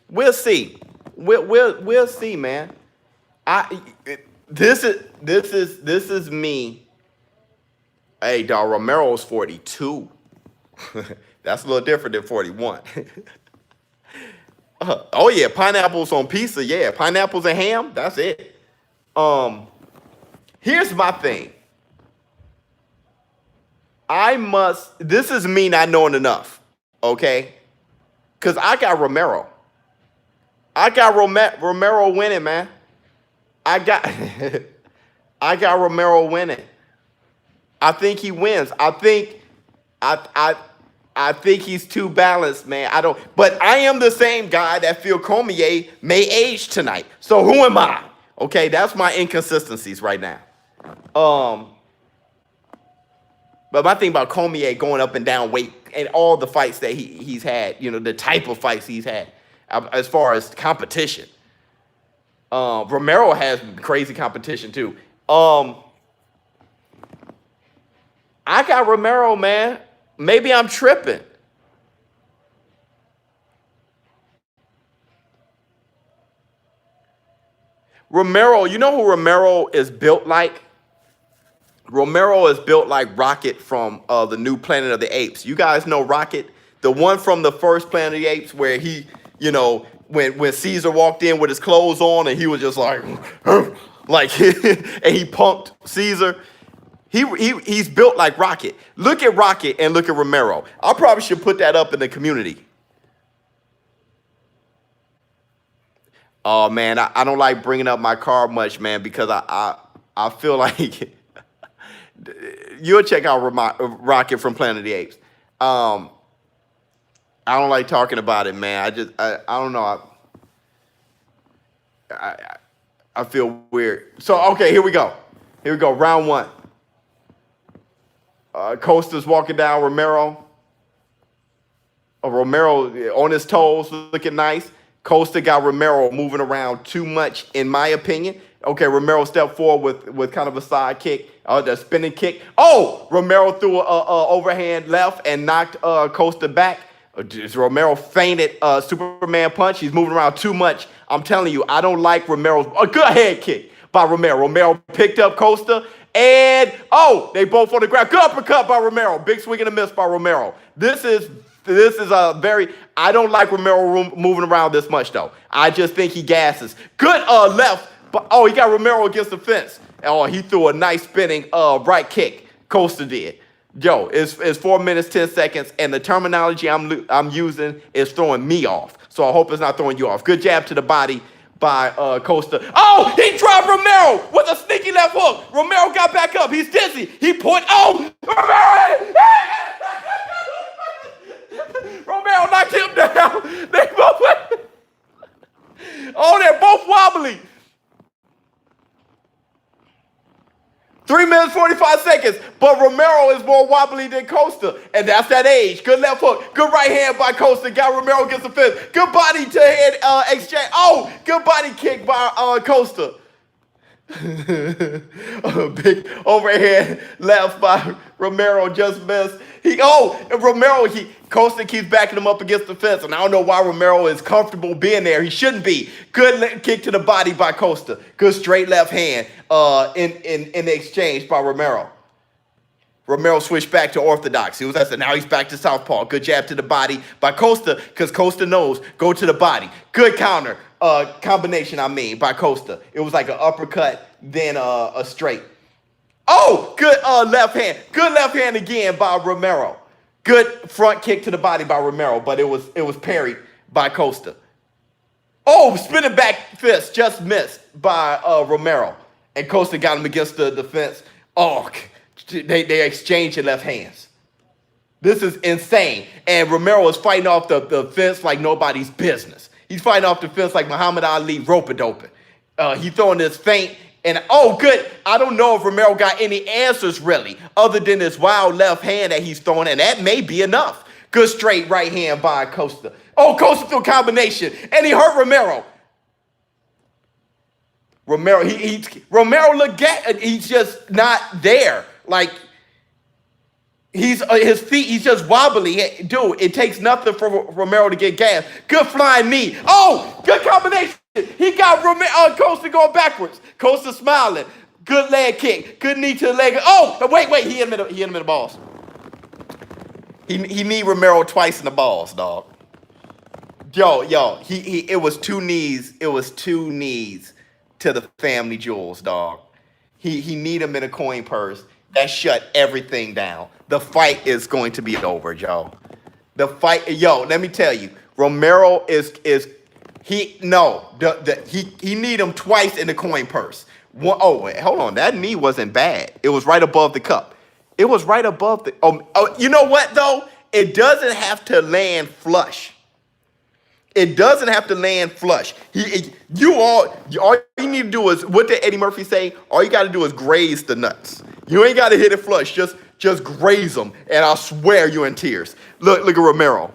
We'll see. We'll see, man. This is me. Hey, dog, Romero's 42. That's a little different than 41. Oh yeah, pineapples on pizza. Yeah, pineapples and ham. That's it. Here's my thing. This is me not knowing enough, okay? Because I got Romero. I got Romero winning, man. I got Romero winning. I think he wins. I think he's too balanced, man. But I am the same guy that feel Cormier may age tonight. So who am I? Okay, that's my inconsistencies right now. But my thing about Cormier going up and down weight and all the fights that he's had, you know, the type of fights he's had as far as competition. Romero has crazy competition too. I got Romero, man. Maybe I'm tripping. Romero, you know who Romero is built like? Romero is built like Rocket from the new Planet of the Apes. You guys know Rocket? The one from the first Planet of the Apes where he, you know, when Caesar walked in with his clothes on and he was just like, like, and he punked Caesar. He's built like Rocket. Look at Rocket and look at Romero. I probably should put that up in the community. Oh, man, I don't like bringing up my car much, man, because I feel like you'll check out Rocket from Planet of the Apes. I don't like talking about it, man. I don't know. I feel weird. So, okay, here we go. Round one. Costa's walking down Romero. Romero on his toes, looking nice. Costa got Romero moving around too much, in my opinion. Okay, Romero stepped forward with kind of a side kick, the spinning kick. Oh, Romero threw a overhand left and knocked Costa back. Romero feinted Superman punch. He's moving around too much. I'm telling you, I don't like Romero's. A good head kick by Romero. Romero picked up Costa. And, they both on the ground. Good uppercut by Romero. Big swing and a miss by Romero. This is a very, I don't like Romero moving around this much, though. I just think he gasses. Good left, but, he got Romero against the fence. He threw a nice spinning right kick. Costa did. Yo, it's 4 minutes, 10 seconds, and the terminology I'm using is throwing me off. So I hope it's not throwing you off. Good jab to the body by Costa. Oh, he dropped Romero with a sneaky left hook. Romero got back up. He's dizzy. He put, Romero! Romero knocked him down. They're both wobbly. 3 minutes, 45 seconds, but Romero is more wobbly than Costa, and that's that age. Good left hook, good right hand by Costa, got Romero against the fence. Good body to head exchange. Good body kick by Costa. Big overhead left by Romero, just missed. Costa keeps backing him up against the fence, and I don't know why Romero is comfortable being there. He shouldn't be. Good kick to the body by Costa. Good straight left hand in the exchange by Romero. Romero switched back to orthodox. Now he's back to southpaw. Good jab to the body by Costa, because Costa knows, go to the body. Good counter combination, by Costa. It was like an uppercut, then a straight. Oh, good left hand. Good left hand again by Romero. Good front kick to the body by Romero, but it was parried by Costa. Oh, spinning back fist just missed by Romero. And Costa got him against the fence. Oh, they exchanging left hands. This is insane. And Romero is fighting off the fence like nobody's business. He's fighting off the fence like Muhammad Ali rope-a-doping. He throwing this feint. And, oh, good. I don't know if Romero got any answers, really, other than this wild left hand that he's throwing, and that may be enough. Good straight right hand by Costa. Oh, Costa threw a combination, and he hurt Romero. Romero looked at, he's just not there. Like, his feet, he's just wobbly. Dude, it takes nothing for Romero to get gas. Good flying knee. Oh, good combination. He got Costa going backwards. Costa smiling. Good leg kick. Good knee to the leg. Oh, wait. He hit him in the balls. He knee Romero twice in the balls, dog. Yo. It was two knees. It was two knees to the family jewels, dog. He kneed him in a coin purse. That shut everything down. The fight is going to be over, Joe. The fight, let me tell you, Romero he need him twice in the coin purse. Wait, hold on, that knee wasn't bad. It was right above the cup. It was right above the. You know what though? It doesn't have to land flush. It doesn't have to land flush. All you need to do is, what did Eddie Murphy say? All you got to do is graze the nuts. You ain't got to hit it flush. Just graze them, and I swear you're in tears. Look at Romero.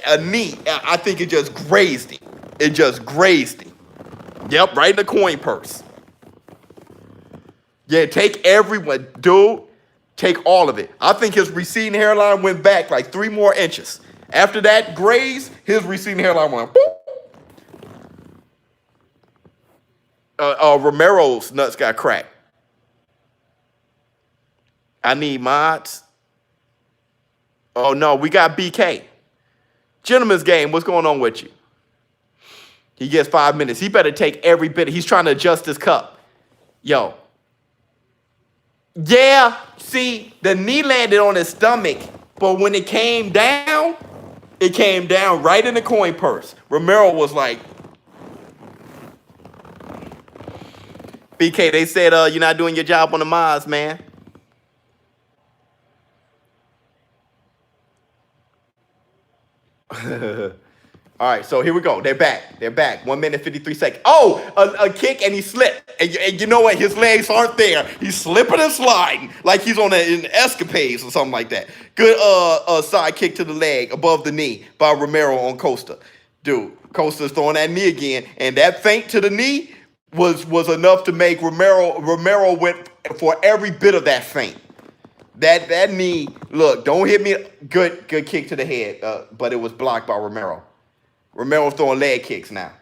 A knee, I think it just grazed him. It just grazed him. Yep, right in the coin purse. Yeah, take everyone, dude. Take all of it. I think his receding hairline went back like 3 more inches. After that graze, his receding hairline went boop. Romero's nuts got cracked. I need mods. Oh, no, we got BK. Gentleman's game, what's going on with you? He gets 5 minutes. He better take every bit. He's trying to adjust his cup. Yo. Yeah, see, the knee landed on his stomach, but when it came down right in the coin purse. Romero was like, BK, they said you're not doing your job on the mods, man. All right, so here we go. They're back. 1 minute, 53 seconds. Oh, a kick, and he slipped. And you know what? His legs aren't there. He's slipping and sliding like he's on an escapades or something like that. Good side kick to the leg above the knee by Romero on Costa. Dude, Costa's throwing that knee again, and that feint to the knee was enough to make Romero went for every bit of that feint. That knee, look, don't hit me. Good kick to the head, but it was blocked by Romero. Romero's throwing leg kicks now.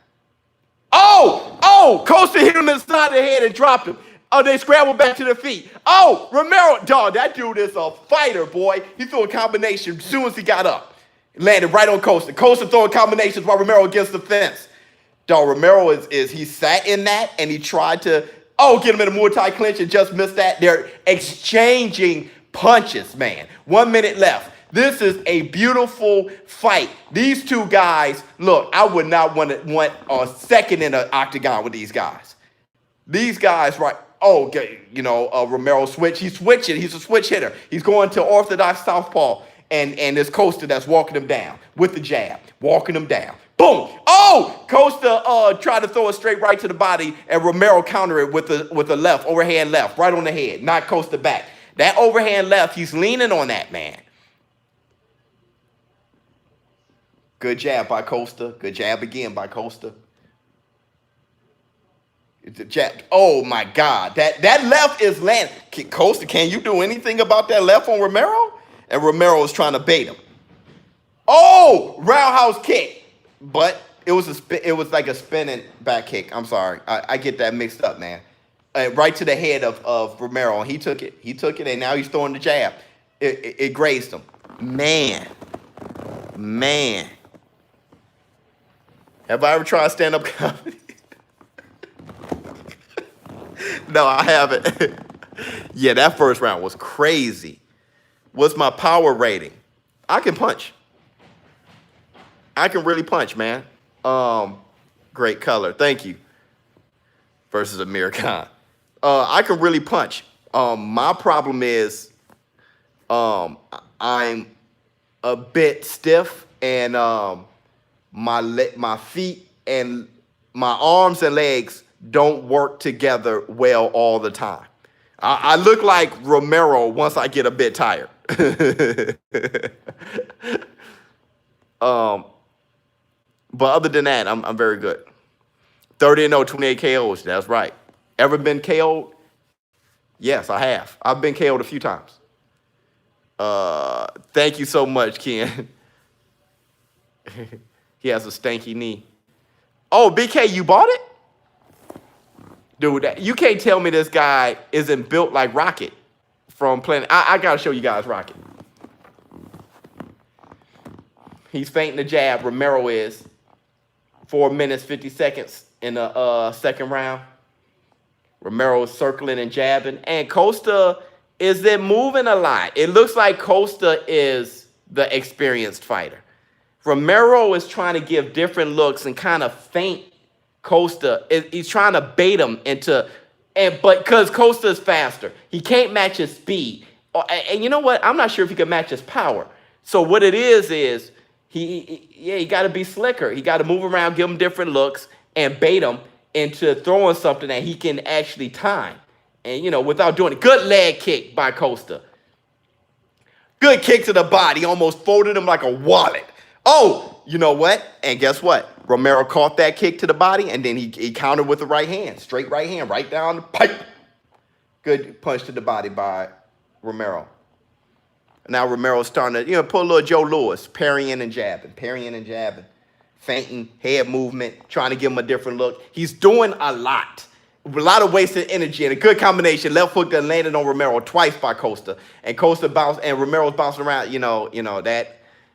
Oh, Costa hit him in the side of the head and dropped him. Oh, they scrambled back to their feet. Oh, Romero, dog, that dude is a fighter, boy. He threw a combination as soon as he got up. Landed right on Costa. Costa throwing combinations while Romero against the fence. Dog, Romero he sat in that and he tried to, get him in a Muay Thai clinch and just missed that. They're exchanging punches, man. 1 minute left. This is a beautiful fight. These two guys, look, I would not want a second in an octagon with these guys. These guys, right? Romero switch. He's switching. He's a switch hitter. He's going to orthodox southpaw, and it's Costa that's walking him down with the jab, walking him down. Boom! Oh, Costa tried to throw a straight right to the body, and Romero countered it with a left, overhand left, right on the head, knocked Costa back. That overhand left, he's leaning on that, man. Good jab by Costa. Good jab again by Costa. It's a jab. Oh, my God. That left is landing. Costa, can you do anything about that left on Romero? And Romero is trying to bait him. Oh, roundhouse kick. But it was it was like a spinning back kick. I'm sorry. I get that mixed up, man. Right to the head of Romero. And he took it. He took it, and now he's throwing the jab. It grazed him. Man. Have I ever tried stand-up comedy? No, I haven't. Yeah, that first round was crazy. What's my power rating? I can punch. I can really punch, man. Great color. Thank you. Versus Amir Khan. I can really punch. My problem is I'm a bit stiff, and my feet and my arms and legs don't work together well all the time. I look like Romero once I get a bit tired. But other than that, I'm very good. 30-0, 28 KOs. That's right. Ever been KO'd? Yes, I have. I've been KO'd a few times. Thank you so much, Ken. He has a stanky knee. Oh, BK, you bought it? Dude, you can't tell me this guy isn't built like Rocket from Planet. I got to show you guys Rocket. He's feinting the jab. Romero is 4 minutes, 50 seconds in the second round. Romero is circling and jabbing. And Costa isn't moving a lot. It looks like Costa is the experienced fighter. Romero is trying to give different looks and kind of feint Costa. He's trying to bait him into, but because Costa is faster, he can't match his speed. And you know what? I'm not sure if he can match his power. So what it is he got to be slicker. He got to move around, give him different looks, and bait him into throwing something that he can actually time. And, you know, without doing it. Good leg kick by Costa. Good kick to the body. Almost folded him like a wallet. Oh, you know what? And guess what? Romero caught that kick to the body, and then he countered with the right hand. Straight right hand, right down the pipe. Good punch to the body by Romero. Now Romero's starting to, pull a little Joe Louis, parrying and jabbing, feinting, head movement, trying to give him a different look. He's doing a lot of wasted energy, and a good combination. Left hook that landed on Romero twice by Costa, and Costa bounced, and Romero's bouncing around.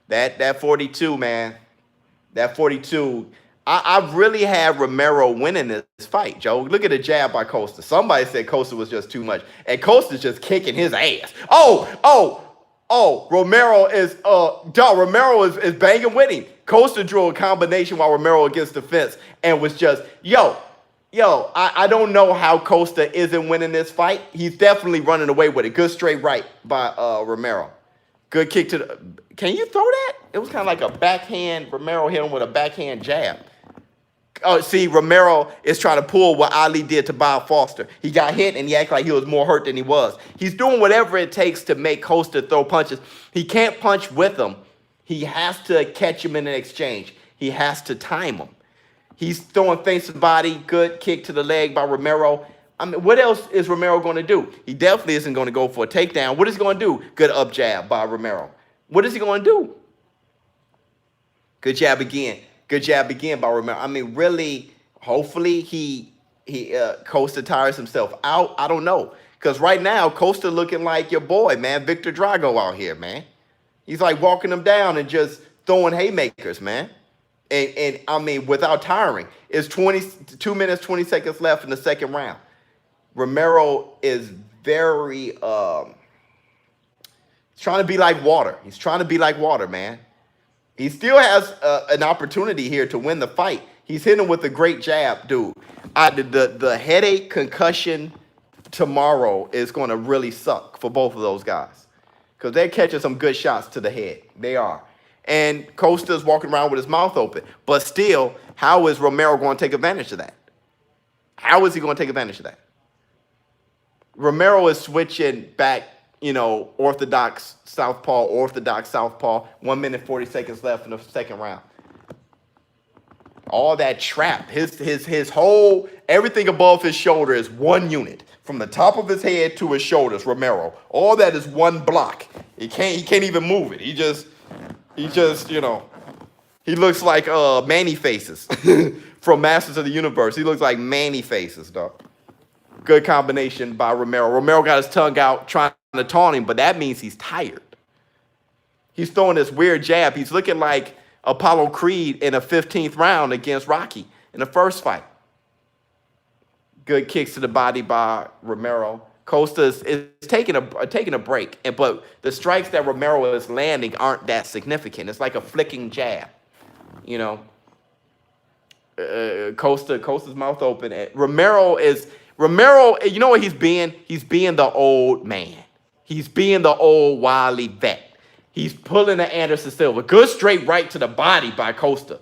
That 42, man, that 42. I really have Romero winning this fight, Joe. Look at the jab by Costa. Somebody said Costa was just too much, and Costa's just kicking his ass. Romero is banging with him. Costa drew a combination while Romero against the fence and was just, I don't know how Costa isn't winning this fight. He's definitely running away with it. Good straight right by Romero. Good kick to the, can you throw that? It was kind of like a backhand. Romero hit him with a backhand jab. Oh, see, Romero is trying to pull what Ali did to Bob Foster. He got hit, and he acted like he was more hurt than he was. He's doing whatever it takes to make Costa throw punches. He can't punch with him. He has to catch him in an exchange. He has to time him. He's throwing feints to the body. Good kick to the leg by Romero. I mean, what else is Romero going to do? He definitely isn't going to go for a takedown. What is he going to do? Good up jab by Romero. What is he going to do? Good jab again. Good jab again by Romero. I mean, really, hopefully Costa tires himself out. I don't know. Because right now, Costa looking like your boy, man, Victor Drago out here, man. He's like walking him down and just throwing haymakers, man. And I mean, without tiring. It's 2 minutes, 20 seconds left in the second round. Romero is very, trying to be like water. He's trying to be like water, man. He still has an opportunity here to win the fight. He's hitting with a great jab, dude. The headache concussion tomorrow is going to really suck for both of those guys because they're catching some good shots to the head. They are. And Costa's walking around with his mouth open. But still, how is Romero going to take advantage of that? How is he going to take advantage of that? Romero is switching back, orthodox southpaw. 1 minute, 40 seconds left in the second round. All that trap, his whole, everything above his shoulder is one unit. From the top of his head to his shoulders, Romero. All that is one block. He can't even move it. He just, He just, he looks like Manny Faces from Masters of the Universe. He looks like Manny Faces, dog. Good combination by Romero. Romero got his tongue out trying to taunt him, but that means he's tired. He's throwing this weird jab. He's looking like Apollo Creed in a 15th round against Rocky in the first fight. Good kicks to the body by Romero. Costa is taking a break, but the strikes that Romero is landing aren't that significant. It's like a flicking jab, Costa's mouth open. Romero, you know what he's being? He's being the old man. He's being the old wily vet. He's pulling the Anderson Silva. Good straight right to the body by Costa.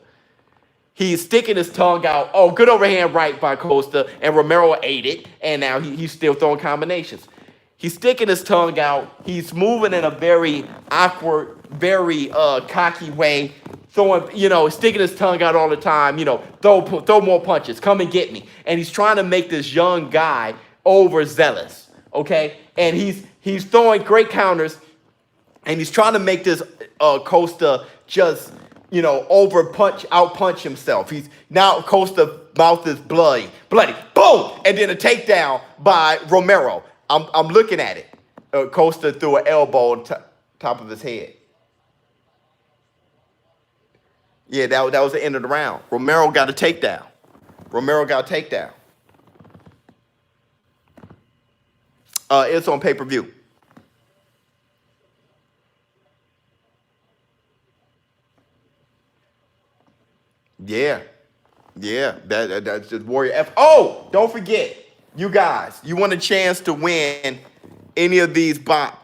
He's sticking his tongue out. Oh, good overhand right by Costa, and Romero ate it, and now he's still throwing combinations. He's sticking his tongue out. He's moving in a very awkward, very cocky way, sticking his tongue out all the time. Throw more punches. Come and get me. And he's trying to make this young guy overzealous, okay? And he's throwing great counters, and he's trying to make this Costa just outpunch himself. He's now Costa's mouth is bloody, boom, and then a takedown by Romero. I'm looking at it. Costa threw an elbow on top of his head. Yeah, that was the end of the round. Romero got a takedown. It's on pay-per-view. Yeah. That's just Warrior F. Oh, don't forget, you guys, you want a chance to win any of these pops.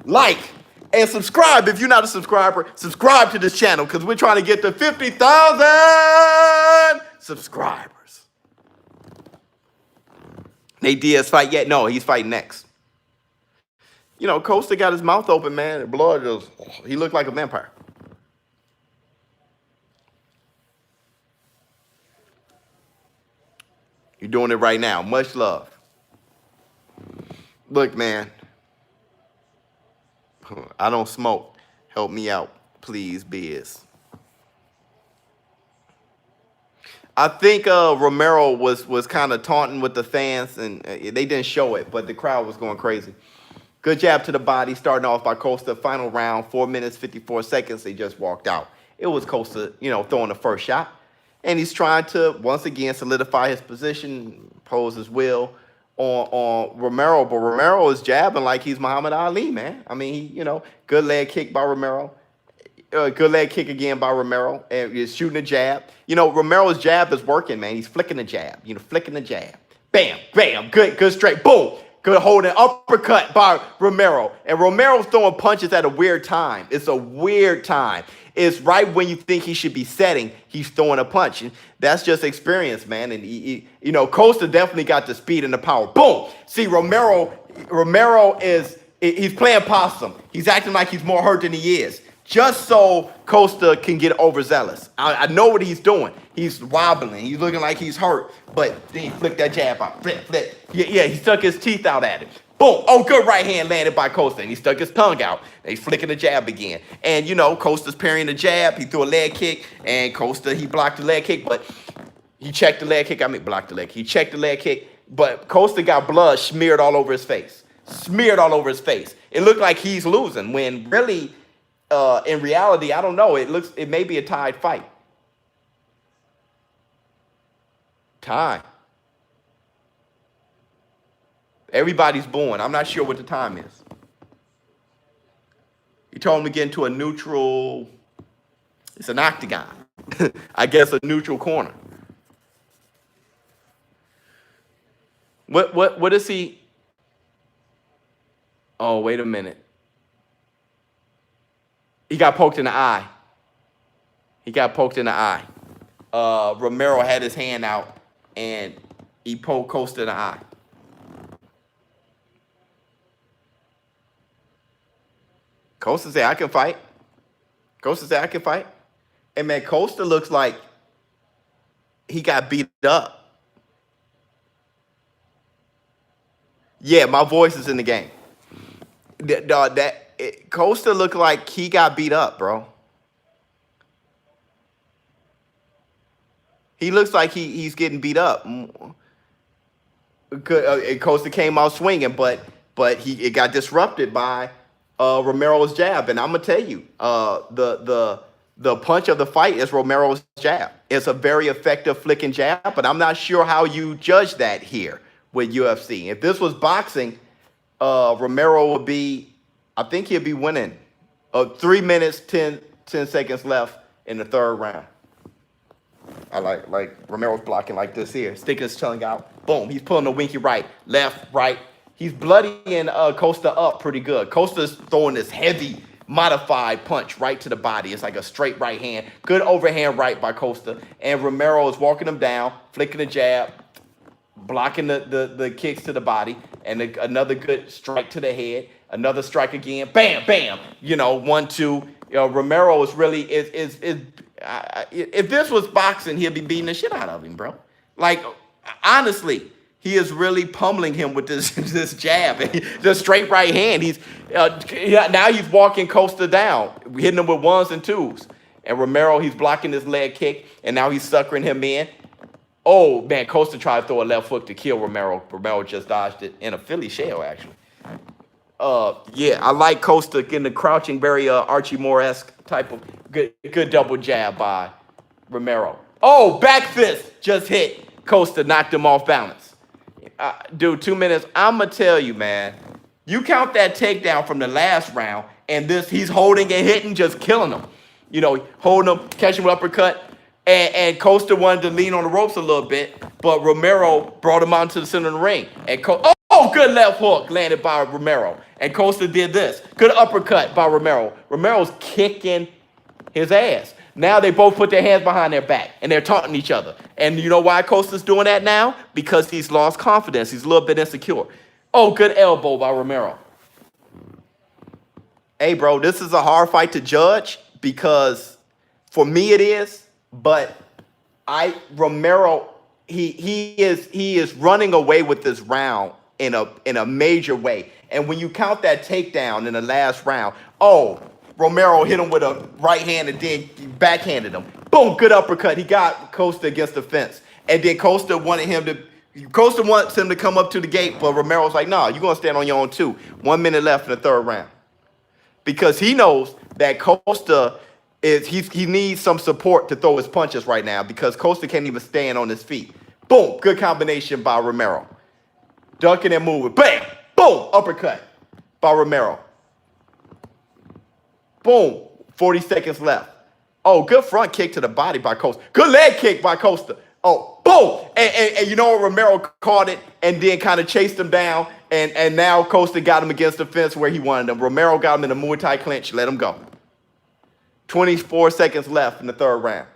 Like, and subscribe if you're not a subscriber. Subscribe to this channel because we're trying to get to 50,000 subscribers. Nate Diaz fight yet? No, he's fighting next. Costa got his mouth open, man. And blood he looked like a vampire. You're doing it right now. Much love. Look, man. I don't smoke. Help me out, please, Biz. I think Romero was kind of taunting with the fans, and they didn't show it, but the crowd was going crazy. Good jab to the body, starting off by Costa. Final round, 4 minutes, 54 seconds. They just walked out. It was Costa, throwing the first shot. And he's trying to, once again, solidify his position, pose his will on Romero. But Romero is jabbing like he's Muhammad Ali, man. I mean, good leg kick by Romero. Good leg kick again by Romero. And he's shooting a jab. Romero's jab is working, man. He's flicking the jab. Flicking the jab. Bam, bam, good straight, boom. Good holding uppercut by Romero. And Romero's throwing punches at a weird time. It's a weird time. It's right when you think he should be setting, he's throwing a punch. And that's just experience, man. And, Costa definitely got the speed and the power. Boom. See, Romero he's playing possum. He's acting like he's more hurt than he is. Just so Costa can get overzealous. I know what he's doing. He's wobbling. He's looking like he's hurt. But then he flicked that jab out. Flip. Yeah, he stuck his teeth out at it. Boom. Oh, good right hand landed by Costa. And he stuck his tongue out. And he's flicking the jab again. And, Costa's parrying the jab. He threw a leg kick. And Costa, he blocked the leg kick. But he checked the leg kick. Blocked the leg. He checked the leg kick. But Costa got blood smeared all over his face. It looked like he's losing when really... in reality, I don't know. It may be a tied fight. Time. Everybody's born. I'm not sure what the time is. He told him to get into a neutral. It's an octagon. I guess a neutral corner. What is he? Oh, wait a minute. He got poked in the eye. Romero had his hand out, and he poked Costa in the eye. Costa said, I can fight. And, man, Costa looks like he got beat up. Yeah, my voice is in the game. Costa looked like he got beat up, bro. He looks like he's getting beat up. Costa came out swinging, but it got disrupted by Romero's jab. And I'm gonna tell you, the punch of the fight is Romero's jab. It's a very effective flicking jab, but I'm not sure how you judge that here with UFC. If this was boxing, Romero would be, I think he'd be winning. 3 minutes, 10 seconds left in the third round. I like Romero's blocking like this here. Sticking his tongue out. Boom. He's pulling the winky right, left, right. He's bloodying Costa up pretty good. Costa's throwing this heavy, modified punch right to the body. It's like a straight right hand. Good overhand right by Costa. And Romero is walking him down, flicking the jab, blocking the kicks to the body, and another good strike to the head. Another strike again. Bam, bam. 1, 2. Romero is really if this was boxing, he'd be beating the shit out of him, bro. Like, honestly, he is really pummeling him with this jab, the straight right hand. Now he's walking Costa down, hitting him with 1s and 2s. And Romero, he's blocking his leg kick, and now he's suckering him in. Oh man, Costa tried to throw a left hook to kill Romero. Romero just dodged it in a Philly shell, actually. Yeah, I like Costa getting the crouching, very Archie Moore-esque type of good double jab by Romero. Oh, back fist just hit Costa, knocked him off balance. Dude, 2 minutes. I'm gonna tell you, man. You count that takedown from the last round, and he's holding and hitting, just killing him. Holding him, catching him uppercut. And Costa wanted to lean on the ropes a little bit, but Romero brought him out to the center of the ring. And good left hook landed by Romero. And Costa did this. Good uppercut by Romero. Romero's kicking his ass. Now they both put their hands behind their back, and they're taunting each other. And you know why Costa's doing that now? Because he's lost confidence. He's a little bit insecure. Oh, good elbow by Romero. Hey, bro, this is a hard fight to judge because for me it is. But Romero, he is running away with this round in a major way. And when you count that takedown in the last round, Romero hit him with a right hand and then backhanded him. Boom, good uppercut. He got Costa against the fence. And then Costa wants him to come up to the gate, but Romero's like, nah, you're gonna stand on your own too. 1 minute left in the third round. Because he knows that Costa he needs some support to throw his punches right now because Costa can't even stand on his feet. Boom, good combination by Romero. Ducking and moving. Bam, boom, uppercut by Romero. Boom, 40 seconds left. Oh, good front kick to the body by Costa. Good leg kick by Costa. Oh, boom, and you know what? Romero caught it and then kind of chased him down, and now Costa got him against the fence where he wanted him. Romero got him in a Muay Thai clinch, let him go. 24 seconds left in the third round.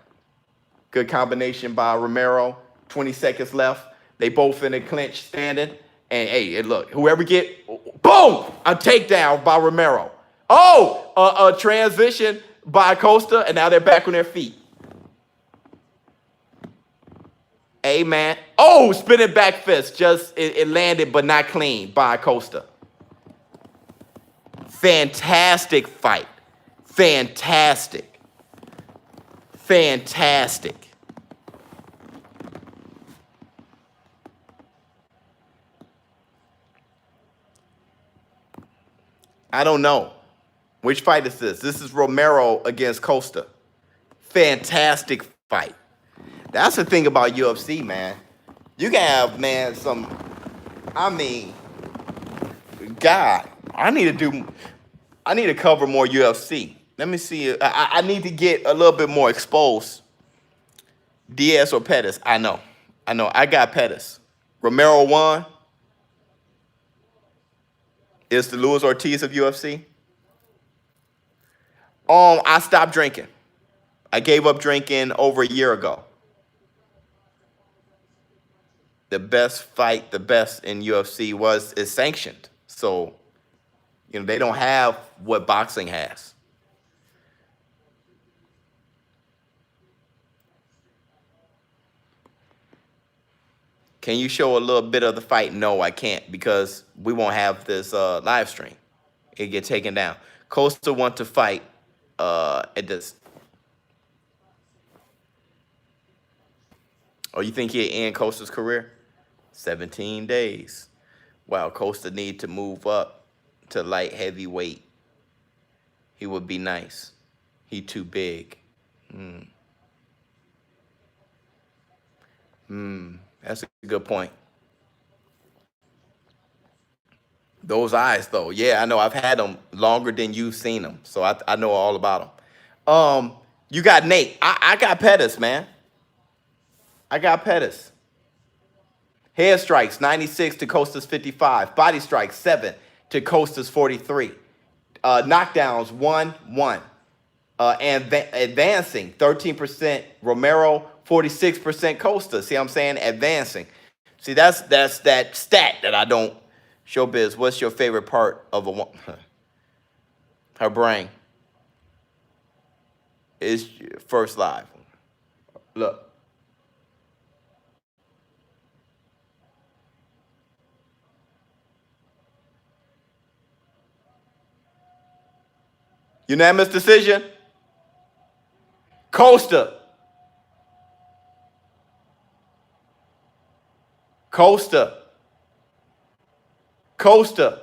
Good combination by Romero. 20 seconds left. They both in a clinch standing. And hey, look, whoever boom, a takedown by Romero. Oh, a transition by Costa, and now they're back on their feet. Hey, man. Oh, spinning back fist. Just, it landed, but not clean by Costa. Fantastic fight. Fantastic. I don't know. Which fight is this? This is Romero against Costa. Fantastic fight. That's the thing about UFC, man. You can have, man, God, I need to cover more UFC. Let me see. I need to get a little bit more exposed. Diaz or Pettis? I know. I got Pettis. Romero won. Is the Luis Ortiz of UFC? I stopped drinking. I gave up drinking over a year ago. The best fight, the best in UFC is sanctioned. So, they don't have what boxing has. Can you show a little bit of the fight? No, I can't because we won't have this live stream. It get taken down. Costa want to fight at this. Oh, you think he'll end Costa's career? 17 days. Wow, Costa need to move up to light heavyweight. He would be nice. He too big. That's a good point. Those eyes, though. Yeah, I know. I've had them longer than you've seen them, so I know all about them. You got Nate. I got Pettis, man. I got Pettis. Head strikes, 96 to Costa's 55. Body strikes, 7 to Costa's 43. Knockdowns, 1-1. And advancing, 13% Romero, 46% Costa. See what I'm saying? Advancing. See, that's that stat that I don't. ShowBizz, what's your favorite part of a woman? Her brain. Is first live. Look. Unanimous decision? Costa. Costa. Costa.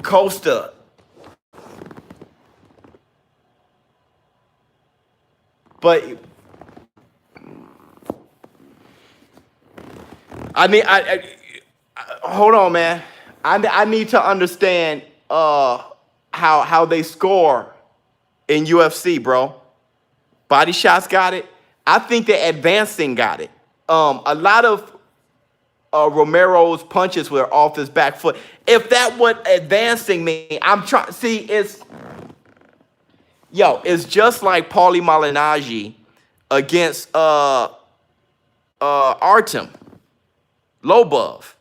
Costa. But I hold on, man. I need to understand how they score in UFC, bro. Body shots got it. I think that advancing got it. A lot of Romero's punches were off his back foot. If that what advancing mean, I'm trying. See, it's just like Paulie Malignaggi against Artem Lobov.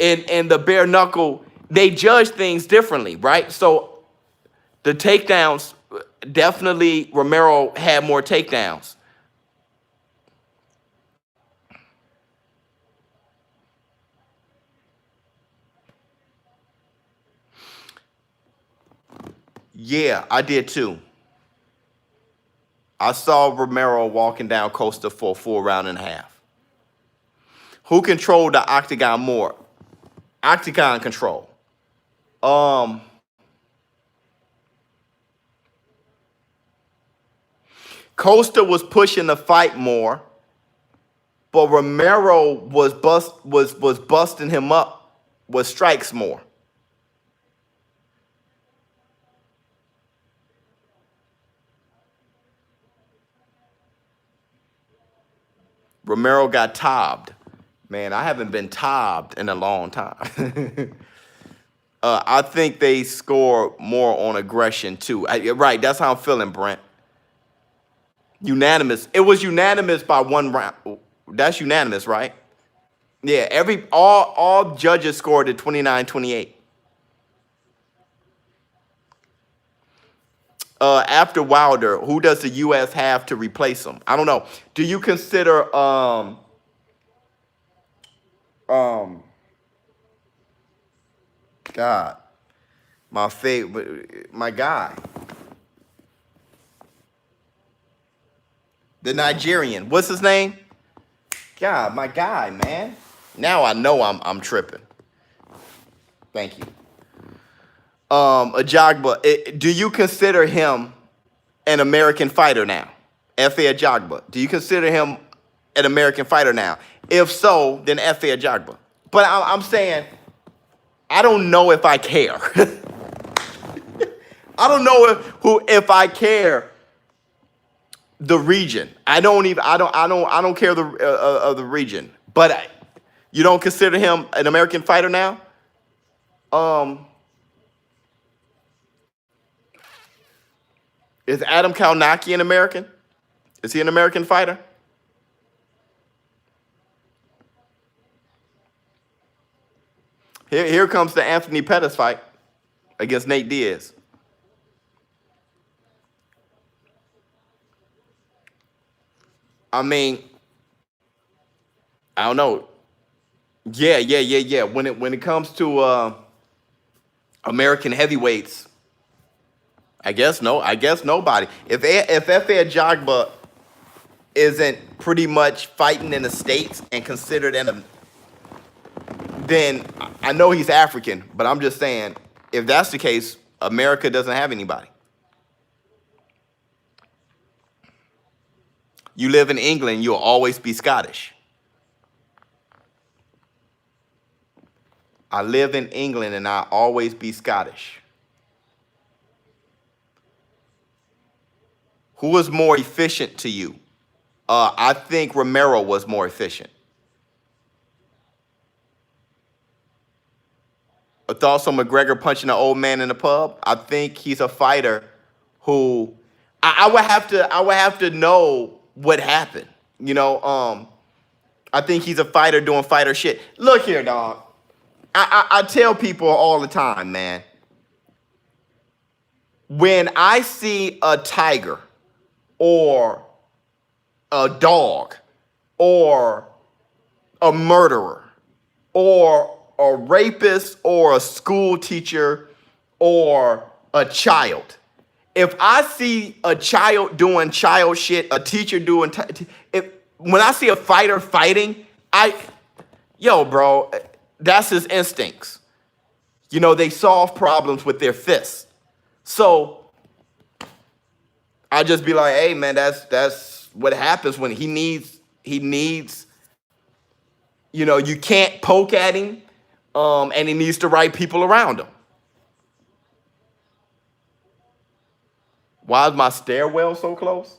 And the bare knuckle, they judge things differently, right? So the takedowns, definitely Romero had more takedowns. Yeah, I did too. I saw Romero walking down Costa for a full round and a half. Who controlled the octagon more? Octagon control. Costa was pushing the fight more, but Romero was busting him up with strikes more. Romero got tobbed. Man, I haven't been tobbed in a long time. I think they score more on aggression too. Right, that's how I'm feeling, Brent. Unanimous. It was unanimous by 1 round. That's unanimous, right? Yeah, all judges scored at 29-28. After Wilder, who does the U.S. have to replace him? I don't know. Do you consider God, my favorite, my guy, the Nigerian? What's his name? God, my guy, man. Now I know I'm tripping. Thank you. Ajagba, do you consider him an American fighter now? F.A. Ajagba, do you consider him an American fighter now? If so, then F.A. Ajagba. But I'm saying, I don't know if I care. I don't know if I care the region. I don't care of the region. But you don't consider him an American fighter now? Is Adam Kalnaki an American? Is he an American fighter? Here comes the Anthony Pettis fight against Nate Diaz. I mean, I don't know. Yeah. When it comes to American heavyweights, I guess nobody. If Efe Ajagba isn't pretty much fighting in the States and considered then I know he's African, but I'm just saying, if that's the case, America doesn't have anybody. You live in England, you'll always be Scottish. I live in England and I'll always be Scottish. Who was more efficient to you? I think Romero was more efficient. Thoughts on McGregor punching an old man in the pub? I think he's a fighter who I would have to know what happened. I think he's a fighter doing fighter shit. Look here, dog. I tell people all the time, man. When I see a tiger or a dog or a murderer or a rapist or a school teacher or a child, if I see a child doing child shit, a teacher doing, when I see a fighter fighting, bro, that's his instincts. They solve problems with their fists. So I just be like, hey man, that's what happens when he needs, you can't poke at him, and he needs the right people around him. Why is my stairwell so close?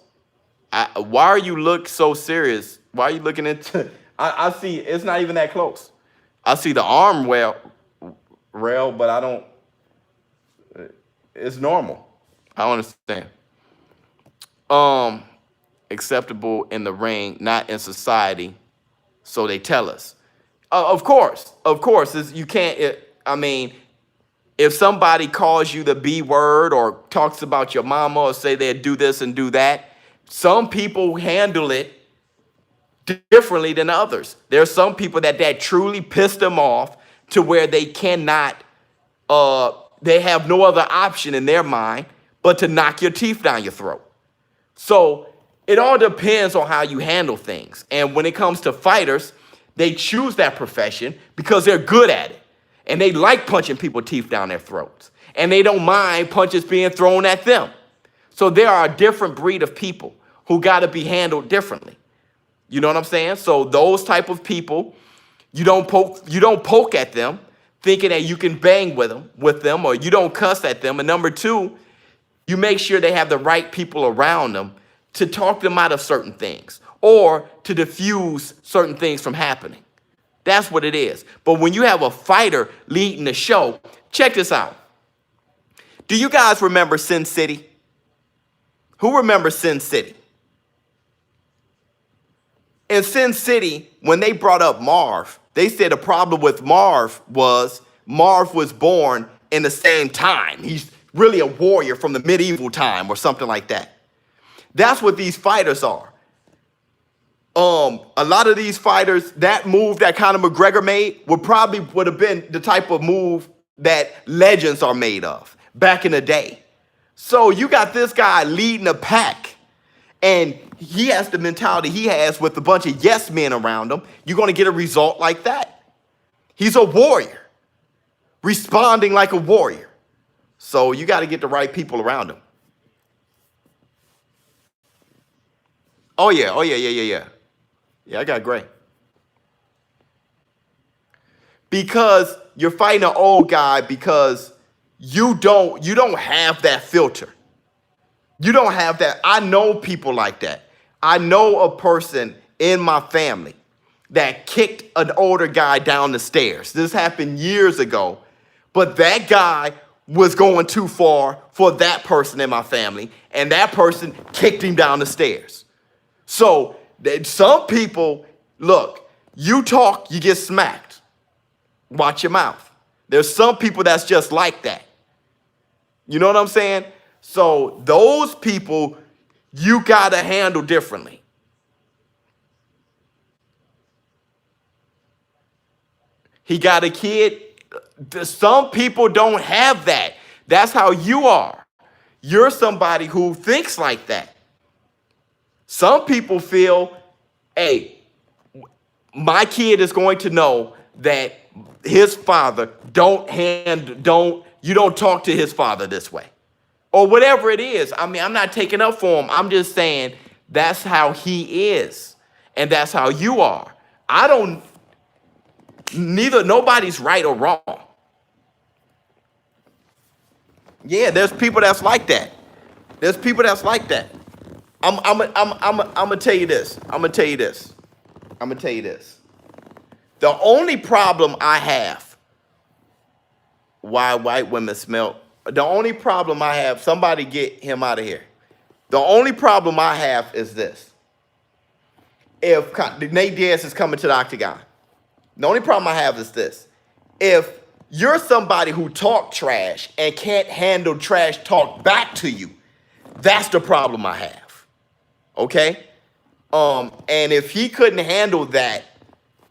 Why are you look so serious? Why are you looking into? I see it's not even that close. I see the arm rail, but I don't. It's normal. I don't understand. Acceptable in the ring, not in society. So they tell us. Of course, you can't. If somebody calls you the B word or talks about your mama or say they do this and do that, some people handle it differently than others. There are some people that truly piss them off to where they cannot, they have no other option in their mind but to knock your teeth down your throat. So it all depends on how you handle things. And when it comes to fighters, they choose that profession because they're good at it. And they like punching people's teeth down their throats. And they don't mind punches being thrown at them. So there are a different breed of people who got to be handled differently. You know what I'm saying? So those type of people, you don't poke at them thinking that you can bang with them, or you don't cuss at them. And number two, you make sure they have the right people around them to talk them out of certain things or to diffuse certain things from happening. That's what it is. But when you have a fighter leading the show, check this out. Do you guys remember Sin City? Who remembers Sin City? In Sin City, when they brought up Marv, they said the problem with Marv was born in the same time. He's really a warrior from the medieval time or something like that. That's what these fighters are. A lot of these fighters, that move that Conor McGregor made would have been the type of move that legends are made of back in the day. So you got this guy leading a pack, and he has the mentality he has with a bunch of yes men around him. You're going to get a result like that. He's a warrior, responding like a warrior. So you got to get the right people around him. Oh yeah. Yeah, I got gray. Because you're fighting an old guy because you don't have that filter. You don't have that. I know people like that. I know a person in my family that kicked an older guy down the stairs. This happened years ago, but that guy was going too far for that person in my family, and that person kicked him down the stairs. So some people, look, you talk, you get smacked. Watch your mouth. There's some people that's just like that. You know what I'm saying? So those people, you got to handle differently. He got a kid. Some people don't have that. That's how you are. You're somebody who thinks like that. Some people feel, hey, my kid is going to know that his father you don't talk to his father this way. Or whatever it is. I mean, I'm not taking up for him. I'm just saying that's how he is. And that's how you are. Nobody's right or wrong. Yeah, there's people that's like that. There's people that's like that. I'm gonna tell you this. I'm gonna tell you this. The only problem I have, why white women smell, the only problem I have, somebody get him out of here. The only problem I have is this. If Nate Diaz is coming to the octagon, the only problem I have is this. If you're somebody who talk trash and can't handle trash talk back to you, that's the problem I have. Okay? And if he couldn't handle that,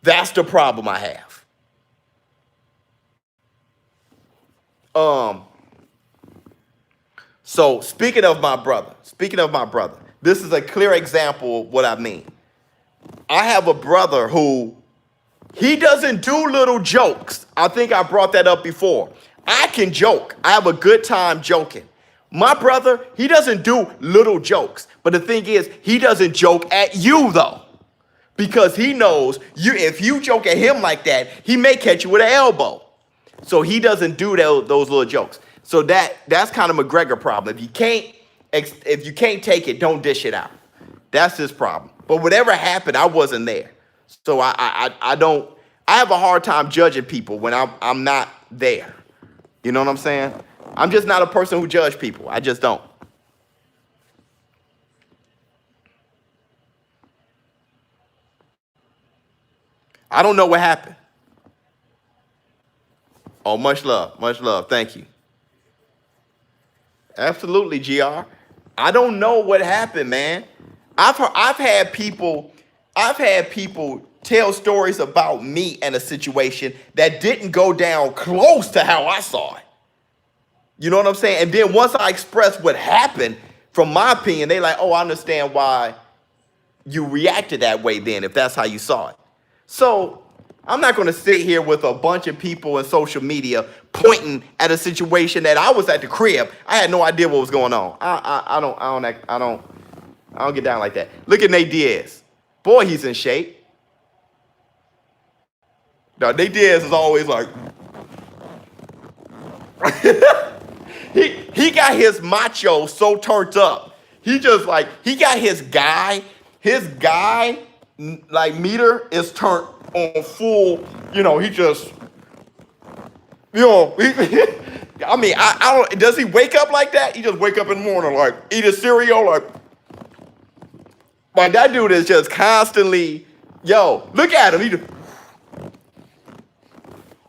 that's the problem I have. So speaking of my brother, this is a clear example of what I mean. I have a brother who, he doesn't do little jokes. I think I brought that up before. I can joke. I have a good time joking. My brother, he doesn't do little jokes. But the thing is, he doesn't joke at you, though. Because he knows if you joke at him like that, he may catch you with an elbow. So he doesn't do those little jokes. So that's kind of McGregor problem. If you can't take it, don't dish it out. That's his problem. But whatever happened, I wasn't there. So I have a hard time judging people when I'm not there. You know what I'm saying? I'm just not a person who judge people. I just don't. I don't know what happened. Oh, much love. Thank you. Absolutely, GR. I don't know what happened, man. I've had people tell stories about me and a situation that didn't go down close to how I saw it. You know what I'm saying? And then once I express what happened, from my opinion, they like, oh, I understand why you reacted that way then, if that's how you saw it. So I'm not going to sit here with a bunch of people in social media pointing at a situation that I was at the crib. I had no idea what was going on. I don't get down like that. Look at Nate Diaz. Boy, he's in shape. Now, Nate Diaz is always like, he got his macho so turned up. He just like, he got his guy like meter is turned on full, he just, I mean, I don't, does he wake up like that? He just wake up in the morning, like, eat his cereal, like that dude is just constantly, look at him. He just,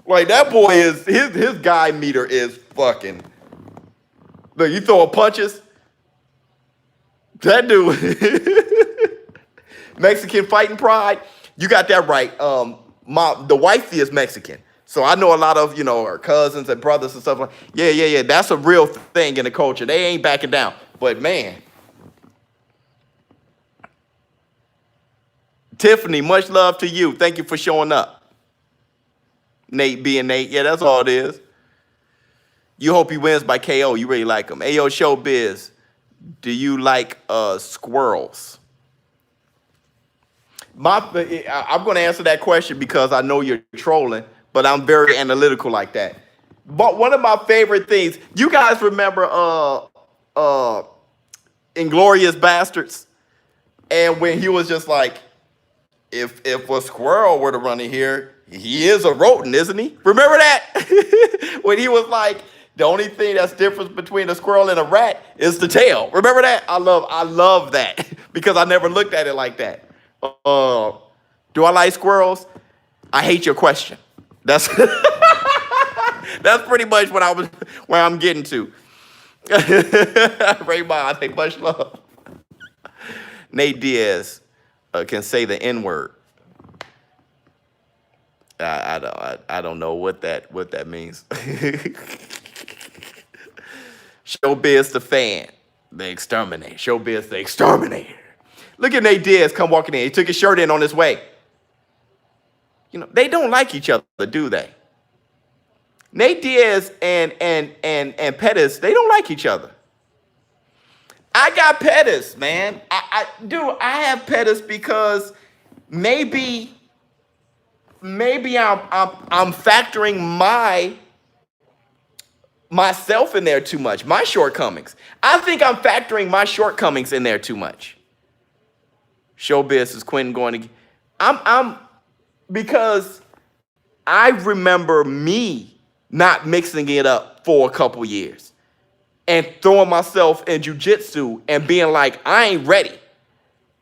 like that boy is, his guy meter is fucking, look, you throwing punches? That dude, Mexican fighting pride, you got that right. The wifey is Mexican. So I know a lot of, our cousins and brothers and stuff like, yeah. That's a real thing in the culture. They ain't backing down. But man, Tiffany, much love to you. Thank you for showing up. Nate being Nate. Yeah, that's all it is. You hope he wins by KO. You really like him. Ayo, ShowBizz, do you like squirrels? I'm going to answer that question because I know you're trolling, but I'm very analytical like that. But one of my favorite things, you guys remember Inglourious Bastards? And when he was just like, if a squirrel were to run in here, he is a rodent, isn't he? Remember that? When he was like, the only thing that's different between a squirrel and a rat is the tail. Remember that? I love that because I never looked at it like that. Do I like squirrels? I hate your question. That's that's pretty much where I'm getting to. Raymond, take much love. Nate Diaz can say the N-word. I don't know what that means. ShowBizz the fan, the exterminator. ShowBizz the exterminator. Look at Nate Diaz come walking in. He took his shirt in on his way. You know, they don't like each other, do they? Nate Diaz and Pettis, they don't like each other. I got Pettis, man. I have Pettis because maybe I'm factoring myself in there too much, my shortcomings. I think I'm factoring my shortcomings in there too much. ShowBizz is Quentin going to. I'm because I remember me not mixing it up for a couple years and throwing myself in jiu-jitsu and being like, I ain't ready.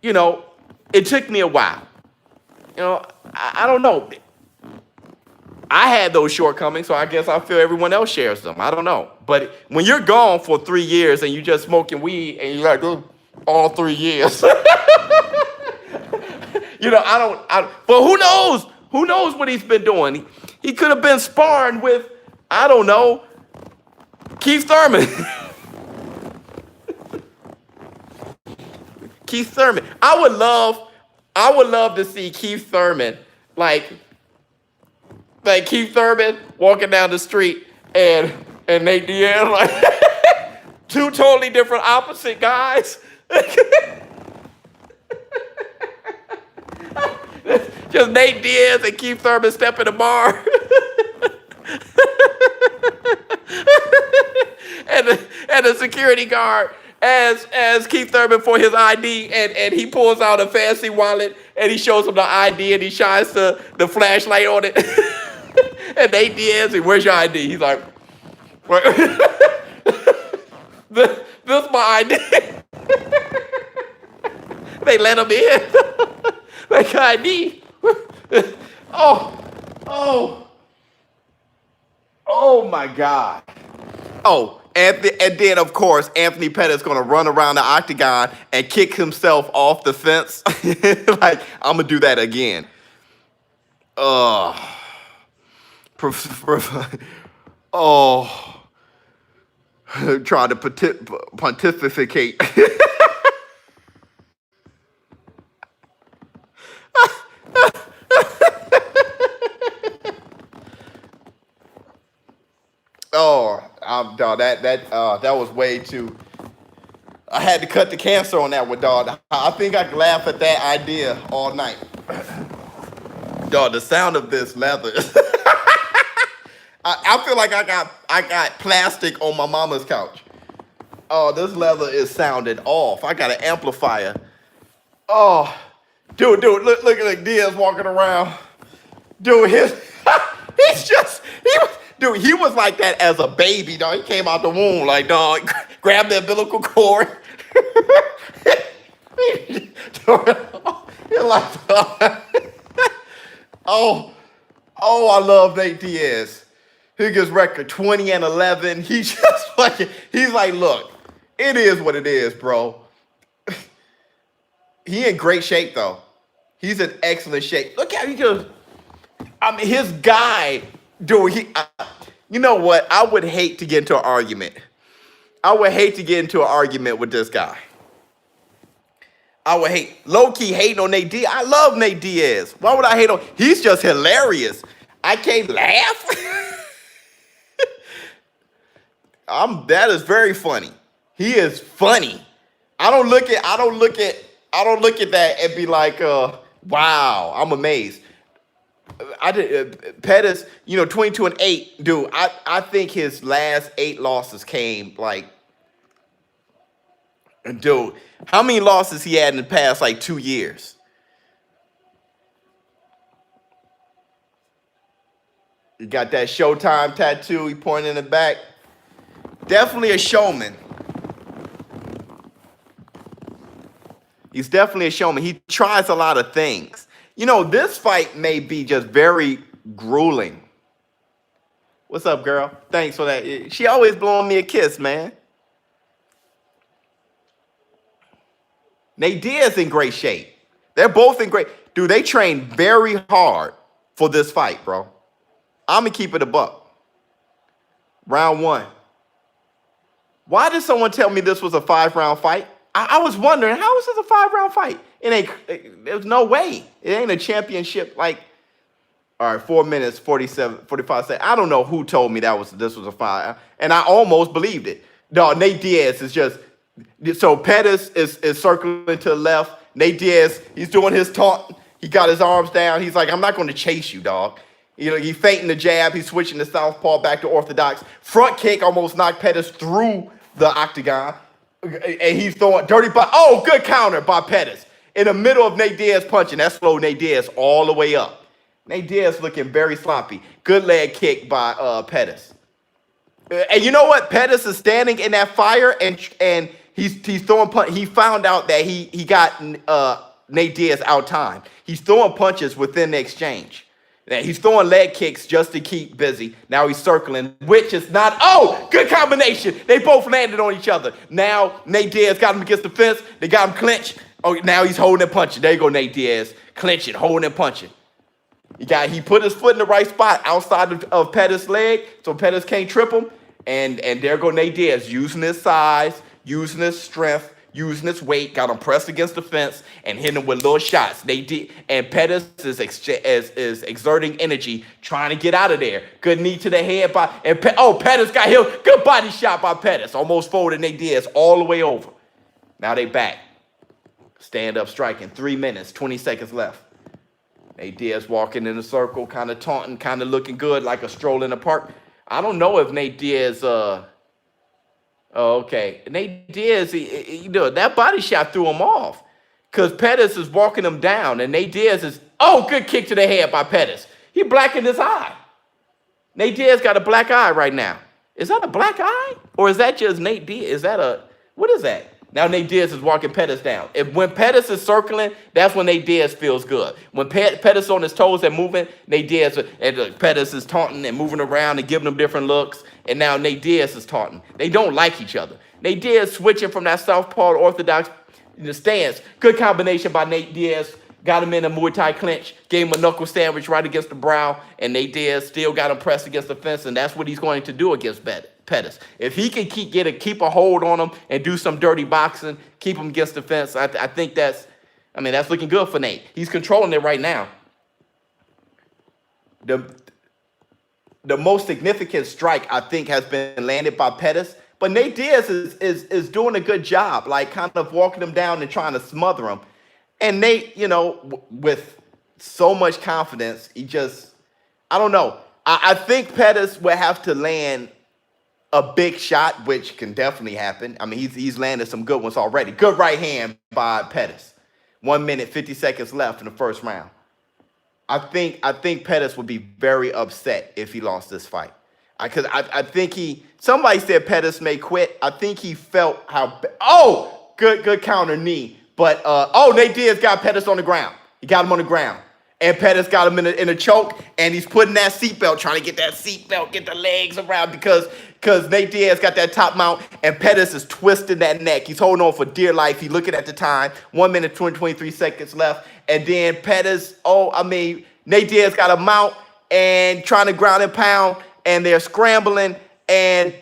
You know, it took me a while. You know, I don't know. I had those shortcomings, so I guess I feel everyone else shares them. I don't know. But when you're gone for 3 years and you're just smoking weed and you're like, oh, all 3 years. You know, but who knows? Who knows what he's been doing? He could have been sparring with, I don't know, Keith Thurman. Keith Thurman. I would love to see Keith Thurman, like Keith Thurman walking down the street and Nate Diaz, like two totally different opposite guys. Just Nate Diaz and Keith Thurman step in the bar. and the security guard as Keith Thurman for his ID, and he pulls out a fancy wallet and he shows him the ID and he shines the flashlight on it. And Nate Diaz, where's your ID? He's like, this is my ID. They let him in. Like ID. Oh my God. Oh, and then of course Anthony Pettis is gonna run around the octagon and kick himself off the fence. Like, I'm gonna do that again. Trying to pontificate. Dog, that was way too. I had to cut the cancer on that one, dog. I think I could laugh at that idea all night. Dog, the sound of this leather. I feel like I got plastic on my mama's couch. Oh, this leather is sounding off. I got an amplifier. Oh, dude, look at Diaz walking around. Dude, he was like that as a baby, dog. He came out the womb like, dog, grabbed the umbilical cord. You're like, oh, I love Nate Diaz. He gets record 20-11. He's just like, he's like, look, it is what it is, bro. He in great shape though. He's in excellent shape. Look how he just, I mean, his guy, dude, you know what? I would hate to get into an argument. I would hate to get into an argument with this guy. I would low-key hating on Nate Diaz. I love Nate Diaz. Why would I hate on? He's just hilarious. I can't laugh. That is very funny. He is funny. I don't look at that and be like, wow, I'm amazed. I did Pettis, 22-8, dude. I think his last 8 losses came like, dude, how many losses he had in the past like 2 years? He got that Showtime tattoo. He pointing in the back. Definitely a showman. He's definitely a showman. He tries a lot of things. This fight may be just very grueling. What's up, girl? Thanks for that. She always blowing me a kiss, man. Nate Diaz in great shape. They're both in great. Dude, they train very hard. for this fight, bro. I'm going to keep it a buck. Round one. Why did someone tell me this was a 5-round fight? I was wondering, how is this a 5-round fight? There's no way. It ain't a championship. Like, all right, 4 minutes, 45 seconds. I don't know who told me this was a 5. And I almost believed it. No, Nate Diaz is just, so Pettis is circling to the left. Nate Diaz, he's doing his taunt. He got his arms down. He's like, I'm not going to chase you, dog. You know, he's feinting the jab. He's switching the southpaw back to orthodox. Front kick almost knocked Pettis through the octagon. And he's throwing dirty good counter by Pettis. In the middle of Nate Diaz punching. That slowed Nate Diaz all the way up. Nate Diaz looking very sloppy. Good leg kick by Pettis. And you know what? Pettis is standing in that fire and he's throwing punch. He found out that he got Nate Diaz out time. He's throwing punches within the exchange. He's throwing leg kicks just to keep busy. Now he's circling, which is not. Oh, good combination. They both landed on each other. Now Nate Diaz got him against the fence. They got him clinched. Oh, now he's holding and punching. There you go, Nate Diaz. Clinching, holding and punching. He put his foot in the right spot outside of Pettis' leg, so Pettis can't trip him. And there go Nate Diaz using his size, using his strength, using his weight, got him pressed against the fence and hitting him with little shots. And Pettis is exerting energy, trying to get out of there. Good knee to the head Pettis got hit. Good body shot by Pettis. Almost folded Nate Diaz all the way over. Now they back. Stand up striking. 3 minutes, 20 seconds left. Nate Diaz walking in a circle, kind of taunting, kind of looking good like a stroll in the park. I don't know if Nate Diaz, okay. Nate Diaz, that body shot threw him off because Pettis is walking him down and Nate Diaz is, good kick to the head by Pettis. He blackened his eye. Nate Diaz got a black eye right now. Is that a black eye? Or is that just Nate Diaz? What is that? Now Nate Diaz is walking Pettis down. When Pettis is circling, that's when Nate Diaz feels good. When Pettis on his toes and moving, Nate Diaz and Pettis is taunting and moving around and giving him different looks. And now Nate Diaz is taunting. They don't like each other. Nate Diaz switching from that southpaw to orthodox in the stance. Good combination by Nate Diaz. Got him in a Muay Thai clinch. Gave him a knuckle sandwich right against the brow. And Nate Diaz still got him pressed against the fence. And that's what he's going to do against Pettis. If he can keep a hold on him and do some dirty boxing, keep him against the fence, I think that's looking good for Nate. He's controlling it right now. The most significant strike, I think, has been landed by Pettis. But Nate Diaz is doing a good job, like kind of walking him down and trying to smother him. And Nate, with so much confidence, I don't know. I think Pettis will have to land a big shot, which can definitely happen. I mean, he's landed some good ones already. Good right hand by Pettis. 1 minute, 50 seconds left in the first round. I think Pettis would be very upset if he lost this fight. Because I think somebody said Pettis may quit. I think he felt good counter knee. But, Nate Diaz got Pettis on the ground. He got him on the ground. And Pettis got him in a choke, and he's putting that seatbelt, trying to get that seatbelt, get the legs around because Nate Diaz got that top mount, and Pettis is twisting that neck. He's holding on for dear life. He's looking at the time. 1 minute, 23 seconds left. And then Pettis, Nate Diaz got a mount and trying to ground and pound, and they're scrambling. And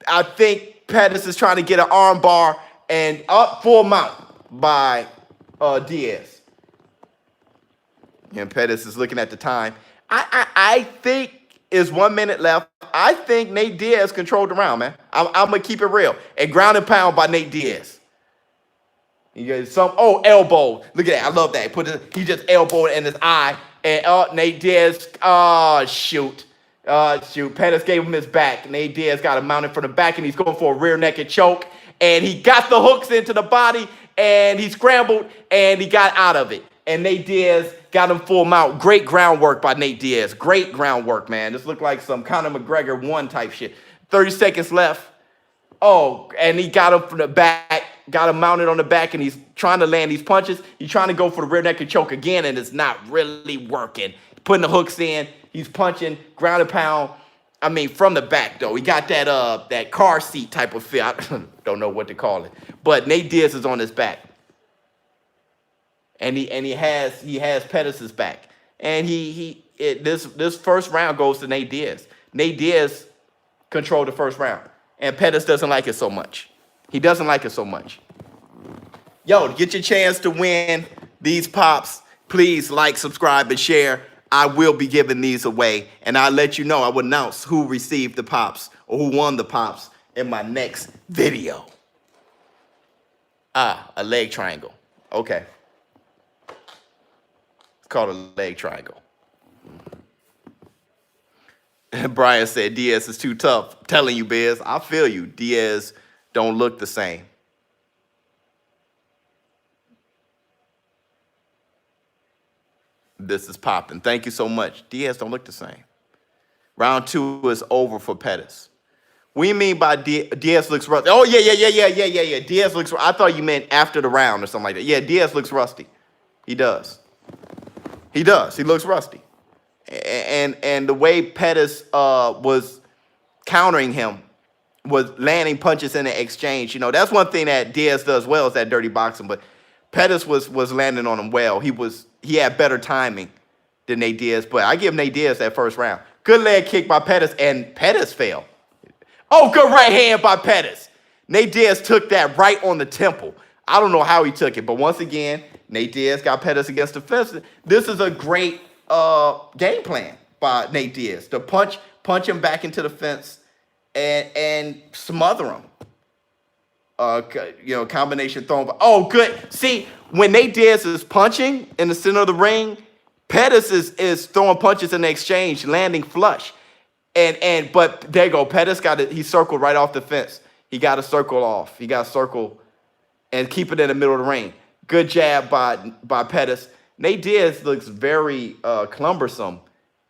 I think Pettis is trying to get an arm bar and up full mount by Diaz. And Pettis is looking at the time. I think it's 1 minute left. I think Nate Diaz controlled the round, man. I'm going to keep it real. And ground and pound by Nate Diaz. He gets elbow. Look at that. I love that. He just elbowed in his eye. And Nate Diaz, shoot. Pettis gave him his back. Nate Diaz got him mounted from the back, and he's going for a rear naked choke. And he got the hooks into the body, and he scrambled, and he got out of it. And Nate Diaz got him full mount. Great groundwork by Nate Diaz. Great groundwork, man. This looked like some Conor McGregor 1 type shit. 30 seconds left. And he got him from the back, got him mounted on the back, and he's trying to land these punches. He's trying to go for the rear naked choke again, and it's not really working. Putting the hooks in. He's punching, ground and pound. From the back, though. He got that car seat type of feel. I don't know what to call it. But Nate Diaz is on his back. And he has Pettis' back. And he this first round goes to Nate Diaz. Nate Diaz controlled the first round, and Pettis doesn't like it so much. He doesn't like it so much. Yo, to get your chance to win these pops, please like, subscribe, and share. I will be giving these away, and I'll let you know. I will announce who received the pops or who won the pops in my next video. A leg triangle. Okay. It's called a leg triangle. Brian said, Diaz is too tough. I'm telling you, Biz, I feel you. Diaz don't look the same. This is popping. Thank you so much. Diaz don't look the same. Round 2 is over for Pettis. What do you mean by Diaz looks rusty? Oh, yeah. Diaz looks, I thought you meant after the round or something like that. Yeah, Diaz looks rusty. He does. He does. He looks rusty. And the way Pettis was countering him was landing punches in the exchange. You know, that's one thing that Diaz does well is that dirty boxing. But Pettis was landing on him well. He had better timing than Nate Diaz. But I give Nate Diaz that first round. Good leg kick by Pettis, and Pettis fell. Oh, good right hand by Pettis. Nate Diaz took that right on the temple. I don't know how he took it, but once again, Nate Diaz got Pettis against the fence. This is a great game plan by Nate Diaz to punch him back into the fence and smother him. You know, combination thrown. Oh, good. See, when Nate Diaz is punching in the center of the ring, Pettis is throwing punches in the exchange, landing flush. But there you go. Pettis he circled right off the fence. He got to circle off. He got to circle and keep it in the middle of the ring. Good jab by Pettis. Nate Diaz looks very cumbersome.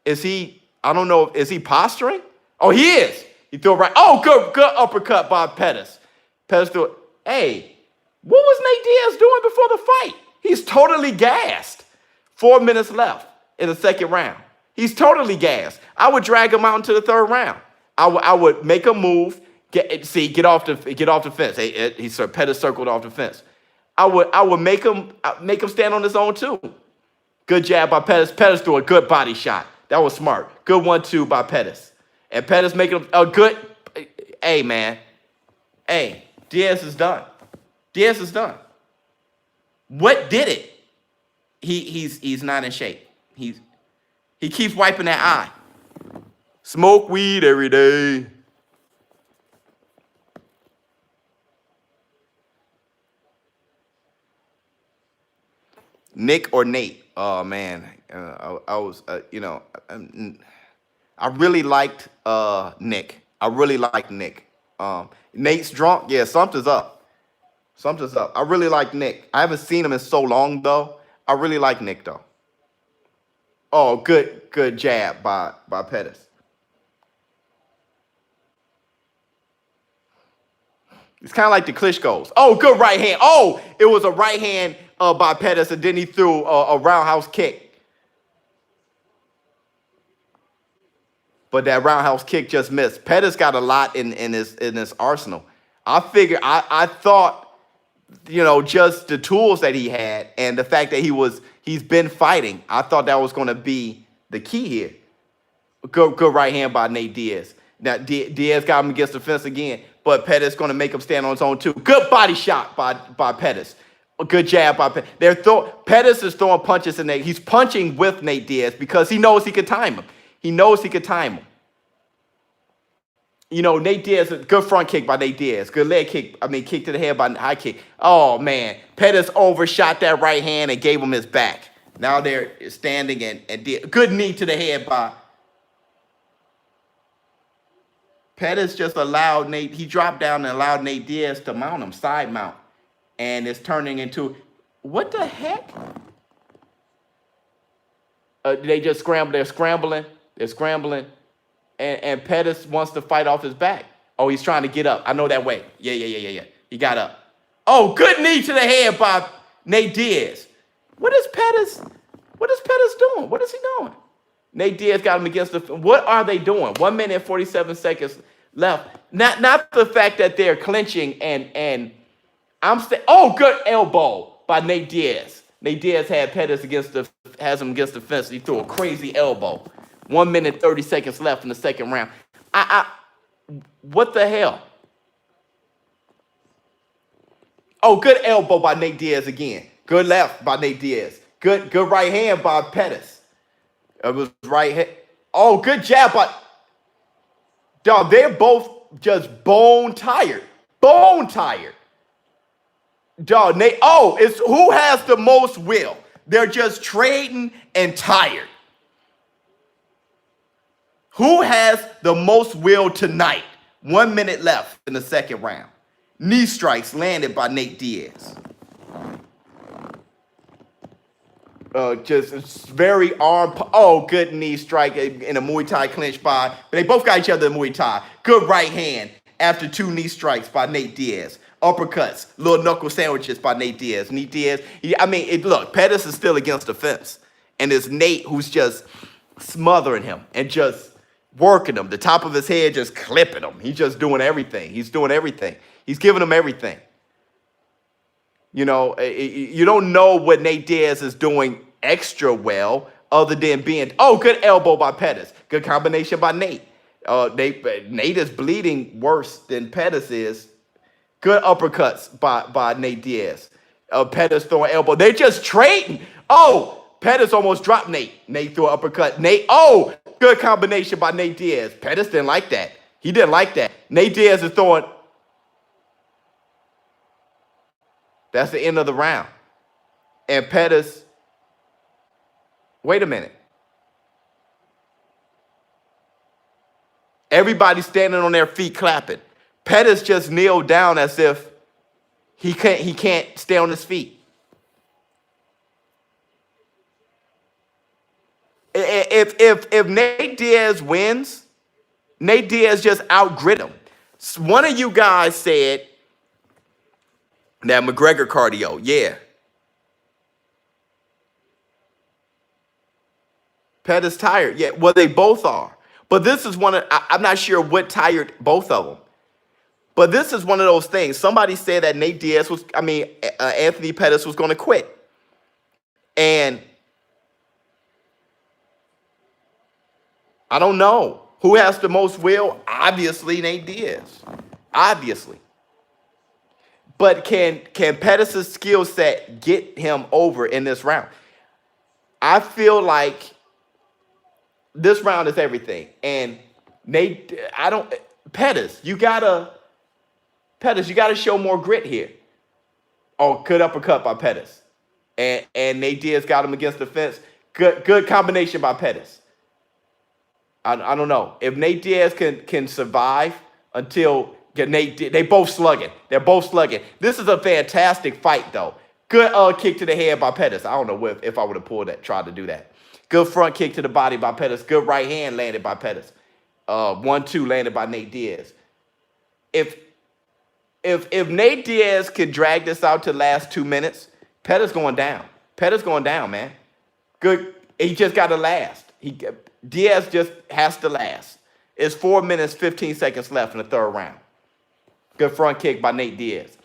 Is he, I don't know, is he posturing? Oh, he is. He threw it right. Oh, good uppercut by Pettis. Pettis threw it. Hey, what was Nate Diaz doing before the fight? He's totally gassed. 4 minutes left in the second round. He's totally gassed. I would drag him out into the third round. I would make a move. Get off the fence. Pettis circled off the fence. I would make him stand on his own too. Good jab by Pettis. Pettis threw a good body shot. That was smart. Good 1-2 by Pettis. And Pettis making a good. Hey man. Hey, Diaz is done. Diaz is done. What did it? He's not in shape. He keeps wiping that eye. Smoke weed every day. Nick or Nate? Oh man, I was, you know, I really liked Nick. I really liked Nick. Nate's drunk. Yeah, something's up. Something's up. I really like Nick. I haven't seen him in so long though. I really like Nick though. Oh, good jab by Pettis. It's kind of like the Klitschko's. Oh, good right hand. Oh, it was a right hand by Pettis, and then he threw a roundhouse kick. But that roundhouse kick just missed. Pettis got a lot in his arsenal. I thought, you know, just the tools that he had and the fact that he's been fighting, I thought that was going to be the key here. Good right hand by Nate Diaz. Now, Diaz got him against the fence again, but Pettis going to make him stand on his own too. Good body shot by Pettis. A good jab by Pettis. Pettis is throwing punches in Nate. He's punching with Nate Diaz because he knows he could time him. He knows he could time him. You know, Nate Diaz, good front kick by Nate Diaz. Good leg kick, kick to the head by high kick. Oh, man. Pettis overshot that right hand and gave him his back. Now they're standing and good knee to the head by Pettis. Just allowed Nate, he dropped down and allowed Nate Diaz to mount him, side mount. And it's turning into, what the heck? They just scramble, they're scrambling. And Pettis wants to fight off his back. Oh, he's trying to get up. I know that way. Yeah. He got up. Oh, good knee to the head by Nate Diaz. What is Pettis doing? What is he doing? Nate Diaz got him against the. What are they doing? 1 minute and 47 seconds left. Not the fact that they're clinching and I'm saying. Oh, good elbow by Nate Diaz. Nate Diaz has him against the fence. He threw a crazy elbow. 1 minute, 30 seconds left in the second round. What the hell? Oh, good elbow by Nate Diaz again. Good left by Nate Diaz. Good right hand by Pettis. It was right hand. Oh, good jab by... Dog, they're both just bone tired. Bone tired. Dog, Nate... Oh, it's who has the most will. They're just trading and tired. Who has the most will tonight? 1 minute left in the second round. Knee strikes landed by Nate Diaz. Just very arm. Oh, good knee strike in a Muay Thai clinch by. But they both got each other in Muay Thai. Good right hand after 2 knee strikes by Nate Diaz. Uppercuts, little knuckle sandwiches by Nate Diaz. Nate Diaz. Look, Pettis is still against the fence, and it's Nate who's just smothering him and just working him. The top of his head just clipping him. He's just doing everything. He's doing everything. He's giving him everything. You know, you don't know what Nate Diaz is doing extra well other than being, oh, good elbow by Pettis. Good combination by Nate. Nate is bleeding worse than Pettis is. Good uppercuts by Nate Diaz. Pettis throwing elbow. They're just trading. Oh, Pettis almost dropped Nate. Nate threw an uppercut. Nate, oh, good combination by Nate Diaz. Pettis didn't like that. He didn't like that. Nate Diaz is throwing. That's the end of the round. And Pettis, wait a minute. Everybody's standing on their feet clapping. Pettis just kneeled down as if he can't stay on his feet. If Nate Diaz wins, Nate Diaz just outgrit him. One of you guys said that McGregor cardio, yeah. Pettis tired, yeah. Well, they both are. But this is I'm not sure what tired both of them. But this is one of those things. Somebody said that Anthony Pettis was going to quit. And I don't know. Who has the most will? Obviously, Nate Diaz. Obviously. But can Pettis' skill set get him over in this round? I feel like this round is everything. And Pettis, you gotta show more grit here. Oh, good uppercut by Pettis. And Nate Diaz got him against the fence. Good combination by Pettis. I don't know. If Nate Diaz can survive until they both slugging. They're both slugging. This is a fantastic fight, though. Good kick to the head by Pettis. I don't know if I would have tried to do that. Good front kick to the body by Pettis. Good right hand landed by Pettis. 1-2 landed by Nate Diaz. If Nate Diaz can drag this out to the last 2 minutes, Pettis going down. Pettis going down, man. Good. He just got to last. Diaz just has to last. It's 4 minutes, 15 seconds left in the third round. Good front kick by Nate Diaz.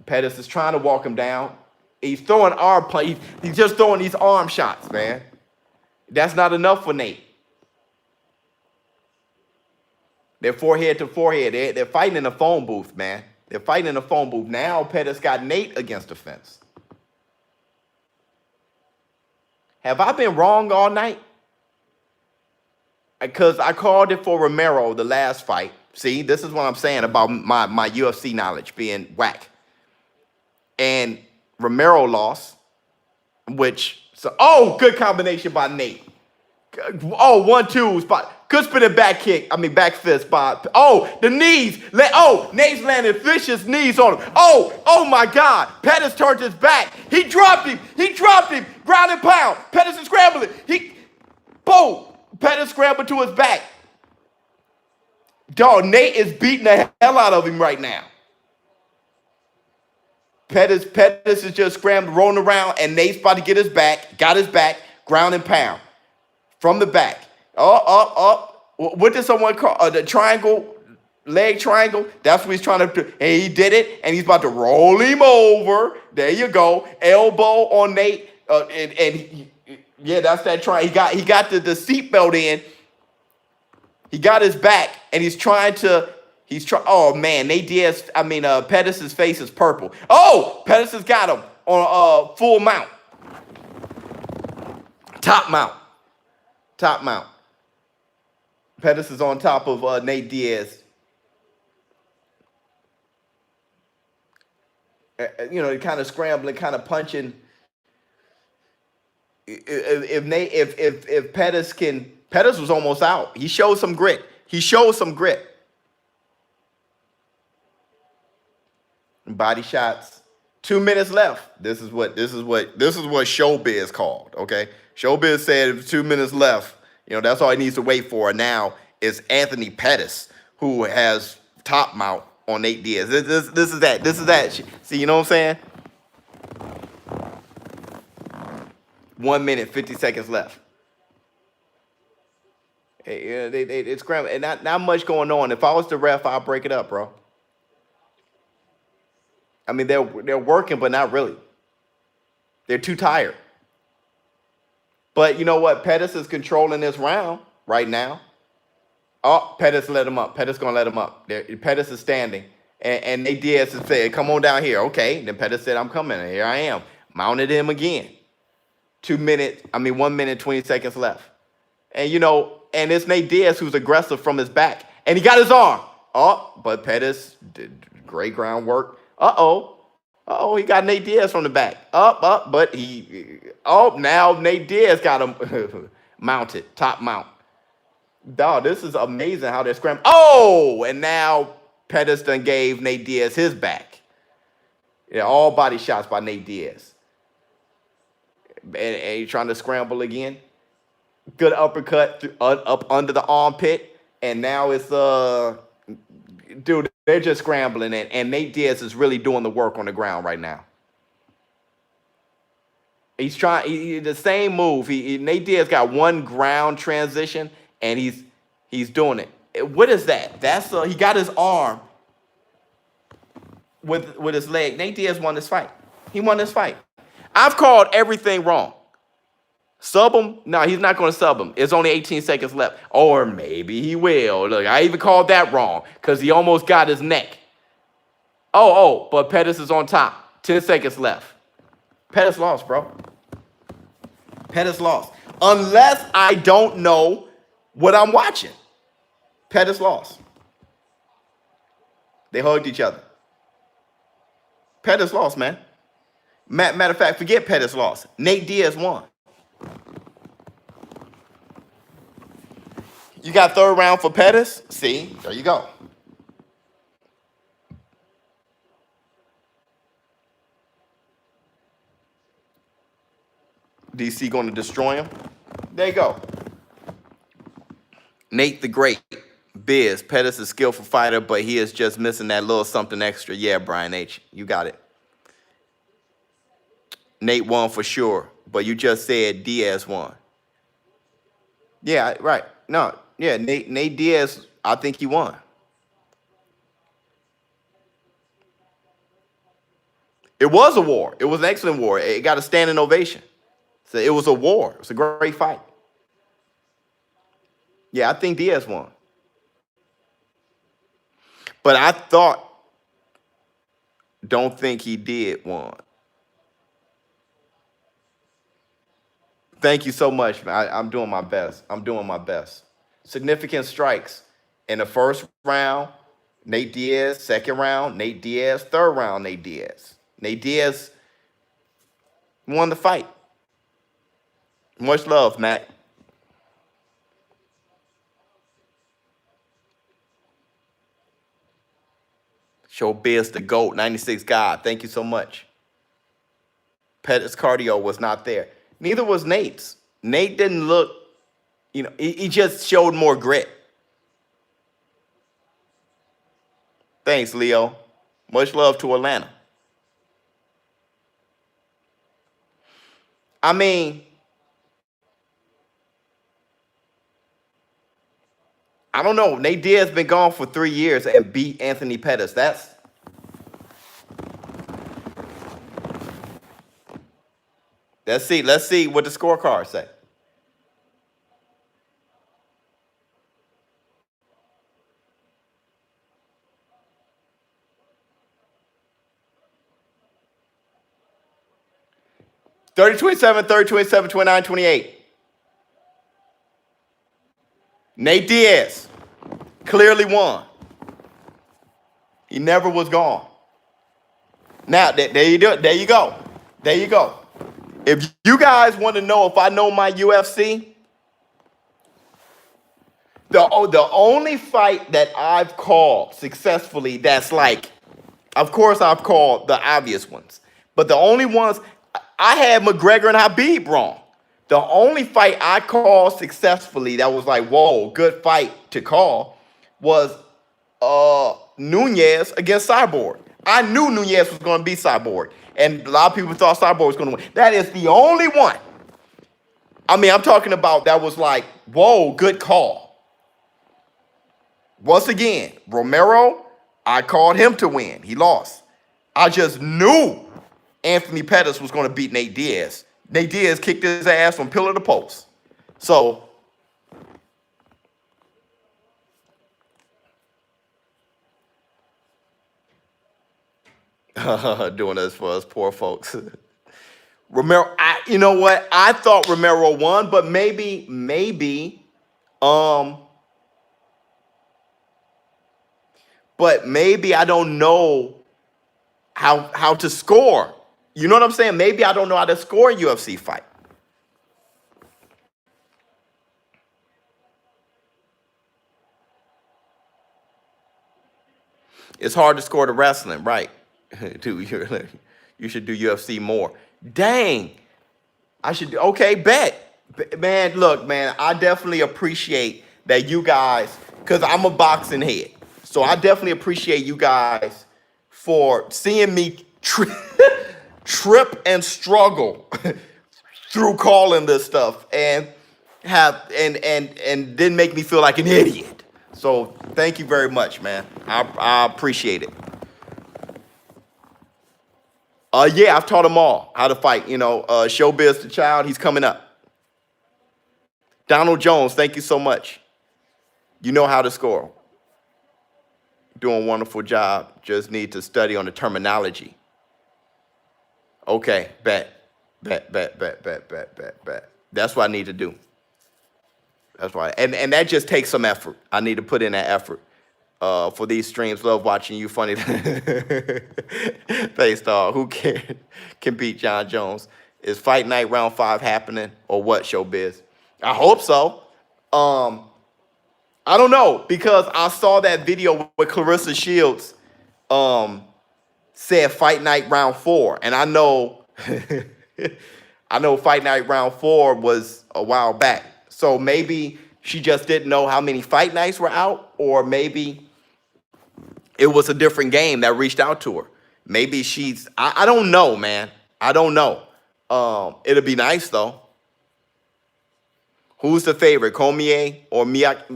Pettis is trying to walk him down. He's throwing arm play. He's just throwing these arm shots, man. That's not enough for Nate. They're forehead to forehead. They're fighting in a phone booth, man. They're fighting in a phone booth. Now Pettis got Nate against the fence. Have I been wrong all night? Because I called it for Romero the last fight. See, this is what I'm saying about my UFC knowledge being whack. And Romero lost, good combination by Nate. Oh, 1-2 spot. Good spinning back kick. Back fist by. Oh, the knees. Nate's landed vicious knees on him. Oh my God. Pettis turned his back. He dropped him. Ground and pound. Pettis is scrambling. Pettis scrambled to his back. Dog, Nate is beating the hell out of him right now. Pettis is just scrambling, rolling around, and Nate's about to get his back. Got his back. Ground and pound. From the back. Up. What did someone call the triangle? leg triangle. That's what he's trying to do. And he did it, and he's about to roll him over. There you go. Elbow on Nate. Yeah, that's that try. He got the seatbelt in. He got his back, and oh man, Pettis' face is purple. Oh, Pettis has got him on full mount. Top mount. Pettis is on top of Nate Diaz. Kind of scrambling, kind of punching. If Pettis was almost out. He showed some grit. Body shots. 2 minutes left. This is what ShowBizz called. Okay, ShowBizz said 2 minutes left. That's all he needs to wait for. Now it's Anthony Pettis who has top mount on Nate Diaz. This is that. See, you know what I'm saying? 1 minute, 50 seconds left. It's scrambling, and not much going on. If I was the ref, I'll break it up, bro. I mean, they're working, but not really. They're too tired. But you know what? Pettis is controlling this round right now. Oh, Pettis let him up. Pettis gonna let him up. Pettis is standing, and Nate Diaz said, "Come on down here." Okay. Then Pettis said, "I'm coming." And here I am. Mounted him again. 1 minute, 20 seconds left. And it's Nate Diaz who's aggressive from his back. And he got his arm. Oh, but Pettis did great groundwork. He got Nate Diaz from the back. Now Nate Diaz got him mounted, top mount. Dog, this is amazing how they're scrambling. Oh, and now Pettis done gave Nate Diaz his back. Yeah, all body shots by Nate Diaz. And he's trying to scramble again. Good uppercut up under the armpit. And now it's dude, they're just scrambling, and Nate Diaz is really doing the work on the ground right now. He's trying the same move. Nate Diaz got one ground transition, and he's doing it. What is that? That's he got his arm with his leg. Nate Diaz won this fight. He won this fight. I've called everything wrong. Sub him? No, he's not going to sub him. It's only 18 seconds left. Or maybe he will. Look, I even called that wrong because he almost got his neck. But Pettis is on top. 10 seconds left. Pettis lost, bro. Pettis lost. Unless I don't know what I'm watching. Pettis lost. They hugged each other. Pettis lost, man. Matter of fact, forget Pettis lost. Nate Diaz won. You got third round for Pettis? See, there you go. DC going to destroy him? There you go. Nate the Great. Biz. Pettis is a skillful fighter, but he is just missing that little something extra. Yeah, Brian H. You got it. Nate won for sure, but you just said Diaz won. Yeah, right. No, yeah, Nate Diaz, I think he won. It was a war. It was an excellent war. It got a standing ovation. So it was a war. It was a great fight. Yeah, I think Diaz won. But I don't think he did won. Thank you so much, man. I'm doing my best. Significant strikes. In the first round, Nate Diaz. Second round, Nate Diaz. Third round, Nate Diaz. Nate Diaz won the fight. Much love, Matt. ShowBizz the GOAT, 96 God. Thank you so much. Pettis' cardio was not there. Neither was Nate's. Nate didn't look, he just showed more grit. Thanks, Leo. Much love to Atlanta. I mean, I don't know. Nate Diaz been gone for 3 years and beat Anthony Pettis. Let's see what the scorecard say. (30, 27, 30, 27, 29, 28). Nate Diaz clearly won. He never was gone. Now, there you go. There you go. If you guys want to know if I know my UFC, the only fight that I've called successfully that's like, of course I've called the obvious ones, but the only ones, I had McGregor and Habib wrong. The only fight I called successfully that was like, whoa, good fight to call was Nunez against Cyborg. I knew Nunez was going to be Cyborg, and a lot of people thought Cyborg was going to win. That is the only one. I mean, I'm talking about that was like, whoa, good call. Once again, Romero, I called him to win. He lost. I just knew Anthony Pettis was going to beat Nate Diaz. Nate Diaz kicked his ass from pillar to post. So, doing this for us poor folks. Romero, you know what? I thought Romero won, but maybe, I don't know how to score. You know what I'm saying? Maybe I don't know how to score a UFC fight. It's hard to score the wrestling, right? Dude, you should do UFC more. Dang. I should do, okay, bet. Man, look, man, I definitely appreciate that you guys, because I'm a boxing head. So I definitely appreciate you guys for seeing me trip and struggle through calling this stuff and didn't make me feel like an idiot. So thank you very much, man. I appreciate it. Yeah, I've taught them all how to fight. You know, ShowBizz the Child, he's coming up. Donald Jones, thank you so much. You know how to score. Doing a wonderful job. Just need to study on the terminology. Okay, bet. That's what I need to do. That's why, and that just takes some effort. I need to put in that effort for these streams. Love watching you, funny. Thanks, dog. Who can beat Jon Jones? Is Fight Night Round 5 happening or what, ShowBizz? I hope so. I don't know, because I saw that video with Clarissa Shields said Fight Night Round 4, and I know Fight Night Round 4 was a while back. So maybe she just didn't know how many fight nights were out, or maybe it was a different game that reached out to her. Maybe I don't know, man. I don't know. It'll be nice, though. Who's the favorite, Cormier or Miocic?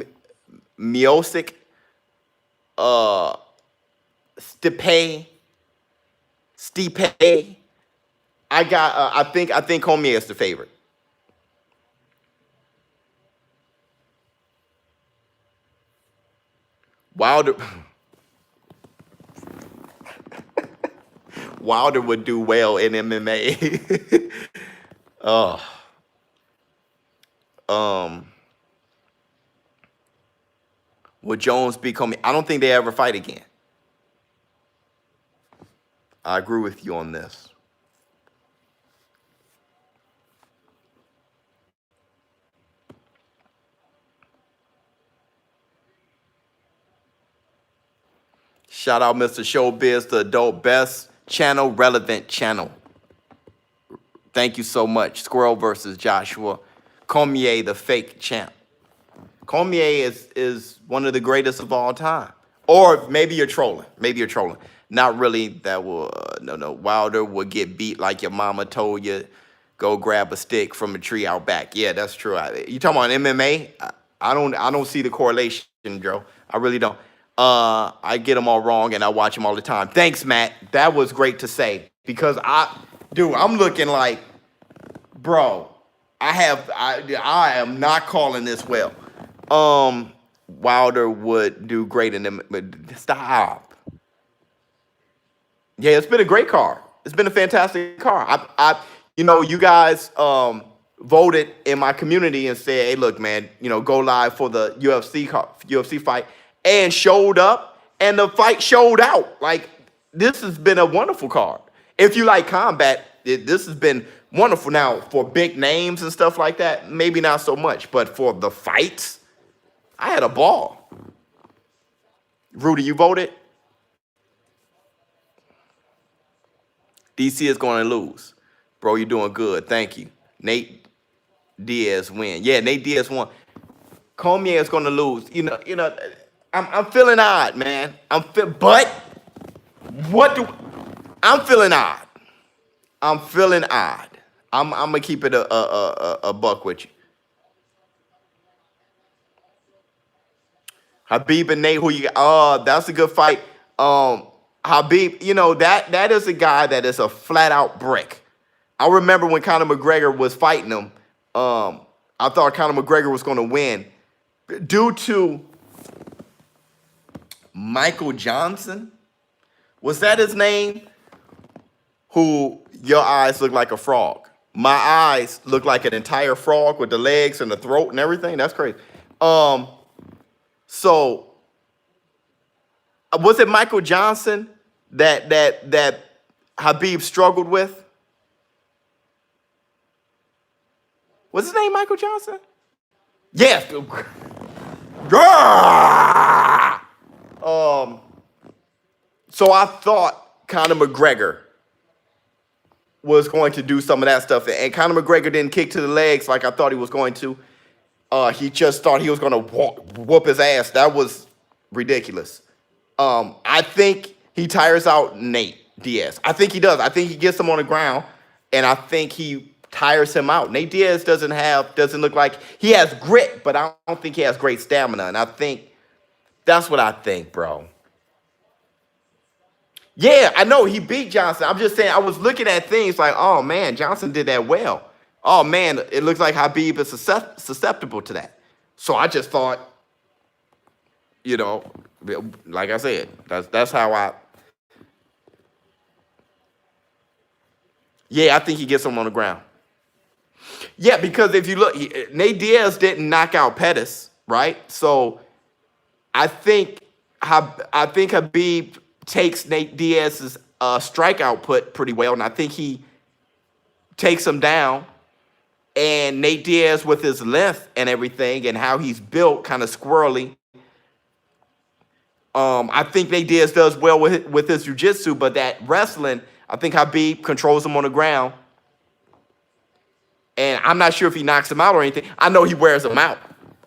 Stipe? I think Cormier is the favorite. Wilder would do well in MMA. Would Jones be coming? I don't think they ever fight again. I agree with you on this. Shout out Mr. ShowBizz, the adult best channel, relevant channel. Thank you so much. Squirrel versus Joshua. Cormier, the fake champ. Cormier is one of the greatest of all time. Or maybe you're trolling. Not really. That will no. Wilder would get beat like your mama told you. Go grab a stick from a tree out back. Yeah, that's true. You talking about MMA? I don't see the correlation, Joe. I really don't. I get them all wrong, and I watch them all the time. Thanks, Matt. That was great to say because I'm looking like, bro. I am not calling this well. Wilder would do great in them, but stop. Yeah, it's been a great card. It's been a fantastic card. You guys voted in my community and said, hey, look, man, go live for the UFC fight, and showed up, and the fight showed out. Like, this has been a wonderful card. If you like combat, this has been wonderful. Now, for big names and stuff like that, maybe not so much, but for the fights, I had a ball. Rudy, you voted? DC is going to lose. Bro, you're doing good. Thank you. Nate Diaz win. Yeah, Nate Diaz won. Cormier is going to lose. I'm feeling odd, man. I'm feeling odd. I'm feeling odd. I'm gonna keep it a buck with you. Habib and Nate, who you got? Oh, that's a good fight. Habib, that is a guy that is a flat out brick. I remember when Conor McGregor was fighting him. I thought Conor McGregor was going to win due to Michael Johnson. Was that his name? Who your eyes look like a frog. My eyes look like an entire frog with the legs and the throat and everything. That's crazy. So was it Michael Johnson that Habib struggled with? Was his name Michael Johnson? Yes. So I thought Conor McGregor was going to do some of that stuff, and Conor McGregor didn't kick to the legs like I thought he was going to. He just thought he was going to whoop his ass. That was ridiculous. I think he tires out Nate Diaz. I think he does. I think he gets him on the ground, and I think he tires him out. Nate Diaz doesn't look like he has grit, but I don't think he has great stamina, and I think that's what I think, bro. Yeah, I know he beat Johnson. I'm just saying, I was looking at things like, oh man, Johnson did that well. Oh man, it looks like Habib is susceptible to that. So I just thought, like I said, that's how I. Yeah, I think he gets him on the ground. Yeah, because if you look, Nate Diaz didn't knock out Pettis, right? So I think Habib takes Nate Diaz's strike output pretty well, and I think he takes him down. And Nate Diaz, with his length and everything and how he's built, kind of squirrely, I think Nate Diaz does well with his jiu-jitsu, but that wrestling, I think Habib controls him on the ground. And I'm not sure if he knocks him out or anything. I know he wears him out.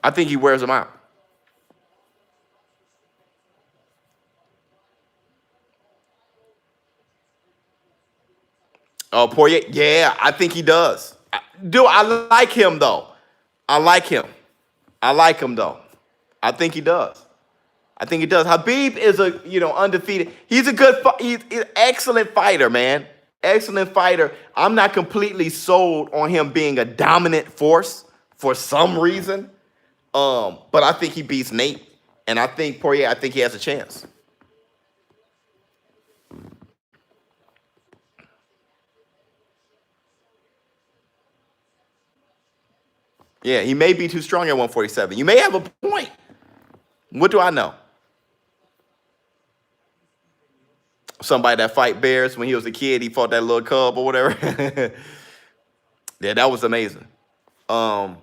I think he wears him out. Oh, Poirier, yeah, I think he does. I like him, though. I like him, though. I think he does. Habib is undefeated. He's he's an excellent fighter, man. Excellent fighter. I'm not completely sold on him being a dominant force for some reason. But I think he beats Nate. And I think Poirier, I think he has a chance. Yeah, he may be too strong at 147. You may have a point. What do I know? Somebody that fight bears when he was a kid, he fought that little cub or whatever. Yeah, that was amazing. Told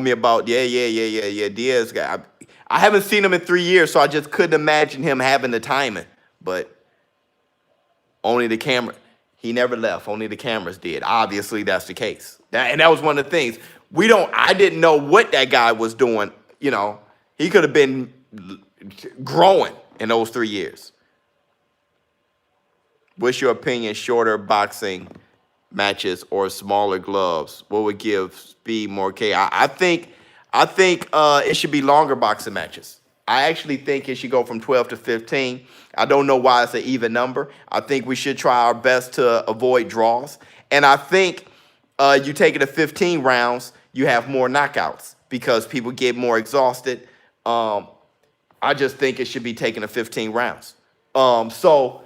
me about, Diaz guy. I haven't seen him in 3 years, so I just couldn't imagine him having the timing. But only the camera. He never left. Only the cameras did. Obviously, that's the case. And that was one of the things. I didn't know what that guy was doing. He could have been growing in those 3 years. What's your opinion? Shorter boxing matches or smaller gloves? What would give speed more K? I think it should be longer boxing matches. I actually think it should go from 12 to 15. I don't know why it's an even number. I think we should try our best to avoid draws. And I think you take it to 15 rounds, you have more knockouts because people get more exhausted. I just think it should be taken to 15 rounds. So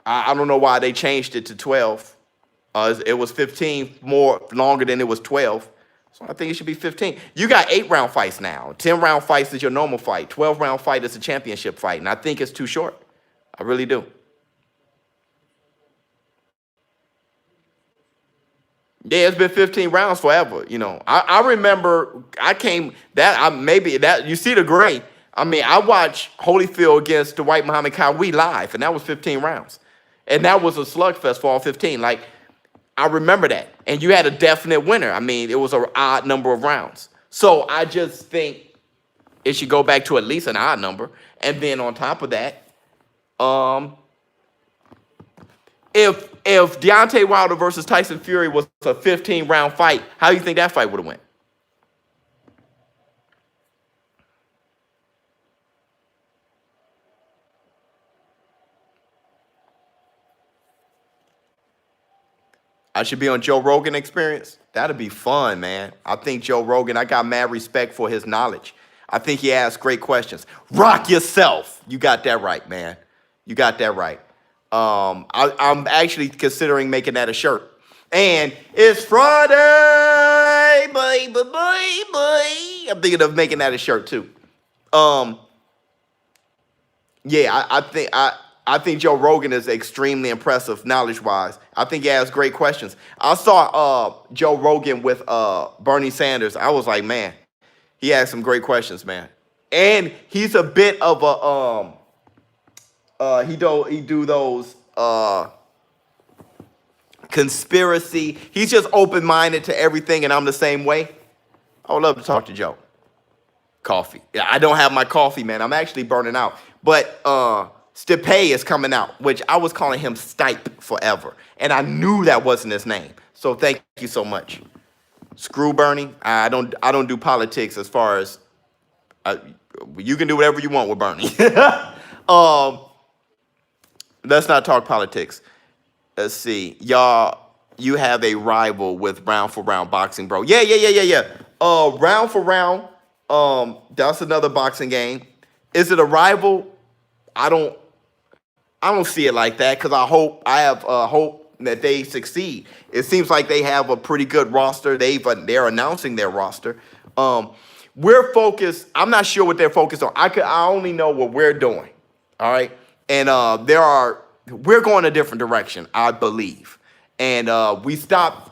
I don't know why they changed it to 12. It was 15 more longer than it was 12. So I think it should be 15. You got 8-round fights now. 10-round fights is your normal fight. 12-round fight is a championship fight. And I think it's too short. I really do. Yeah, it's been 15 rounds forever. You know, I remember maybe that you see the gray. I mean, I watched Holyfield against the White Muhammad Kawi live, and that was 15 rounds. And that was a slugfest for all 15. Like, I remember that. And you had a definite winner. I mean, it was an odd number of rounds. So I just think it should go back to at least an odd number. And then on top of that, if Deontay Wilder versus Tyson Fury was a 15-round fight, how do you think that fight would have went? I should be on Joe Rogan Experience. That'd be fun, man. I think Joe Rogan, I got mad respect for his knowledge. I think he asks great questions. Rock yourself. You got that right, man. You got that right. I'm actually considering making that a shirt. And it's Friday, boy. I'm thinking of making that a shirt too. Yeah, I think Joe Rogan is extremely impressive knowledge-wise. I think he asks great questions. I saw Joe Rogan with Bernie Sanders. I was like, man, he asked some great questions, man. And he's a bit of a he do those conspiracy. He's just open-minded to everything, and I'm the same way. I would love to talk to Joe. Coffee. Yeah, I don't have my coffee, man. I'm actually burning out. But Stipe is coming out, which I was calling him Stipe forever. And I knew that wasn't his name. So thank you so much. Screw Bernie. I don't do politics as far as you can do whatever you want with Bernie. Let's not talk politics. Let's see. Y'all, you have a rival with round for round boxing, bro. Yeah. Round for round. That's another boxing game. Is it a rival? I don't see it like that because I have hope that they succeed. It seems like they have a pretty good roster. They're announcing their roster. We're focused. I'm not sure what they're focused on. I only know what we're doing. All right, and we're going a different direction, I believe, and we stopped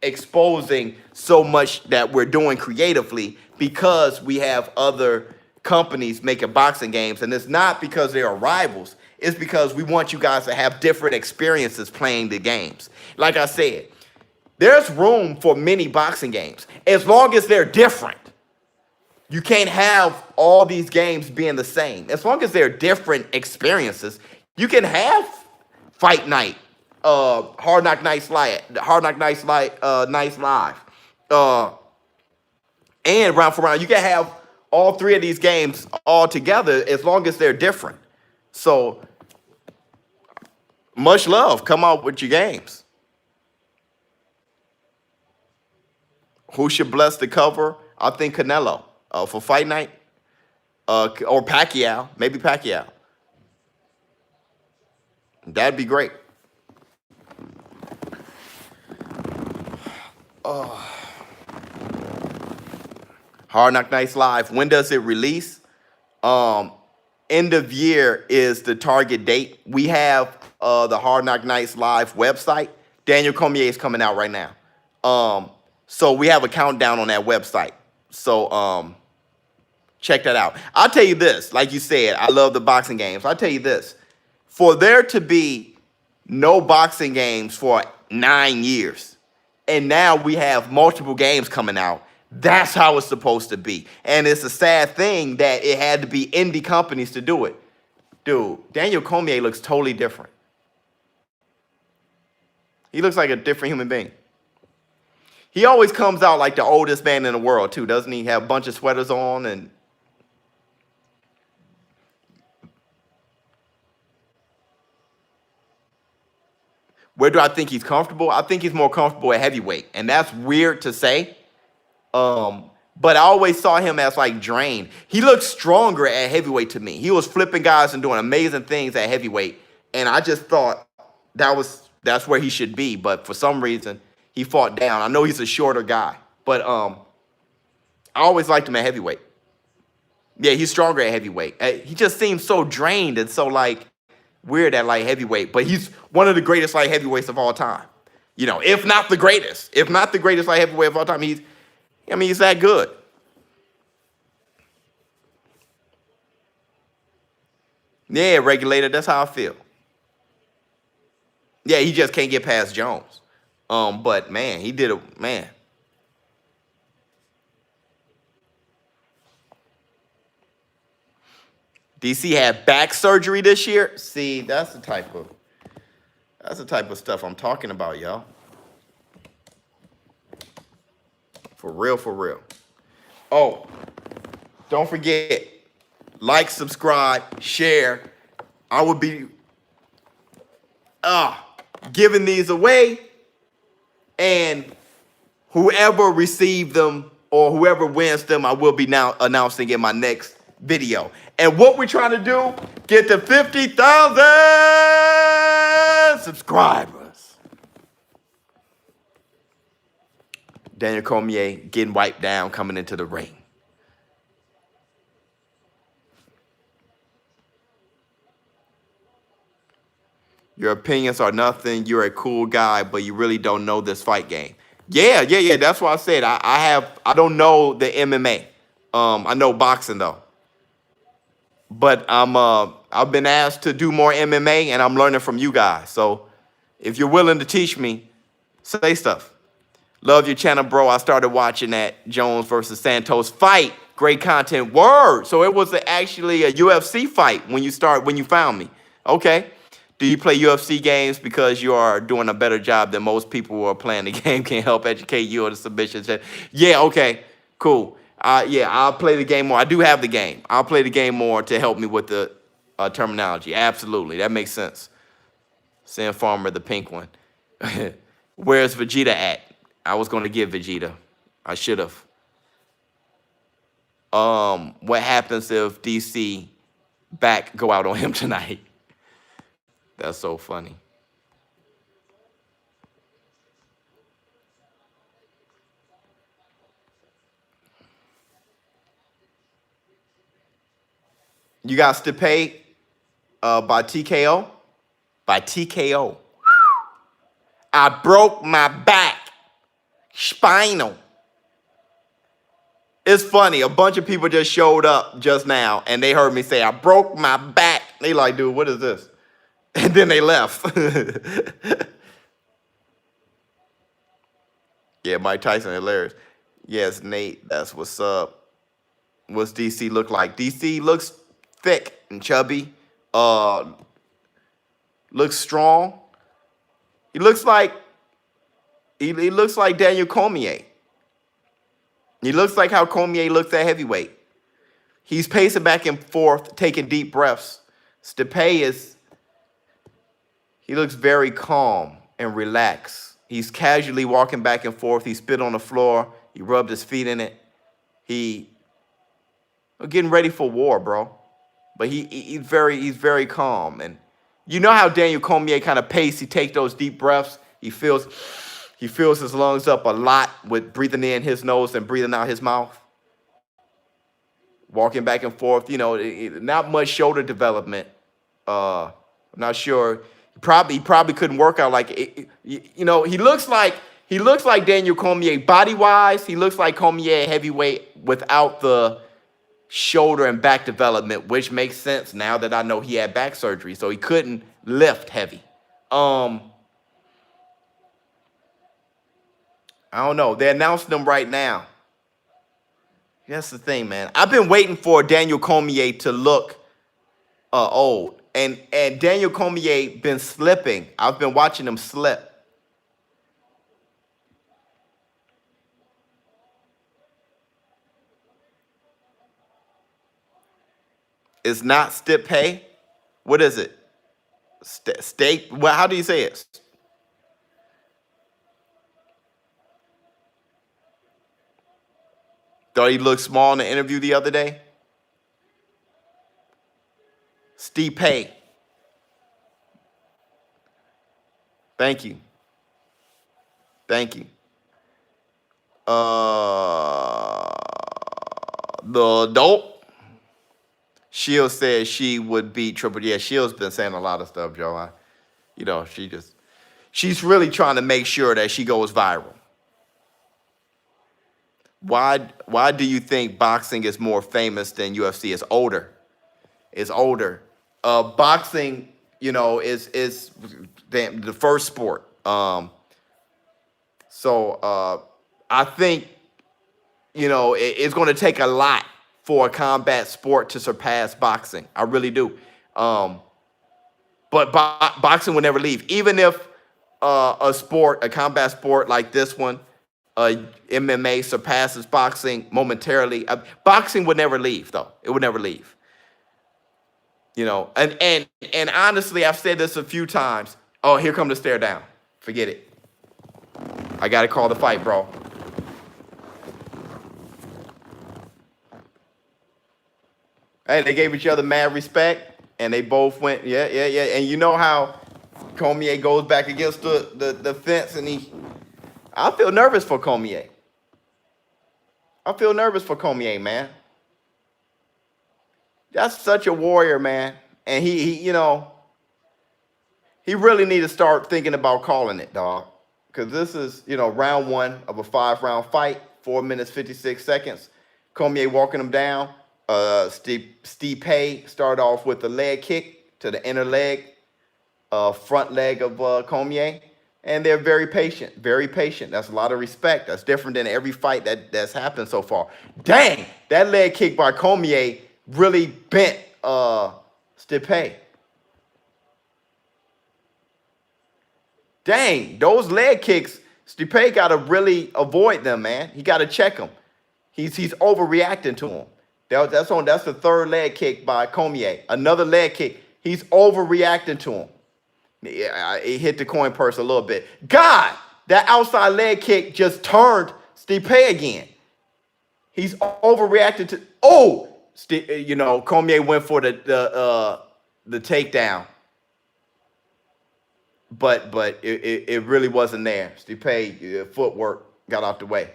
exposing so much that we're doing creatively because we have other companies making boxing games, and it's not because they are rivals. It's because we want you guys to have different experiences playing the games. Like I said, there's room for many boxing games as long as they're different. You can't have all these games being the same. As long as they're different experiences, you can have Fight Night, Hard Knock Nights Live, and Round for Round. You can have all three of these games all together as long as they're different. So, much love. Come out with your games. Who should bless the cover? I think Canelo for Fight Night, or Pacquiao. Maybe Pacquiao. That'd be great. Hard Knock Nights Live. When does it release? End of year is the target date. We have the Hard Knock Nights Live website. Daniel Cormier is coming out right now. So we have a countdown on that website. So check that out. I'll tell you this. Like you said, I love the boxing games. I'll tell you this. For there to be no boxing games for 9 years, and now we have multiple games coming out, that's how it's supposed to be. And it's a sad thing that it had to be indie companies to do it. Dude, Daniel Cormier looks totally different. He looks like a different human being. He always comes out like the oldest man in the world, too, doesn't he? Have a bunch of sweaters on and... Where do I think he's comfortable? I think he's more comfortable at heavyweight, and that's weird to say. But I always saw him as like drained. He looked stronger at heavyweight to me. He was flipping guys and doing amazing things at heavyweight, and I just thought that's where he should be. But for some reason, he fought down. I know he's a shorter guy, but I always liked him at heavyweight. Yeah, he's stronger at heavyweight. He just seems so drained and so like weird at light heavyweight, but he's one of the greatest light heavyweights of all time. You know, if not the greatest light heavyweight of all time. He's that good. Yeah, regulator, that's how I feel. Yeah, he just can't get past Jones. But man, he did it, man. DC had back surgery this year. See, that's the type of stuff I'm talking about, y'all. For real, for real. Oh, don't forget, like, subscribe, share. I would be giving these away, and whoever received them or whoever wins them, I will be now announcing in my next video. And what we're trying to do, get to 50,000 subscribers. Daniel Cormier getting wiped down, coming into the ring. Your opinions are nothing. You're a cool guy, but you really don't know this fight game. Yeah. That's why I said I don't know the MMA. I know boxing though. But I've been asked to do more MMA, and I'm learning from you guys. So if you're willing to teach me, say stuff. Love your channel, bro. I started watching that Jones versus Santos fight. Great content. Word. So it was actually a UFC fight when you found me. Okay. Do you play UFC games because you are doing a better job than most people who are playing the game can help educate you on the submissions? Yeah, okay, cool. Yeah, I'll play the game more. I do have the game. I'll play the game more to help me with the terminology. Absolutely, that makes sense. Sam Farmer, the pink one. Where's Vegeta at? I was going to get Vegeta. I should have. What happens if DC back go out on him tonight? That's so funny. You got Stipe by TKO? By TKO. I broke my back. Spinal. It's funny. A bunch of people just showed up just now, and they heard me say, I broke my back. They like, dude, what is this? And then they left. Yeah, Mike Tyson, hilarious. Yes, Nate, that's what's up. What's DC look like? DC looks thick and chubby. Looks strong. He looks like Daniel Cormier. He looks like how Cormier looks at heavyweight. He's pacing back and forth, taking deep breaths. Stipe he looks very calm and relaxed. He's casually walking back and forth. He spit on the floor. He rubbed his feet in it. He's getting ready for war, bro. But he's very calm. And you know how Daniel Cormier kind of pace. He takes those deep breaths. He fills his lungs up a lot with breathing in his nose and breathing out his mouth. Walking back and forth. You know, not much shoulder development. I'm not sure. He probably couldn't work out like you know. He looks like Daniel Cormier body wise. He looks like Cormier heavyweight without the shoulder and back development, which makes sense now that I know he had back surgery, so he couldn't lift heavy. I don't know. They're announcing them right now. That's the thing, man. I've been waiting for Daniel Cormier to look old. And Daniel Cormier been slipping. I've been watching him slip. It's not Stipe. What is it? Steak? Well, how do you say it? Thought he looked small in the interview the other day. Stipe. Thank you. Thank you. The adult. Shields said she would beat Triple. Yeah, Shields been saying a lot of stuff, Joe. She's really trying to make sure that she goes viral. Why do you think boxing is more famous than UFC? It's older. It's older. Boxing, is the first sport. So I think, it's going to take a lot for a combat sport to surpass boxing. I really do. But boxing will never leave. Even if a combat sport like this one, MMA surpasses boxing momentarily, boxing would never leave, though. It would never leave. And honestly, I've said this a few times. Oh, here come the stare down. Forget it. I got to call the fight, bro. Hey, they gave each other mad respect, and they both went, yeah. And you know how Cormier goes back against the fence, and I feel nervous for Cormier. Man. That's such a warrior, man. And he really need to start thinking about calling it, dog. Because this is, round 1 of a 5-round fight, 4 minutes, 56 seconds. Cormier walking him down. Stipe started off with a leg kick to the inner leg, front leg of Cormier. And they're very patient, very patient. That's a lot of respect. That's different than every fight that's happened so far. Dang, that leg kick by Cormier really bent Stipe. Dang, those leg kicks, Stipe got to really avoid them, man. He got to check them. He's overreacting to them. That's the third leg kick by Cormier. Another leg kick. He's overreacting to him. Yeah, he hit the coin purse a little bit. God, that outside leg kick just turned Stipe again. He's overreacted to. Cormier went for the takedown, but it really wasn't there. Stipe footwork got out the way.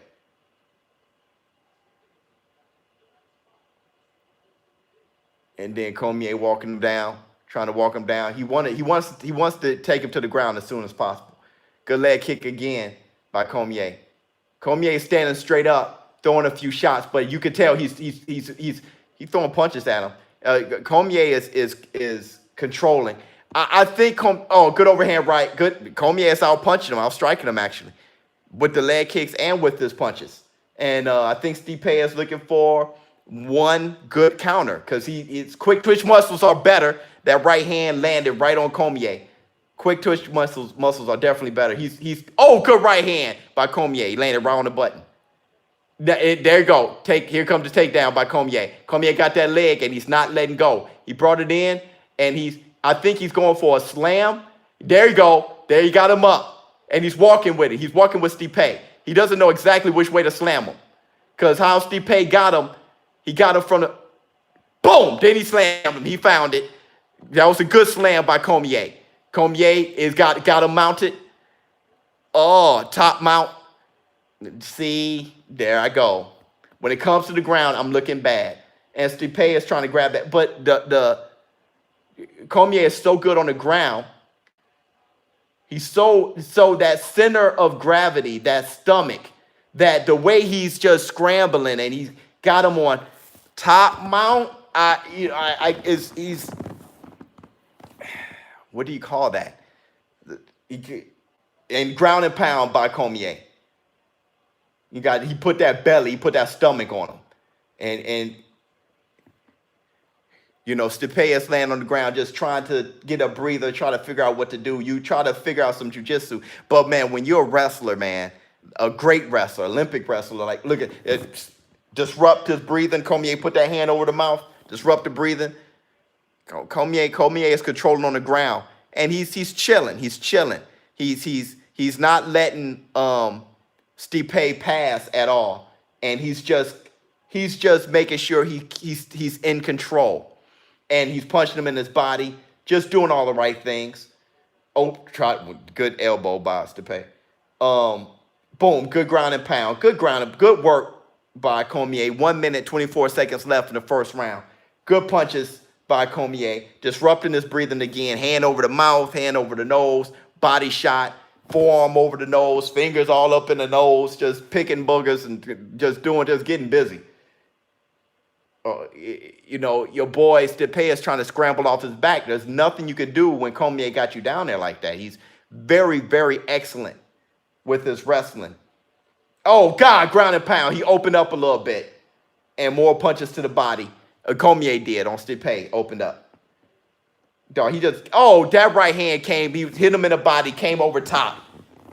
And then Cormier walking him down, trying to walk him down. He wants to take him to the ground as soon as possible. Good leg kick again by Cormier. Cormier is standing straight up, throwing a few shots, but you can tell he's throwing punches at him. Cormier is controlling. I think good overhand right. Good. Cormier is out punching him, out striking him actually, with the leg kicks and with his punches. And I think Stipe is looking for one good counter because his quick twitch muscles are better. That right hand landed right on Cormier. Quick twitch muscles are definitely better. Good right hand by Cormier. He landed right on the button. There you go. Here comes the takedown by Cormier. Cormier got that leg and he's not letting go. He brought it in and I think he's going for a slam. There you go. There you got him up. And he's walking with it. He's walking with Stipe. He doesn't know exactly which way to slam him. Because how Stipe got him, he got him from the boom. Then he slammed him. He found it. That was a good slam by Cormier. Cormier got him mounted. Oh, top mount. See, there I go. When it comes to the ground, I'm looking bad. And Stipe is trying to grab that. But the Cormier is so good on the ground. He's so that center of gravity, that stomach, that the way he's just scrambling and he's got him on top mount. He's what do you call that? And ground and pound by Cormier. He put that belly, he put that stomach on him. And Stipe is laying on the ground just trying to get a breather, try to figure out what to do. You try to figure out some jiu-jitsu. But, man, when you're a wrestler, man, a great wrestler, Olympic wrestler, like, look at it, disrupt his breathing. Cormier put that hand over the mouth, disrupt the breathing. Cormier is controlling on the ground, and he's chilling. He's chilling. He's not letting Stipe pass at all, and he's just making sure he's in control, and he's punching him in his body, just doing all the right things. Oh, good elbow by Stipe. Boom, good ground and pound, good work by Cormier. 1 minute 24 seconds left in the first round. Good punches by Cormier, disrupting his breathing again. Hand over the mouth, hand over the nose, body shot, forearm over the nose, fingers all up in the nose, just picking boogers and just getting busy. Your boy Stipe is trying to scramble off his back. There's nothing you could do when Cormier got you down there like that. He's very, very excellent with his wrestling. Oh, God, ground and pound. He opened up a little bit, and more punches to the body. Cormier did on Stipe, opened up. Dog, that right hand came, he hit him in the body, came over top,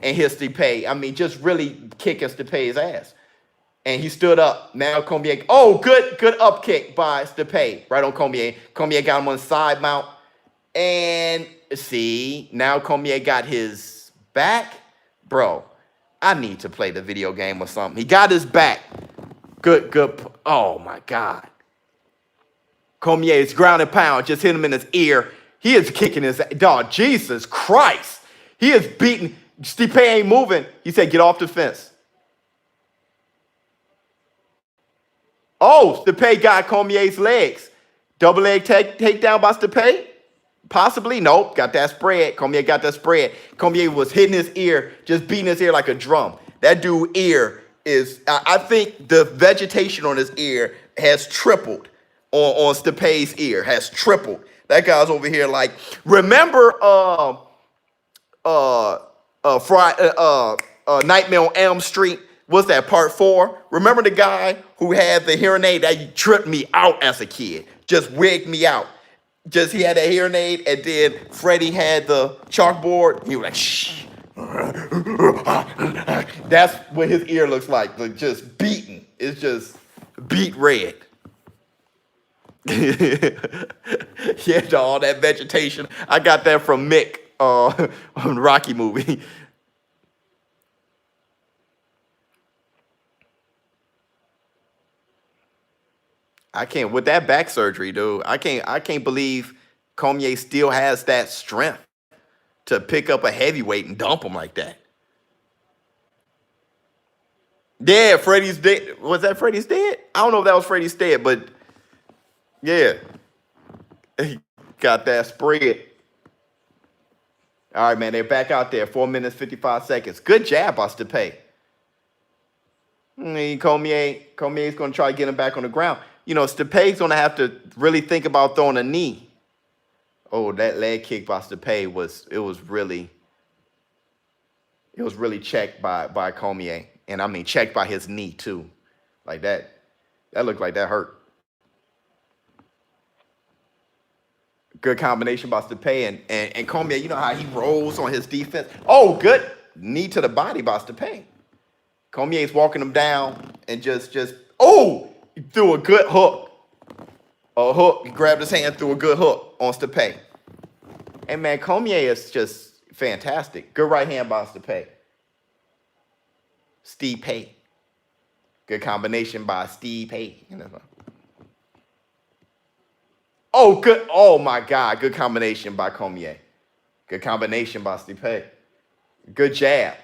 and hit Stipe. I mean, just really kicking Stipe's ass. And he stood up. Now Cormier, good up kick by Stipe, right on Cormier. Cormier got him on side mount. And see, now Cormier got his back. Bro, I need to play the video game or something. He got his back. Good. Oh, my God. Cormier's ground and pound, just hit him in his ear. He is kicking his dog. Jesus Christ. He is beating. Stipe ain't moving. He said, get off the fence. Oh, Stipe got Cormier's legs. Double leg takedown by Stipe? Possibly. Nope. Got that spread. Cormier got that spread. Cormier was hitting his ear, just beating his ear like a drum. That dude's ear is, I think the vegetation on his ear has tripled on Stipe's ear, has tripled. That guy's over here like, remember Nightmare on Elm Street? What's that, part 4? Remember the guy who had the hearing aid that tripped me out as a kid? Just wigged me out. He had a hearing aid, and then Freddie had the chalkboard. He was like, shh. That's what his ear looks like just beaten. It's just beat red. Yeah, all that vegetation. I got that from Mick on the Rocky movie. I can't, with that back surgery, dude, I can't believe Cormier still has that strength to pick up a heavyweight and dump him like that. Yeah, Freddie's dead. Was that Freddie's dead? I don't know if that was Freddie's dead, but yeah. He got that spread. All right, man, they're back out there. 4 minutes, 55 seconds. Good jab by Stipe. Cormier's going to try to get him back on the ground. Stipe's going to have to really think about throwing a knee. Oh, that leg kick by Stipe was really checked by Cormier. And I mean, checked by his knee, too. Like that. That looked like that hurt. Good combination by Stipe. And Cormier, you know how he rolls on his defense? Oh, good knee to the body by Stipe. Cormier's walking him down and just he threw a good hook. A hook. He grabbed his hand, threw a good hook on Stipe. And man, Cormier is just fantastic. Good right hand by Stipe. Stipe. Good combination by Stipe. Oh, good. Oh, my God. Good combination by Cormier. Good combination by Stipe. Good jab.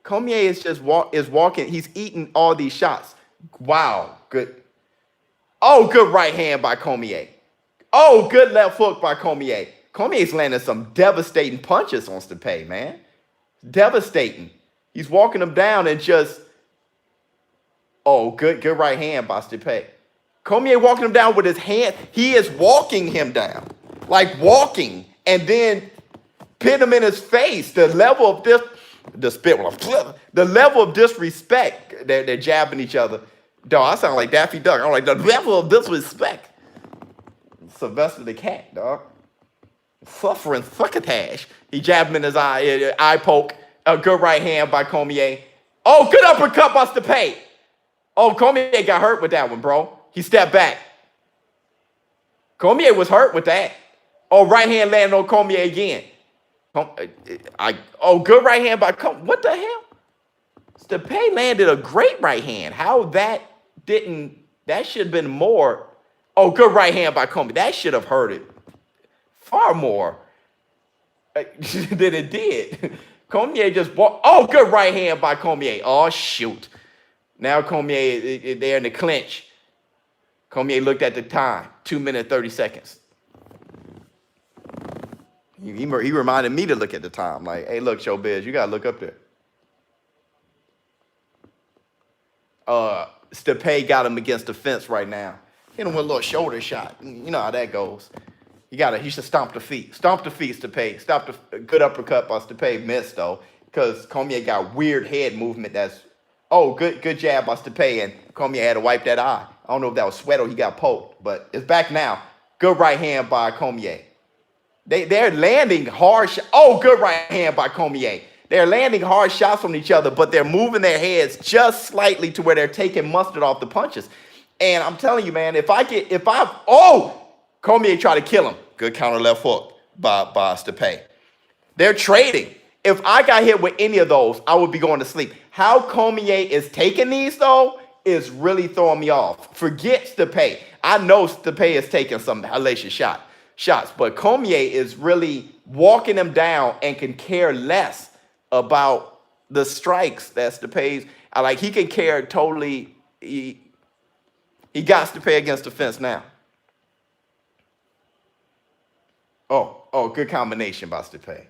Cormier is just walking. He's eating all these shots. Wow. Good. Oh, good right hand by Cormier. Oh, good left hook by Cormier. Cormier's landing some devastating punches on Stipe, man. Devastating. He's walking him down and just, good right hand by Stipe. Cormier walking him down with his hand. He is walking him down. Like walking. And then pin him in his face. The level of disrespect. They're jabbing each other. Dog, I sound like Daffy Duck. I'm like, the level of disrespect. Sylvester the Cat, dog. Suffering succotash. He jabbed him in his eye poke. A good right hand by Cormier. Oh, good uppercut by Stipe. Oh, Cormier got hurt with that one, bro. He stepped back. Cormier was hurt with that. Oh, right hand landed on Cormier again. Good right hand by Cormier. What the hell? Stipe landed a great right hand. How that didn't, that should have been more. Oh, good right hand by Cormier. That should have hurt it far more than it did. Cormier just walked. Oh, good right hand by Cormier. Oh, shoot. Now Cormier, they're in the clinch. Cormier looked at the time, 2 minutes, 30 seconds. He reminded me to look at the time. Like, hey, look, ShowBizz, you got to look up there. Stipe got him against the fence right now. Hit him with a little shoulder shot. You know how that goes. He should stomp the feet. Stomp the feet, Stipe. Stop the good uppercut by Stipe. Missed, though, because Cormier got weird head movement. Good jab by Stipe, and Cormier had to wipe that eye. I don't know if that was sweat or he got poked, but it's back now. Good right hand by Cormier. They're landing hard shots. Oh, good right hand by Cormier. They're landing hard shots on each other, but they're moving their heads just slightly to where they're taking mustard off the punches. And I'm telling you, man, Cormier tried to kill him. Good counter left hook by Stipe. They're trading. If I got hit with any of those, I would be going to sleep. How Cormier is taking these, though, is really throwing me off. Forget Stipe. I know Stipe is taking some hellacious shots, but Cormier is really walking them down and can care less about the strikes that Stipe's. He can care totally. He got Stipe against the fence now. Oh, good combination by Stipe.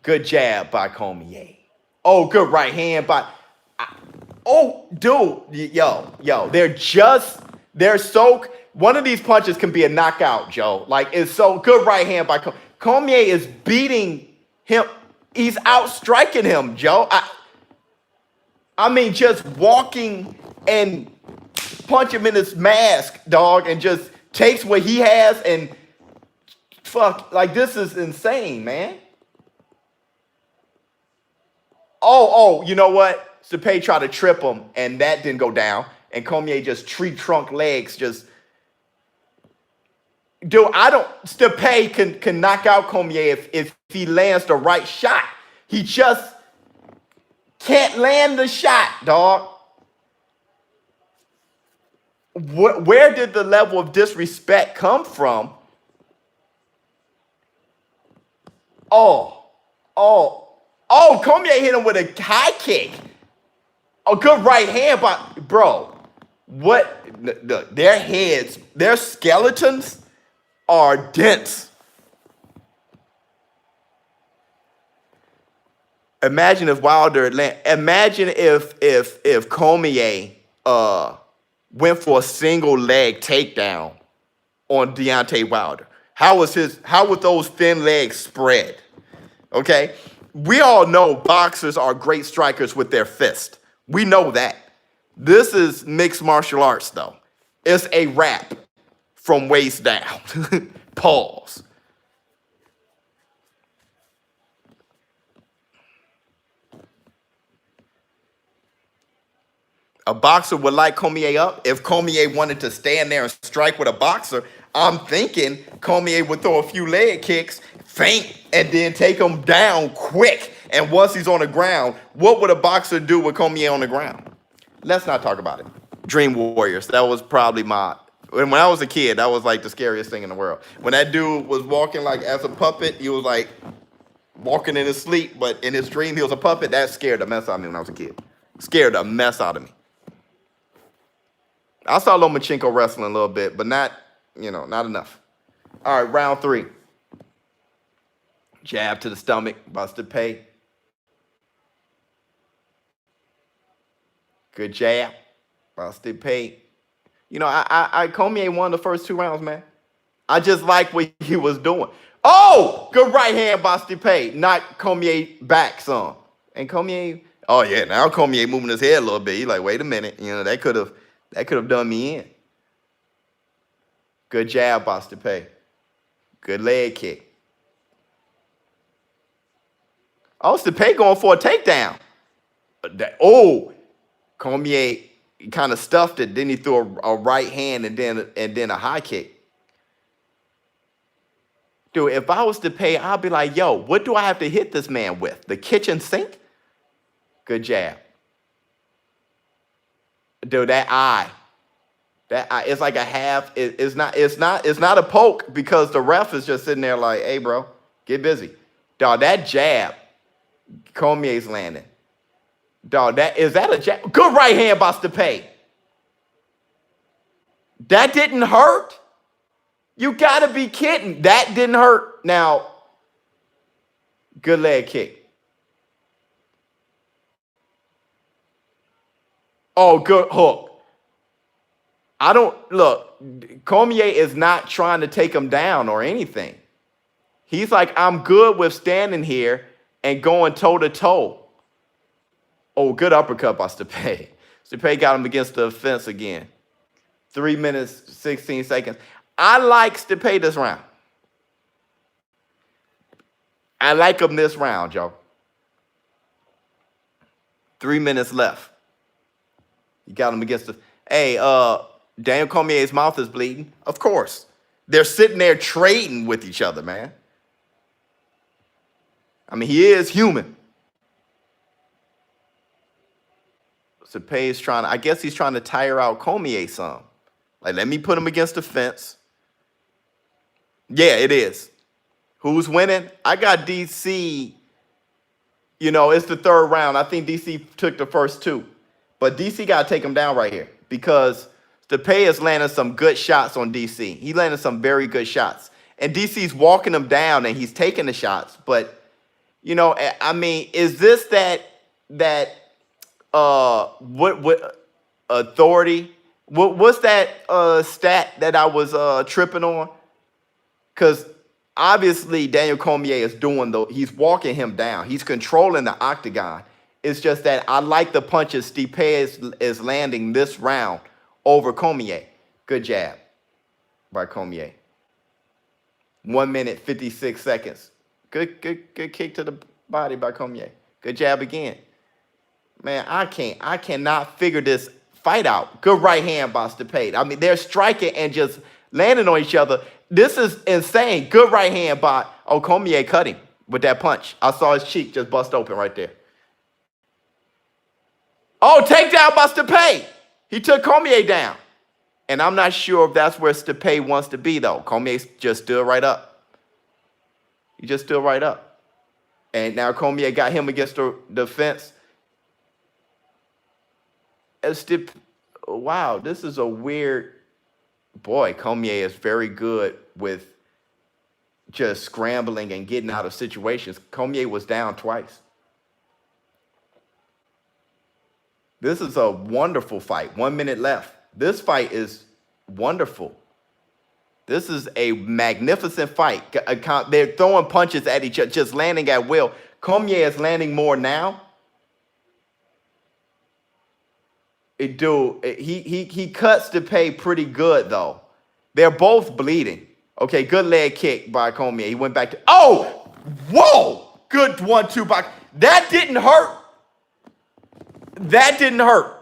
Good jab by Cormier. Oh, good right hand by. One of these punches can be a knockout, Joe. It's so good right hand by Cormier. Cormier is beating him. He's outstriking him, Joe. I mean, just walking and punch him in his mask, dog, and just takes what he has and this is insane, man. You know what? Stipe tried to trip him, and that didn't go down. And Cormier just tree trunk legs, just. Dude, Stipe can knock out Cormier if he lands the right shot. He just can't land the shot, dog. Where did the level of disrespect come from? Cormier hit him with a high kick. A good right hand, bro. What? Their heads, their skeletons are dense. Imagine if Wilder. Imagine if Cormier went for a single leg takedown on Deontay Wilder. How would those thin legs spread? Okay, we all know boxers are great strikers with their fist. We know that. This is mixed martial arts, though. It's a wrap from waist down. Pause. A boxer would light Cormier up. If Cormier wanted to stand there and strike with a boxer, I'm thinking Cormier would throw a few leg kicks, feint, and then take him down quick. And once he's on the ground, what would a boxer do with Cormier on the ground? Let's not talk about it. Dream Warriors. That was probably when I was a kid, that was like the scariest thing in the world. When that dude was walking like as a puppet, he was like walking in his sleep, but in his dream he was a puppet. That scared the mess out of me when I was a kid. Scared the mess out of me. I saw Lomachenko wrestling a little bit, but not enough. All right, round 3. Jab to the stomach by Stipe. Good jab by Stipe. Cormier won the first 2 rounds, man. I just like what he was doing. Oh, good right hand by Stipe. Knocked Cormier back some. And Cormier, now Cormier moving his head a little bit. He's like, wait a minute. That could have done me in. Good jab by Stipe. Good leg kick. Stipe going for a takedown. Cormier kind of stuffed it. Then he threw a right hand and then a high kick. Dude, if I was to pay, I'd be like, yo, what do I have to hit this man with? The kitchen sink? Good jab. Dude, that eye. It's like a half. It's not a poke because the ref is just sitting there like, hey, bro, get busy. Dog, that jab, Cormier's landing. Dog, is that a jab? Good right hand by Stipe. That didn't hurt? You gotta be kidding. That didn't hurt. Now, good leg kick. Oh, good hook. Cormier is not trying to take him down or anything. He's like, I'm good with standing here and going toe-to-toe. Oh, good uppercut by Stipe. Stipe got him against the fence again. 3 minutes, 16 seconds. I like Stipe this round. I like him this round, Joe. 3 minutes left. You got him against the... Hey, Daniel Cormier's mouth is bleeding. Of course. They're sitting there trading with each other, man. I mean, he is human. Stipe is trying to... I guess he's trying to tire out Cormier some. Like, let me put him against the fence. Yeah, it is. Who's winning? I got DC. You know, it's the third round. I think DC took the first two. But DC got to take him down right here because Stipe is landing some good shots on DC. He landed some very good shots. And DC's walking him down and he's taking the shots. But, you know, I mean, is this that authority? What's that stat that I was tripping on? Because obviously Daniel Cormier is he's walking him down. He's controlling the octagon. It's just that I like the punches Stipe is landing this round over Cormier. Good jab by Cormier. 1 minute, 56 seconds. Good kick to the body by Cormier. Good jab again. Man, I cannot figure this fight out. Good right hand by Stipe. I mean, they're striking and just landing on each other. This is insane. Good right hand by Cormier cut him with that punch. I saw his cheek just bust open right there. Oh, takedown by Stipe. He took Cormier down. And I'm not sure if that's where Stipe wants to be, though. Cormier just stood right up. He just stood right up. And now Cormier got him against the fence. Wow, this is a weird... Boy, Cormier is very good with just scrambling and getting out of situations. Cormier was down twice. This is a wonderful fight. 1 minute left. This fight is wonderful. This is a magnificent fight. They're throwing punches at each other, just landing at will. Cormier is landing more now. He cuts the pay pretty good, though. They're both bleeding. Okay, good leg kick by Cormier. He went back to... Oh! Whoa! Good 1-2 by... That didn't hurt. That didn't hurt.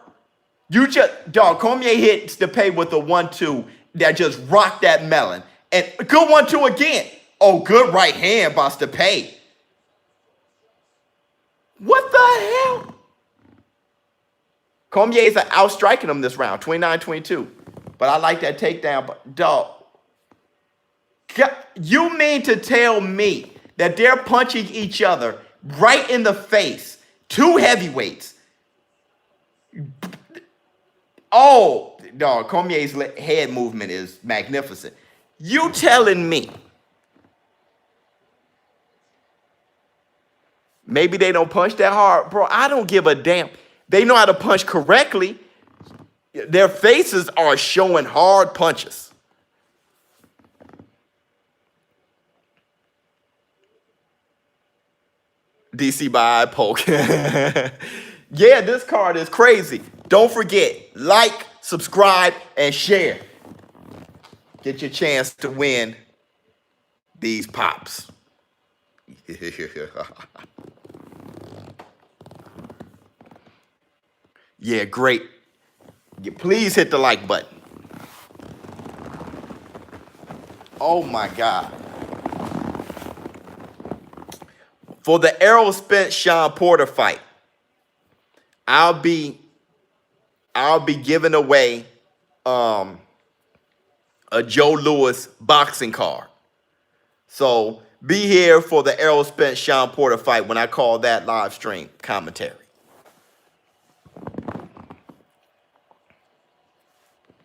Cormier hit Stipe with a 1-2 that just rocked that melon. And good 1-2 again. Oh, good right hand by Stipe. What the hell? Cormier's outstriking him this round, 29-22. But I like that takedown. But, dog, you mean to tell me that they're punching each other right in the face? Two heavyweights. Oh, dog, Cormier's head movement is magnificent. You telling me maybe they don't punch that hard? Bro, I don't give a damn. They know how to punch correctly. Their faces are showing hard punches. DC by eye poke. Yeah, this card is crazy. Don't forget, like, subscribe, and share. Get your chance to win these pops. Yeah, great. Please hit the like button. Oh my God. For the Errol Spence Sean Porter fight, I'll be giving away a Joe Louis boxing card. So be here for the Errol Spence Sean Porter fight when I call that live stream commentary.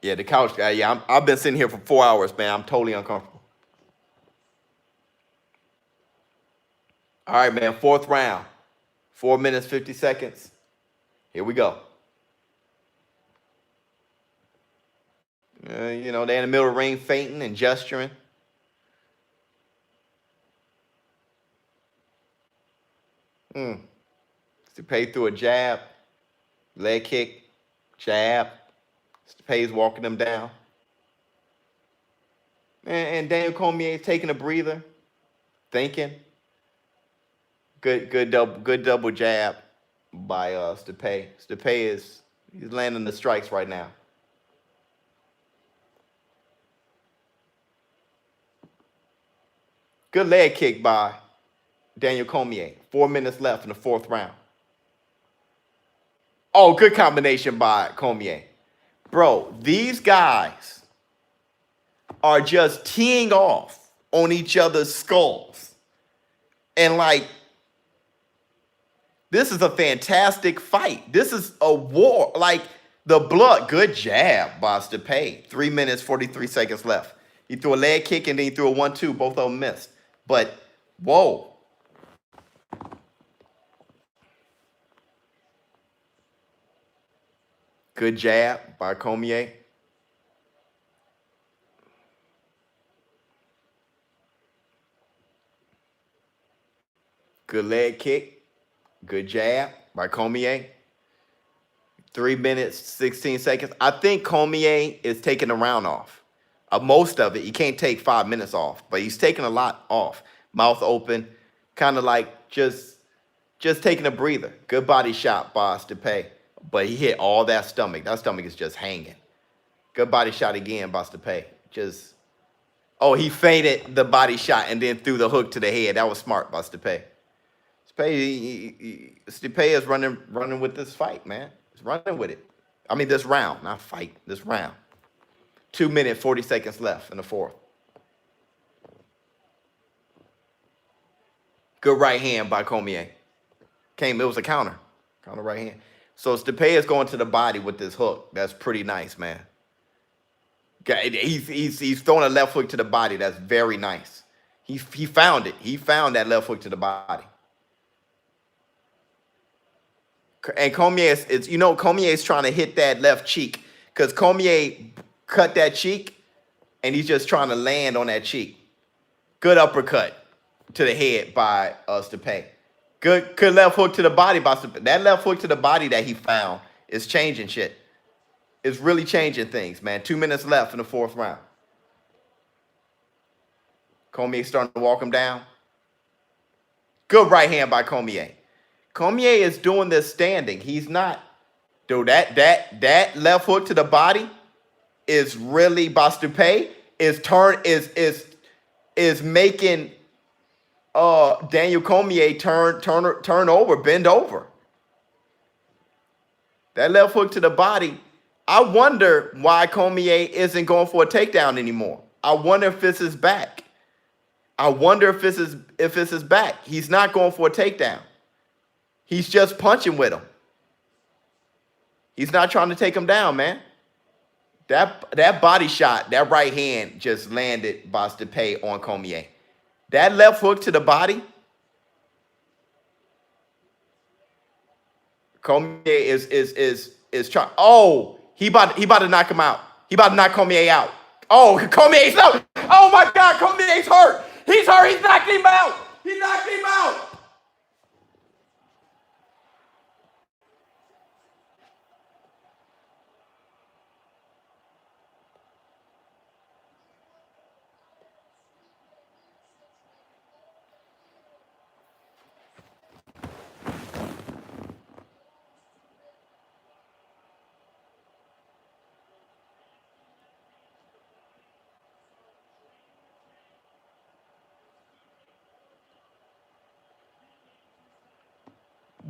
Yeah, the couch guy. Yeah, I've been sitting here for 4 hours, man. I'm totally uncomfortable. All right, man. Fourth round. 4 minutes, 50 seconds. Here we go. You know, they're in the middle of the ring, fainting and gesturing. Stipe threw a jab, leg kick, jab. Stipe's walking them down. And Daniel Cormier taking a breather, thinking. Good double jab by Stipe. Stipe he's landing the strikes right now. Good leg kick by Daniel Cormier. 4 minutes left in the fourth round. Oh, good combination by Cormier. Bro, these guys are just teeing off on each other's skulls. And like, this is a fantastic fight. This is a war. Like, the blood, good jab by Stipe. 3 minutes, 43 seconds left. He threw a leg kick and then he threw a 1-2. Both of them missed. But, whoa. Good jab by Cormier. Good leg kick. Good jab by Cormier. 3 minutes, 16 seconds. I think Cormier is taking the round off. Most of it. He can't take 5 minutes off, but he's taking a lot off. Mouth open, kind of like just taking a breather. Good body shot by Stipe, but he hit all that stomach. That stomach is just hanging. Good body shot again by Stipe. He feinted the body shot and then threw the hook to the head. That was smart by Stipe. Stipe is running with this fight, man. He's running with it. I mean, this round, not fight, this round. 2 minutes, 40 seconds left in the fourth. Good right hand by Cormier. It was a counter right hand. So Stipe is going to the body with this hook. That's pretty nice, man. He's throwing a left hook to the body. That's very nice. He found it. He found that left hook to the body. And Cormier is trying to hit that left cheek because Cormier cut that cheek and he's just trying to land on that cheek. Good uppercut to the head by Stipe. Good left hook to the body by Stipe. That left hook to the body that he found is changing shit. It's really changing things, man. 2 minutes left in the fourth round. Cormier starting to walk him down. Good right hand by Cormier. Cormier is doing this standing. He's not. Dude, that left hook to the body is really by Stipe is making Daniel Cormier turn over, bend over. That left hook to the body. I wonder why Cormier isn't going for a takedown anymore. I wonder if it's his back. If it's his back. He's not going for a takedown. He's just punching with him. He's not trying to take him down, man. That body shot, that right hand just landed by Stipe on Cormier. That left hook to the body. Cormier is trying. Oh, he about to knock him out. He about to knock Cormier out. Oh, Cormier's out. Oh my God, Cormier's hurt. He's hurt. He's knocked him out. He knocked him out.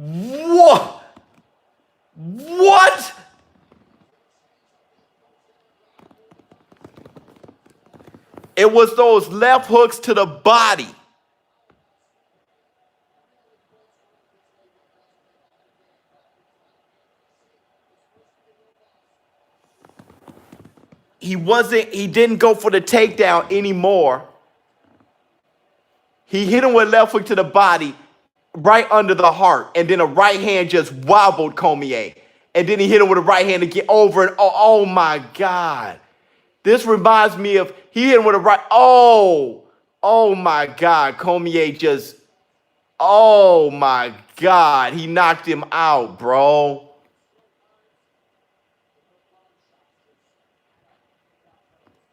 What? What? It was those left hooks to the body. He didn't go for the takedown anymore. He hit him with a left hook to the body, right under the heart, and then a right hand just wobbled Cormier. And then he hit him with a right hand to get over it. Oh my God. This reminds me of, he hit him with a right, oh my God. Cormier just, oh my God. He knocked him out, bro.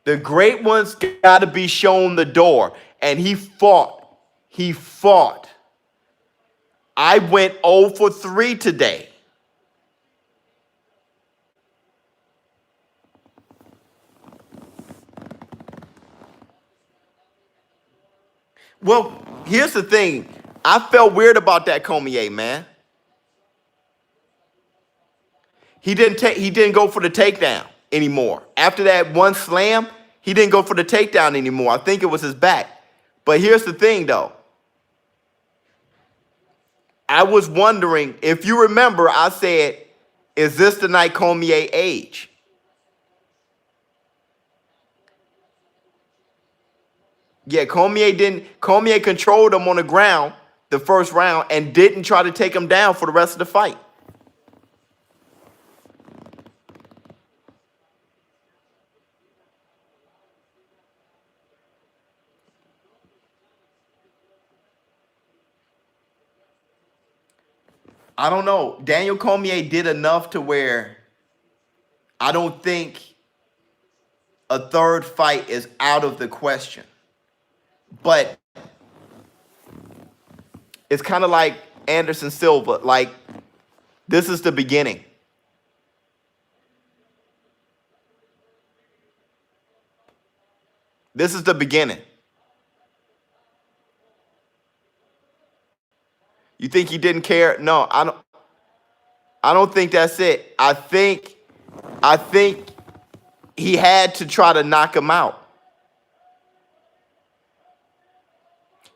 The great ones got to be shown the door. And he fought. He fought. I went 0 for 3 today. Well, here's the thing. I felt weird about that Cormier, man. He didn't go for the takedown anymore. After that one slam, he didn't go for the takedown anymore. I think it was his back. But here's the thing, though. I was wondering, if you remember, I said, is this the night Cormier age? Yeah, Cormier controlled him on the ground the first round and didn't try to take him down for the rest of the fight. I don't know. Daniel Cormier did enough to where I don't think a third fight is out of the question. But it's kind of like Anderson Silva. Like, this is the beginning. This is the beginning. You think he didn't care? No, I don't think that's it. I think he had to try to knock him out.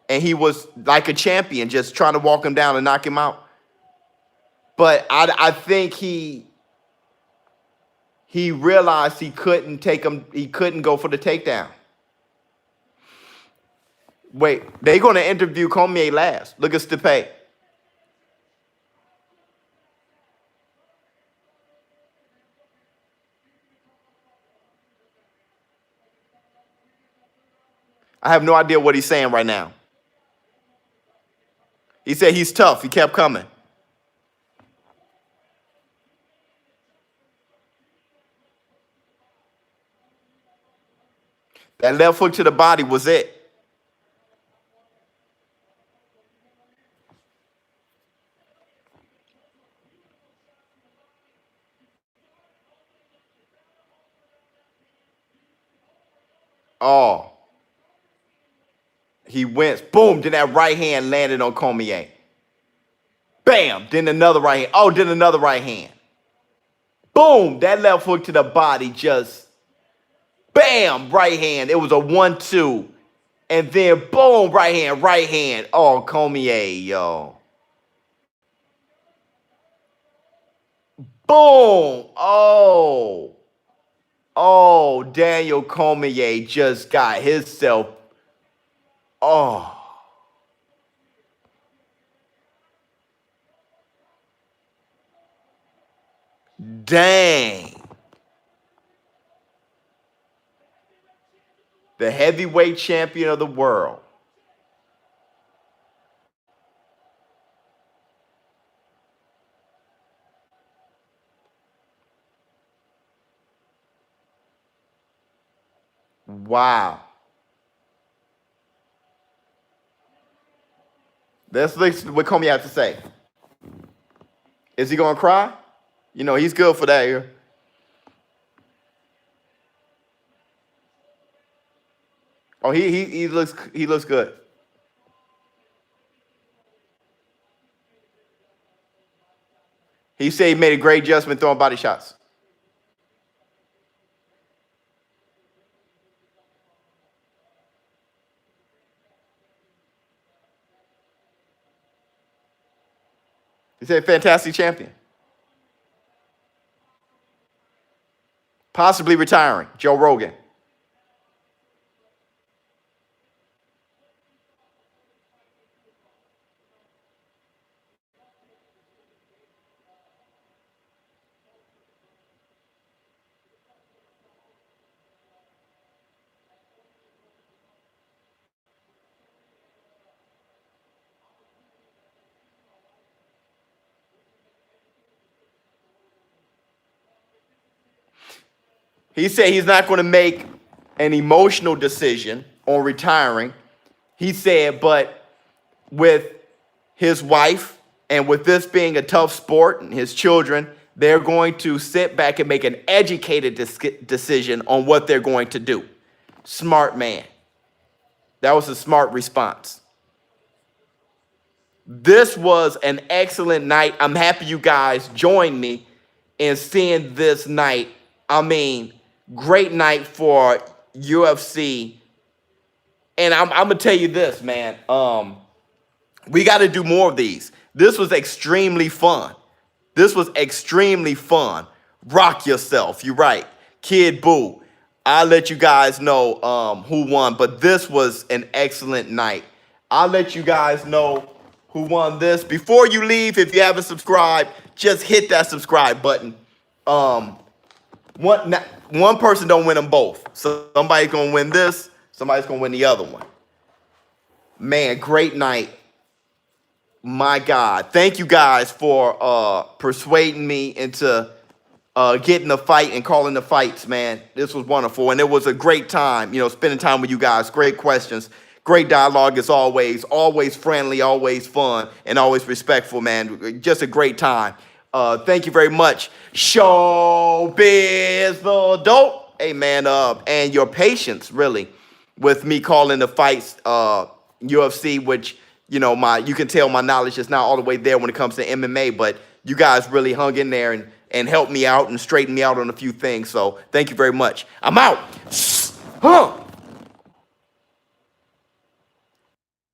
And he was like a champion, just trying to walk him down and knock him out. But I think he realized he couldn't go for the takedown. Wait, they're going to interview Cormier last. Look at Stipe. I have no idea what he's saying right now. He said he's tough. He kept coming. That left hook to the body was it. Oh. He went, boom, then that right hand landed on Cormier. Bam, then another right hand. Oh, then another right hand. Boom, that left hook to the body just, bam, right hand. It was a 1-2. And then boom, right hand, right hand. Oh, Cormier, yo. Boom. Oh. Oh, Daniel Cormier just got himself. Oh. Dang. The heavyweight champion of the world. Wow. Let's listen what Cormier has to say. Is he going to cry? You know, he's good for that here. Oh, he looks good. He said he made a great adjustment throwing body shots. He said fantastic champion. Possibly retiring. Joe Rogan. He said he's not going to make an emotional decision on retiring. He said, but with his wife and with this being a tough sport and his children, they're going to sit back and make an educated decision on what they're going to do. Smart man. That was a smart response. This was an excellent night. I'm happy you guys joined me in seeing this night. I mean, great night for UFC. And I'm going to tell you this, man. We got to do more of these. This was extremely fun. This was extremely fun. Rock yourself. You're right. Kid Boo. I'll let you guys know who won. But this was an excellent night. I'll let you guys know who won this. Before you leave, if you haven't subscribed, just hit that subscribe button. One person don't win them both. So somebody's going to win this. Somebody's going to win the other one. Man, great night. My God. Thank you guys for persuading me into getting the fight and calling the fights, man. This was wonderful. And it was a great time, spending time with you guys. Great questions. Great dialogue as always. Always friendly, always fun, and always respectful, man. Just a great time. Thank you very much. ShowBizz the dope. Hey, man, and your patience, really, with me calling the fights, UFC, which, you can tell my knowledge is not all the way there when it comes to MMA, but you guys really hung in there and helped me out and straightened me out on a few things. So thank you very much. I'm out. Huh.